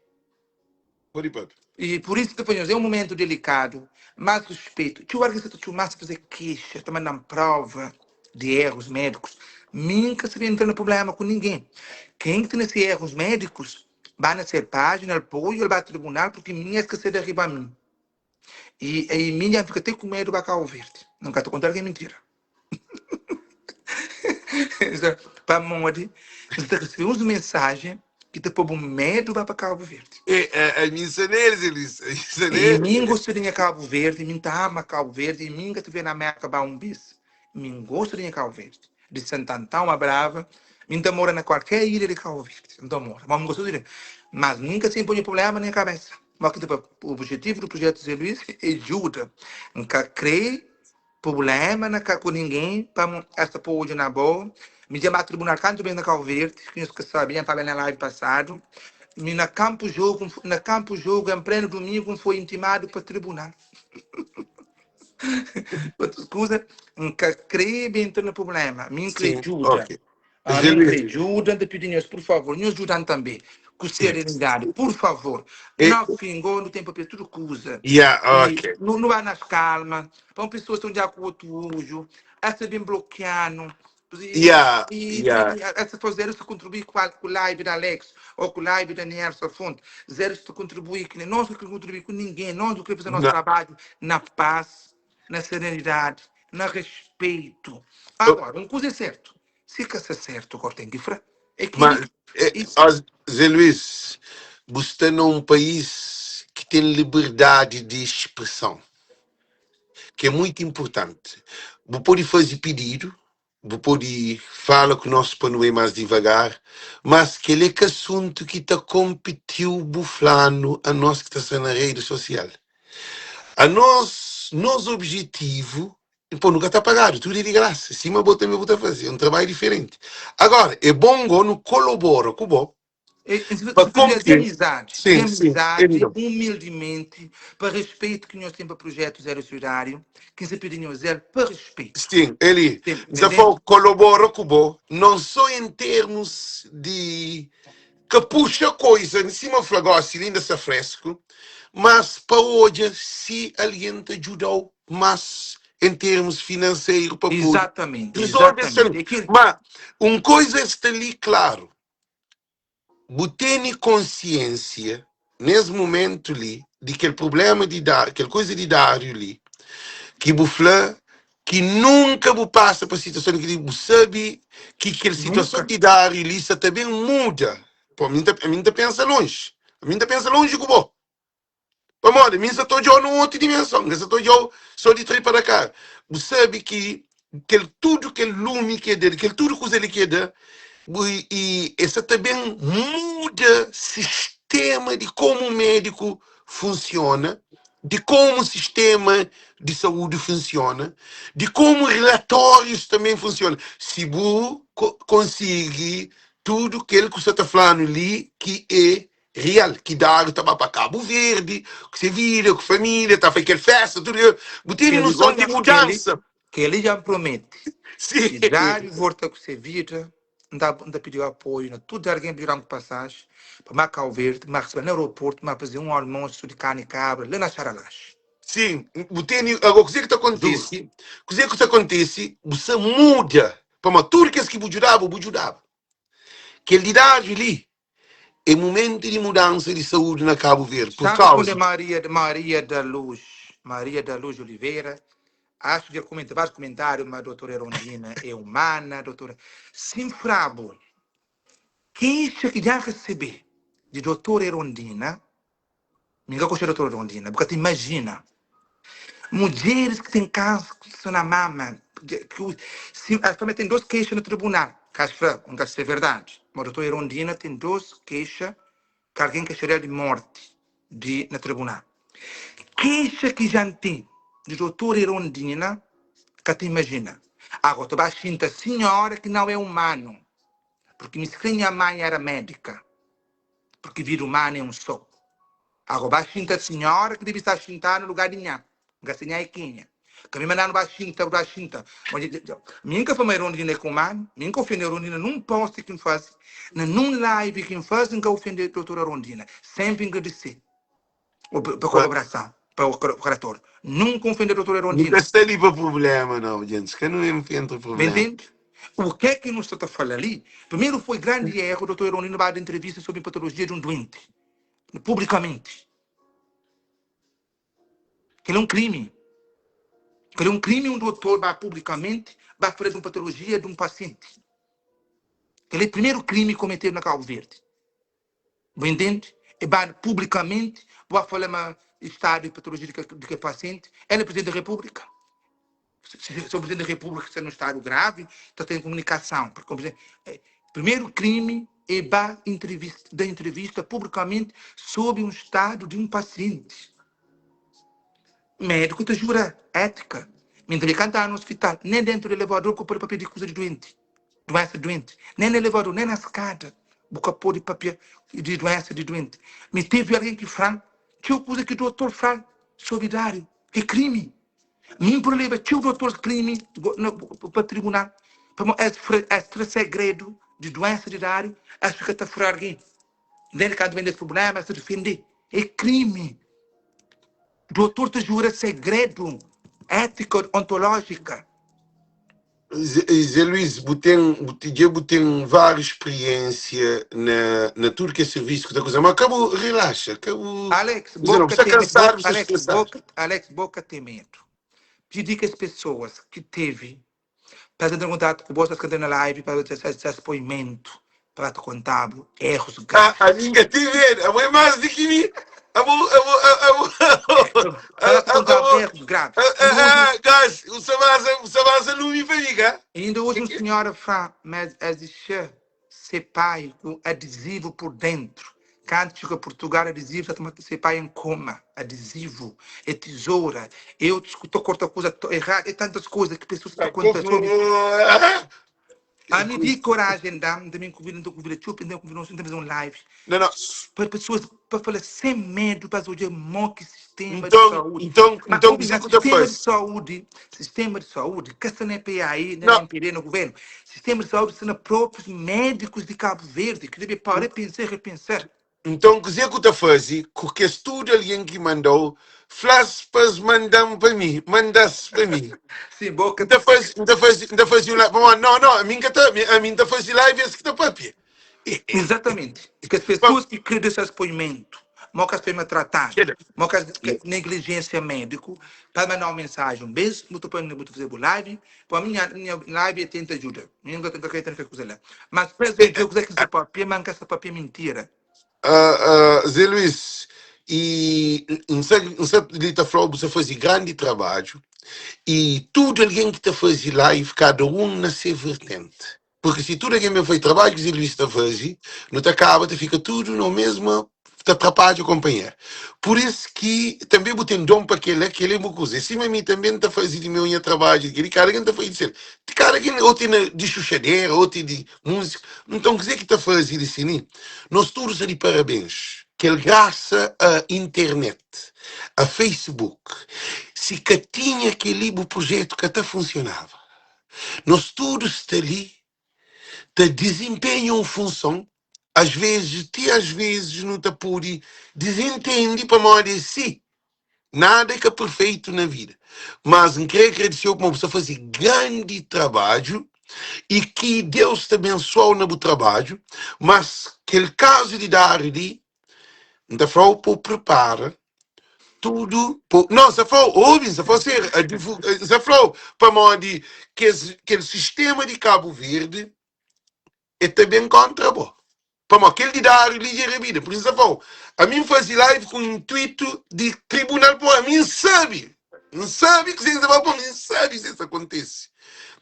E por isso, depois, é um momento delicado, mais respeito. Tu acha que tu mais fazer queixa, também não prova de erros médicos. Nunca se vai entrar no problema com ninguém. Quem tem esses erros médicos, vai na ser página, apoio, ele vai ao tribunal, porque minha esquecer de arriba a mim. E minha fica até com medo para cá ouvir. Nunca te contar que é mentira. Para morrer, você recebe uma mensagem que te põe medo para Cabo Verde. É eles. E mim gostaria de Cabo Verde, mim ama Cabo Verde, e mim que estiver na América acabar um bis. Mim gostaria de Cabo Verde. De Santo Antão, a Brava, mim mora na qualquer ilha de Cabo Verde. Então mora, mas gostaria. Mas nunca se impõe problema na cabeça. Mas o objetivo do projeto Zé Luís é ajuda. Nunca criar problema com ninguém para essa apoio na boa. Me chama a tribunal canto bem na Cabo Verde, que eu sabia, estava na live passado. E na campo jogo, em pleno domingo, foi intimado para o tribunal. Escusa, nunca creio bem no problema. Me ajuda. Me ajuda, de pedir, por favor, nos ajudam também. Com serenidade, por favor. Não fingou, não tem papel, tudo coisa. Não vai nas calmas. Para uma pessoa estão de acordo hoje, essa bem bloqueando. Essa foi zero se contribuir com o live da Alex ou com o live da Nersa Fonte. Zero se contribuir com nós, não queremos contribuir com ninguém. Nós não queremos fazer nosso trabalho na paz, na serenidade, no respeito. Agora, uma coisa é certa. Se quer ser certo, agora tem que falar. Zé Luís, você está num país que tem liberdade de expressão, que é muito importante. Você pode fazer pedido, você pode falar com nós para não ir mais devagar, mas aquele é que assunto que está competiu buflando a nós que está na rede social. A nosso objetivo, pô, nunca está pagado, tudo é de graça. Cima você também está fazer um trabalho diferente. Agora, é bom que não colabora com o de amizade, humildemente, para respeito que nós temos para o projeto Zero Solidário, que se pedimos zero para respeito. Sim, ele já colabora com o não só em termos de que puxa coisa em cima do flagócio, ainda se fresco, mas para hoje, se alguém te ajudou, mas em termos financeiros, para exatamente. Mas uma coisa está ali claro. Você tem consciência, nesse momento ali, de que o problema de dar, aquela coisa de Dário ali, que você que nunca vou passa por situação que ele sabe que aquela situação Nunca. de dar e lista também muda. Pô, a mim tá pensa longe. A mim tá pensa longe que vou. Pô, mano, a mim só estou já numa outra dimensão. Eu só estou já só de trás para cá. Você sabe que tudo que lume que é dele, que tudo que ele quer dar, e essa também muda o sistema de como o médico funciona, de como o sistema de saúde funciona, de como relatórios também funcionam. Se você consegue tudo aquilo que você está falando ali, que é real, que dá para Cabo Verde, que você vira, com família, está fazendo festa, tudo. Você tem noção de mudança. Que ele já promete. Sim. Se dar e volta com você vira, não pediu apoio, não tudo alguém pedirá uma passagem para Macau Verde, mas receber no aeroporto, mas fazer um almoço de carne e cabra, lá na Charalash. Sim, agora, o que acontece? O que acontece? Você muda. Para tudo que você ajudava. Que ele dá ali é momento de mudança de saúde na Cabo Verde. Por Sabe causa. quando Maria da Luz Oliveira, acho que comenta vários comentários, mas a doutora Erondina é humana, doutora. Sim, Frabo, queixa que já recebi de doutora Erondina, ninguém gosta da doutora Erondina, porque tu imagina, mulheres que têm câncer na mama, a família tem 2 queixas no tribunal, caso não ser verdade, mas a doutora Erondina tem 2 queixas, que alguém queixaria de morte no tribunal. Queixa que já tem de doutora Erondina, que tu imagina. Agora, tu vais sentir a senhora que não é humano, porque minha mãe era médica, porque vida humana é um só. Agora, vais sentir a senhora que deve estar sentada no lugar de nhã, que é quinha. Que a minha não vai sentar, vai sentar. Minha foi uma Erondina com humano, minha ofende a Erondina num post que faz, num live que faz, nunca ofende a doutora Erondina. Sempre agradecer para colaboração. Para o relator. Nunca ofender a doutora Erondina. Não está ali para problema, não, gente. Que não enfrenta problema. Entende? O que é que nós estamos falando ali? Primeiro foi grande erro o doutor Erondina vai dar entrevista sobre patologia de um doente. Publicamente. Que é um crime. Que é um crime um doutor vai publicamente vai falar de uma patologia de um paciente. Que é o primeiro crime cometido na Cabo Verde. Entende? E vai publicamente vai falar de estado de patologia de que paciente. Ele é presidente da República. Se o presidente da República está num estado grave, está tendo comunicação. Porque, primeiro crime é dar entrevista publicamente sobre um estado de um paciente. Médico te jura ética. Mentira, cantar no hospital, nem dentro do elevador que pôr papel de coisa de doente. Doença de doente. Nem no elevador, nem na escada. Boca pôr de papel de doença de doente. Me teve alguém que Fran, que eu coisa que o doutor Fran, solidário, que crime. Meu problema é que o doutor crime para o tribunal, para segredo de doença de dário, acho que está fora alguém. Dentro de cada problema, se defender. É crime. O doutor te jura segredo, ética, ontológica. Zé Luís, eu tenho várias experiências na tudo que é serviço, que coisa, mas acabo, relaxa, acabo. Alex, boca tem medo. Pedir que as pessoas que teve para entrar em contato com você, que na live, para ter esse depoimento, para te contar erros graves. A minha TV, é mais do que mim. Para te contar erros graves. Gás, o Savasa não me liga. Ainda hoje uma senhora fala, mas existe ser pai com adesivo por dentro. Quando chega a Portugal, adesivo, ser pai em coma, adesivo, é tesoura. Eu estou cortando coisa errada, é tantas coisas que pessoas estão contando. A mim, de coragem, também convido, nós temos um live. Não. Para pessoas, para falar sem medo, para fazer moque sistema de saúde. Então, sistema de saúde, que se não é PAI, não é MPD no governo. Sistema de saúde são próprios médicos de Cabo Verde, que devem parar e pensar e repensar. Então, o que eu estou fazendo, porque estudo alguém que mandou, flaspas mandam para mim, mandasse para mim. Sim, boca. Ainda faz live. Não, a mim está fazendo live esse que está papel. Exatamente. Que as pessoas que criam esse expoimento, Moca tem uma tratagem. Chega. Moca negligência médico. Para mandar uma mensagem. Beijo, muito para muito fazer live. Para minha live tenta ajuda. Ninguém tem que coisa lá. Mas depois eu quiser que esse papel, manca esse papel mentira. Zé Luiz, e não sei de tá falando, você faz grande trabalho e tudo alguém que está fazendo live, cada um na sua vertente. Porque se tudo alguém me faz trabalho que Zé Luiz está fazendo, não te acaba, te fica tudo no mesmo, te atrapalha acompanhar. Por isso que também eu tenho dom para aquele é uma coisa. Se a mim também está fazendo meu trabalho, aquele cara que está fazendo, cara que ou tem de chuchadeira, ou tem de música, então quer dizer que está fazendo assim, nós todos de parabéns. Que ele, graças à internet, a Facebook, se que tinha aquele projeto que até funcionava, nós todos está ali, te desempenham função, às vezes não te pode desentende para modo sim. Nada é que é perfeito na vida. Mas em querer agradecer como você fazer grande trabalho e que Deus te abençoe no trabalho, mas aquele caso de dar ali, da Frau prepara tudo. Não, se for óbvio, se for ser se for para modo que aquele sistema de Cabo Verde é também contra bom. Para aquele de dar ligeira vida. Por isso, se for, a mim faz live com o intuito de tribunal para mim sabe. Não sabe que você vai para mim sabe se isso acontece.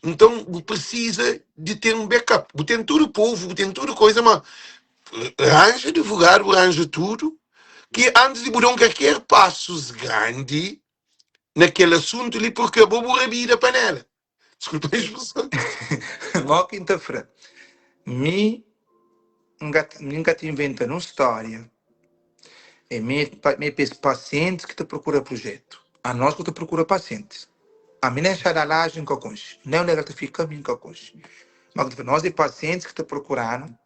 Então, precisa de ter um backup. Tem tudo o povo, tem tudo coisa, mas arranja advogado, arranja tudo. Que antes de mudar qualquer passos grande naquele assunto ali, porque eu vou a vida para ela. Desculpa a expressão. Moca quinta-feira. Nunca te inventando uma história. É me pacientes que te procura projeto. A nós que te procura pacientes. A mim não é charalagem com a concha. Não é gratifica a mim com a concha. Mas nós de pacientes que te procuraram,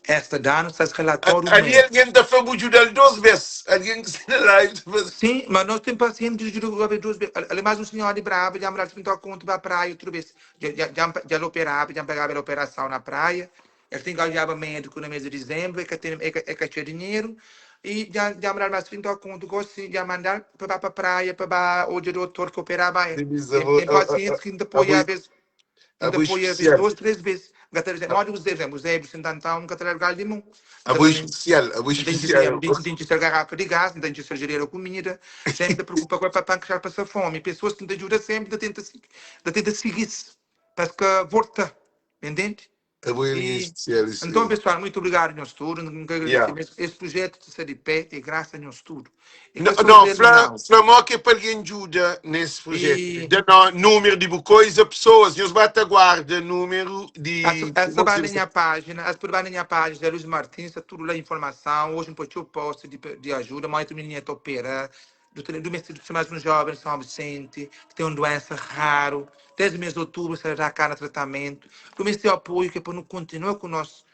esta dano está relatório Ali médico. alguém está falando ajudar 2 vezes. Alguém que está na live. Sim, mas nós temos pacientes de duas vezes. Ali mais um senhor de bravo, já me pintou a conta para a praia outra vez. Já operava, já pegava a operação na praia. Ele tem que ganhar médico no mês de dezembro, que tinha dinheiro. E já me mais pintou a conta, gosto de mandar para a praia, para o doutor que operava ele. Tem pacientes que depois, às vezes, depois 2, 3 vezes. Nós usamos então, que trabalhar de mão. A boa especial. Tem que ser garrafa de gás, tem que ser gerir a comida. Sempre te preocupa com a papã que já passa fome. Pessoas que te ajudam sempre, tenta seguir. Parce que volta, entende? A boa especial. Então, pessoal, muito obrigado, nós tudo. Esse projeto está de pé e graças a nós tudo. Não, Flamó que é para alguém ajuda nesse projeto. Dá número de coisa, pessoas, nós bate a guarda, número de... Essa vai na minha página, Zé Luiz Martins, está tudo lá a informação. Hoje um pouquinho posto de ajuda, mas o menino opera. Do mês de mais um jovem São Vicente, que tem uma doença raro. Desde o mês de outubro, será cá no tratamento. Do mês de apoio, que não continua com nós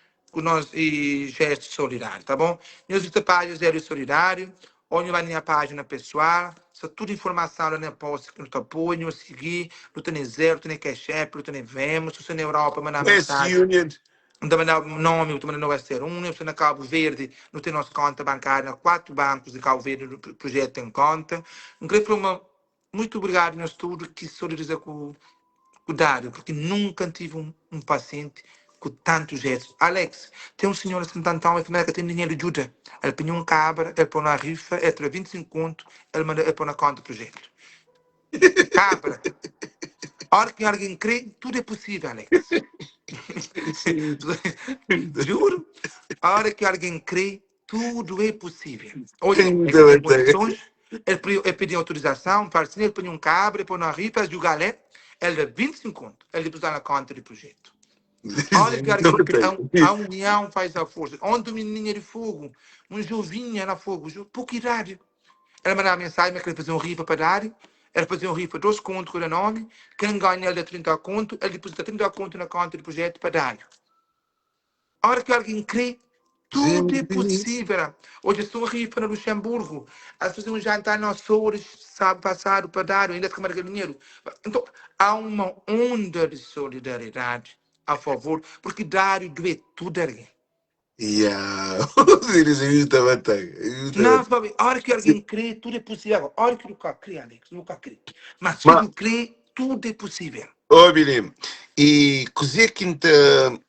e gesto solidário, tá bom? Nós visita a página Zé Luiz Solidário, ou vai na minha página pessoal, está tudo informação lá na post que nos apoia, nos seguir, não tem zero, não tem cash app, não tem Vemos, se você na Europa, mandar mensagem. Também dá nome, também não vai ser você na Cabo Verde, não tem nossa conta bancária, 4 bancos de Cabo Verde no projeto em conta. Muito obrigado nós tudo que solidariza com o Dário, porque nunca tive um paciente com tantos gestos. Alex, tem um senhor assim tantão, que tem dinheiro de ajuda. Ele põe um cabra, ele põe na rifa, ele traz 25 conto, ele põe na conta do projeto. Cabra. A hora que alguém crê, tudo é possível, Alex. Juro. A hora que alguém crê, tudo é possível. Hoje, ele condições, ele pediu autorização, ele põe um cabra, ele põe na rifa, ele galera, ele dá 25 conto, ele pôs na conta do projeto. A hora que alguém crê, a união faz a força. Ontem, um menino de fogo, um jovinho na fogo, pouca idade. Ele mandava mensagem, mas ele fazia um rifa para dar. Ele fazia um rifa 2 contos com o nome. Quem ganha ele dá 30 contos, ele deposita 30 contos na conta do projeto para dar. A hora que alguém crê, tudo é possível. Hoje estou rifa no Luxemburgo. As pessoas um jantar nas horas, sábado passado, para dar, ainda se marca dinheiro. Então, há uma onda de solidariedade a favor, porque dar doer tudo alguém. Yeah. Eles ajudam a bater. Não, sabe, a hora que alguém crê, tudo é possível. A hora que nunca crê, Alex, nunca crê. Mas se Mas, não crê, tudo é possível. ô, Billy, e così quinta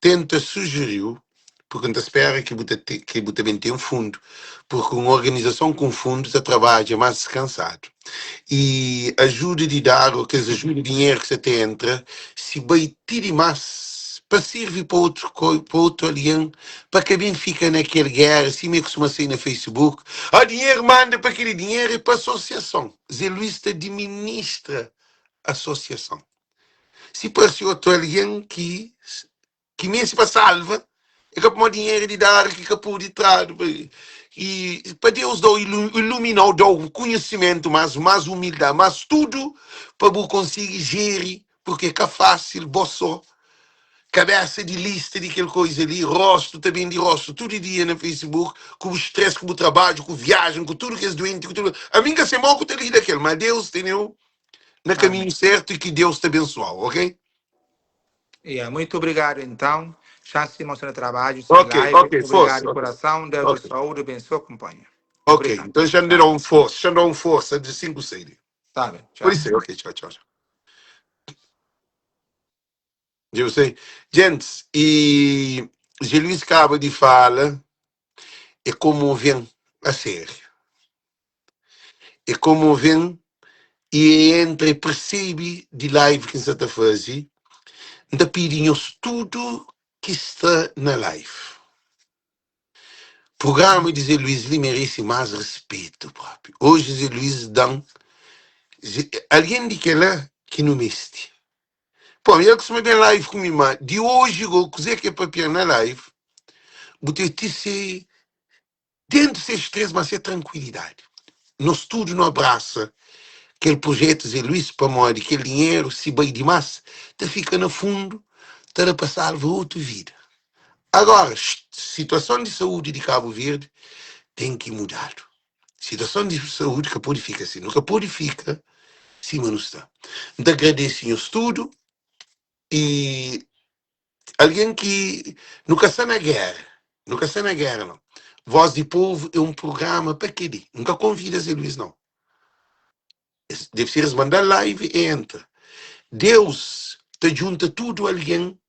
tenta sugeriu, porque não espera que você também tem um fundo, porque uma organização com fundos trabalha mais descansado. E ajuda de dar, ou que ajuda de dinheiro que você tem entra, se vai tirar mais para servir para outro alguém, para que bem fica naquele guerra, assim meio que costuma sair no Facebook, dinheiro manda para aquele dinheiro e para a associação. Zé Luís administra a associação. Se parece outro alguém que mesmo se para salva, é que põe dinheiro de dar, que pode entrar. E para Deus dar iluminar, dar o conhecimento, mais humildade, mais tudo para você conseguir gerir, porque é fácil, você cabeça de lista de aquela coisa ali, rosto também de rosto, todo dia no Facebook, com o estresse, com o trabalho, com a viagem, com tudo que é doente, com tudo. A mim que é mal que eu daquele, mas Deus entendeu no caminho Amém. certo e que Deus te abençoe, ok? Yeah, muito obrigado, então. Chance de mostrar trabalho, sem Ok, live. ok, Obrigado força, de ok. coração. Deus de Ok. saúde, abençoe, acompanha. Ok, Obrigado. então já me deram força de 5 séries. Tá bem, Por tchau. isso, ok, tchau, tchau. Eu sei. Gente, e Jesus acaba de falar, é comovente, a sério. É comovente e entra e percebe de live que você está fazendo, ainda pedimos tudo que está na live. O programa de Zé Luís lhe merece mais respeito próprio. Hoje Zé Luís dá alguém de que lá que não meste. Pô, eu costumo bem live com minha irmã. De hoje, eu cozer que é papel na live, você tem ser dentro de ser estresse, mas ser tranquilidade. No estudo, não abraça aquele projeto Zé Luís para morrer, aquele dinheiro, se bem demais, te fica no fundo, te para salvar outra vida. Agora, situação de saúde de Cabo Verde tem que mudar. Situação de saúde que pode ficar assim, nunca pode ficar, sim, mas não está. Então, agradeço o estudo e alguém que nunca está na guerra, nunca está na guerra, não. Voz de Povo é um programa para quê? Nunca convida Zé Luís, não. Deve ser mandar live e entra. Deus te junta tudo alguém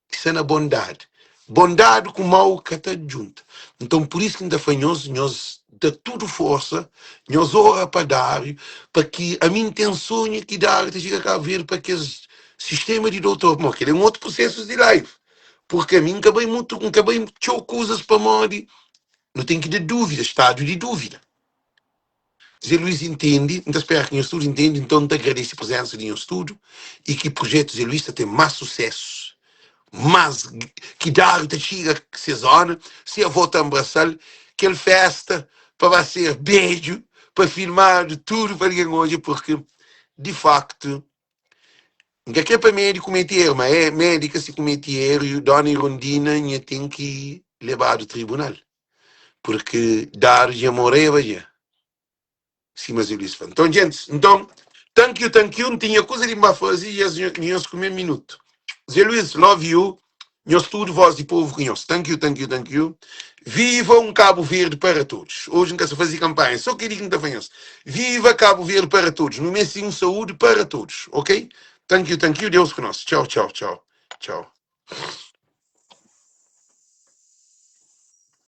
que está na bondade. Bondade com mal que te junta. Então, por isso que ainda foi nós dá tudo força, nós ora para dar, para que a minha intenção é que dar, te chega a ver para que o sistema de doutor, que ele é um outro processo de live. Porque a mim acabei muito coisas para morrer. Não tem que ter dúvida, estado de dúvida. Zé Luís entende, então espero que o estudo entende, então te agradeço a presença de um estudo e que o projeto Zé Luís tem mais sucesso, mais que dar te chega que se zona, se a volta a abraçar, que ele festa para ser beijo, para filmar tudo para alguém hoje, porque de facto que é para médico cometer, mas é médica se cometer e Dona Irondina tem que levar ao tribunal. Porque dar já morreu já. Sim, mas eles falam. Então, gente, então, thank you, não tinha coisa de mais fazer e as minhas comer minuto. Zé Luís, love you. Nós tudo, voz de povo conhece. Thank you. Viva um Cabo Verde para todos. Hoje não quer se fazer campanha, só queria que não te conhece. Viva Cabo Verde para todos. No mês de saúde para todos, ok? Thank you, Deus conosco. Tchau.